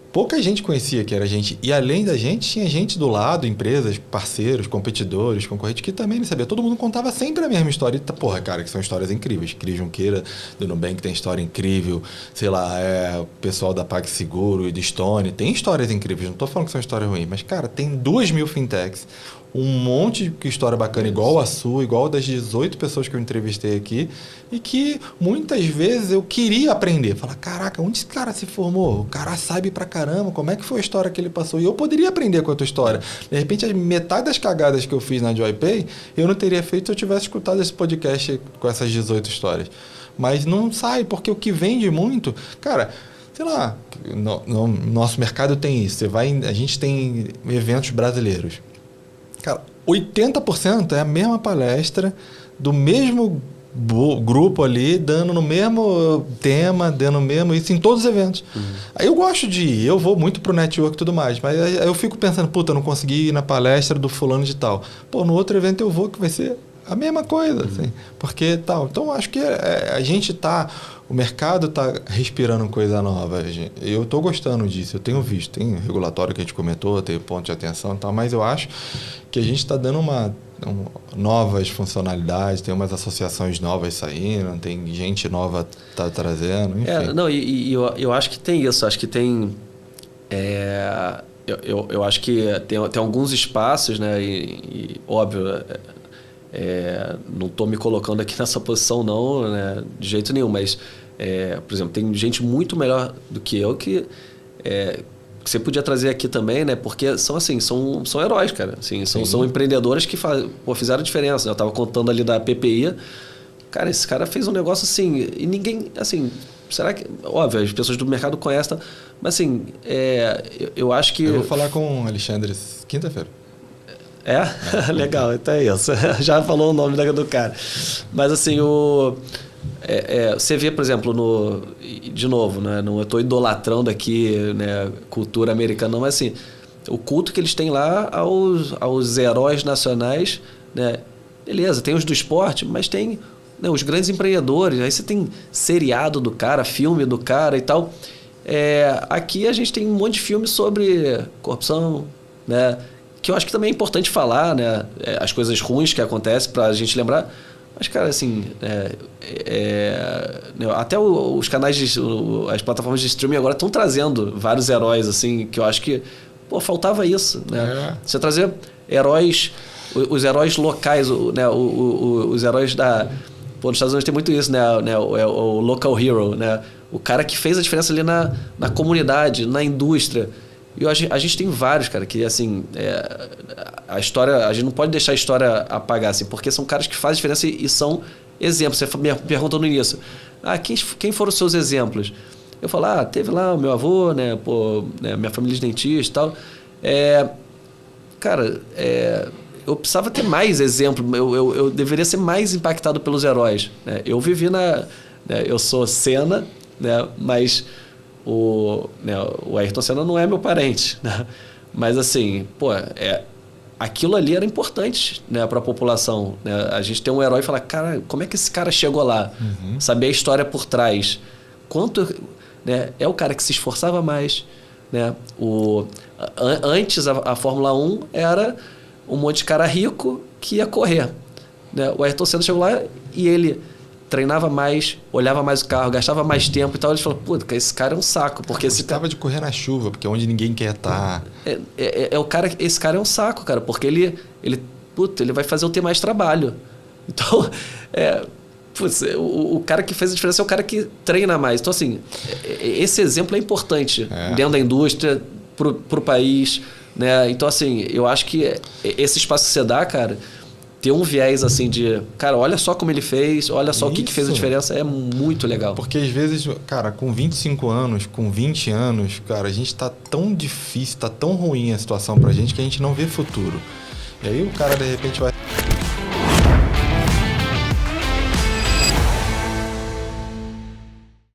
pouca gente conhecia que era gente. E além da gente, tinha gente do lado, empresas, parceiros, competidores, concorrentes, que também não sabia. Todo mundo contava sempre a mesma história. E, porra, cara, que são histórias incríveis. Cris Junqueira, do Nubank, tem história incrível. Sei lá, o pessoal da PagSeguro e do Stone. Tem histórias incríveis. Não estou falando que são histórias ruins. Mas, cara, tem 2.000 fintechs. Um monte de história bacana, igual a sua, igual das 18 pessoas que eu entrevistei aqui, e que muitas vezes eu queria aprender. Falar, caraca, onde esse cara se formou? O cara sabe pra caramba, como é que foi a história que ele passou? E eu poderia aprender com a tua história. De repente, a metade das cagadas que eu fiz na JoyPay, eu não teria feito se eu tivesse escutado esse podcast com essas 18 histórias. Mas não sai, porque o que vende muito... Cara, sei lá, no nosso mercado tem isso. A gente tem eventos brasileiros. Cara, 80% é a mesma palestra, do mesmo grupo ali, dando no mesmo tema, dando mesmo isso em todos os eventos. Aí eu gosto de ir, eu vou muito pro network e tudo mais, mas aí eu fico pensando, puta, eu não consegui ir na palestra do fulano de tal. Pô, no outro evento eu vou, que vai ser A mesma coisa, assim. Porque tal. Então, acho que a gente tá... O mercado tá respirando coisa nova. Eu tô gostando disso. Eu tenho visto. Tem regulatório que a gente comentou, tem ponto de atenção e tal, mas eu acho que a gente está dando novas funcionalidades, tem umas associações novas saindo, tem gente nova tá trazendo, enfim. Não, eu acho que tem isso. Acho que tem... Eu acho que tem alguns espaços, né? Óbvio... não estou me colocando aqui nessa posição não, né, de jeito nenhum, mas por exemplo, tem gente muito melhor do que eu que você podia trazer aqui também, né, porque são assim, são heróis, cara, assim, são empreendedores que fizeram diferença, né? Eu estava contando ali da PPI, cara, esse cara fez um negócio assim, e ninguém, assim, será que, óbvio, as pessoas do mercado conhecem, mas assim, eu acho que... Eu vou falar com o Alexandre quinta-feira. Legal, então é isso. Já falou o nome do cara. Mas assim, você vê, por exemplo, de novo, né, não eu estou idolatrando aqui, né, cultura americana, não, mas assim, o culto que eles têm lá aos heróis nacionais, né, beleza, tem os do esporte, mas tem, né, os grandes empreendedores, aí você tem seriado do cara, filme do cara e tal. Aqui a gente tem um monte de filme sobre corrupção, né, que eu acho que também é importante falar, né, as coisas ruins que acontecem para a gente lembrar. Mas, cara, assim, até os canais, as plataformas de streaming agora estão trazendo vários heróis, assim, que eu acho que, faltava isso, né? Você trazer heróis, os heróis locais, né, os heróis da... nos Estados Unidos tem muito isso, né, o local hero, né? O cara que fez a diferença ali na comunidade, na indústria. E a gente tem vários, cara, que assim, a história, a gente não pode deixar a história apagar, assim, porque são caras que fazem diferença e são exemplos. Você me perguntou no início, quem foram os seus exemplos? Eu falo, teve lá o meu avô, né, minha família de dentista e tal. Cara, eu precisava ter mais exemplos, eu deveria ser mais impactado pelos heróis, né? Eu vivi eu sou Senna, né, mas... O Ayrton Senna não é meu parente, né? Mas assim, aquilo ali era importante, né, para a população, né? A gente tem um herói e falar, cara, como é que esse cara chegou lá? Saber a história por trás. Né, é o cara que se esforçava mais, né? Antes a Fórmula 1 era um monte de cara rico que ia correr, né? O Ayrton Senna chegou lá e ele treinava mais, olhava mais o carro, gastava mais tempo e tal. Eles falaram, esse cara é um saco. Porque esse cara de correr na chuva, porque é onde ninguém quer estar. Esse cara é um saco, cara, porque ele vai fazer eu ter mais trabalho. Então, o cara que fez a diferença é o cara que treina mais. Então, assim, esse exemplo é importante dentro da indústria, pro país, né? Então, assim, eu acho que esse espaço que você dá, cara, ter um viés assim de... Cara, olha só como ele fez, olha só o que fez a diferença, é muito legal. Porque às vezes, cara, com 25 anos, com 20 anos, cara, a gente tá tão difícil, tá tão ruim a situação pra gente que a gente não vê futuro. E aí o cara, de repente, vai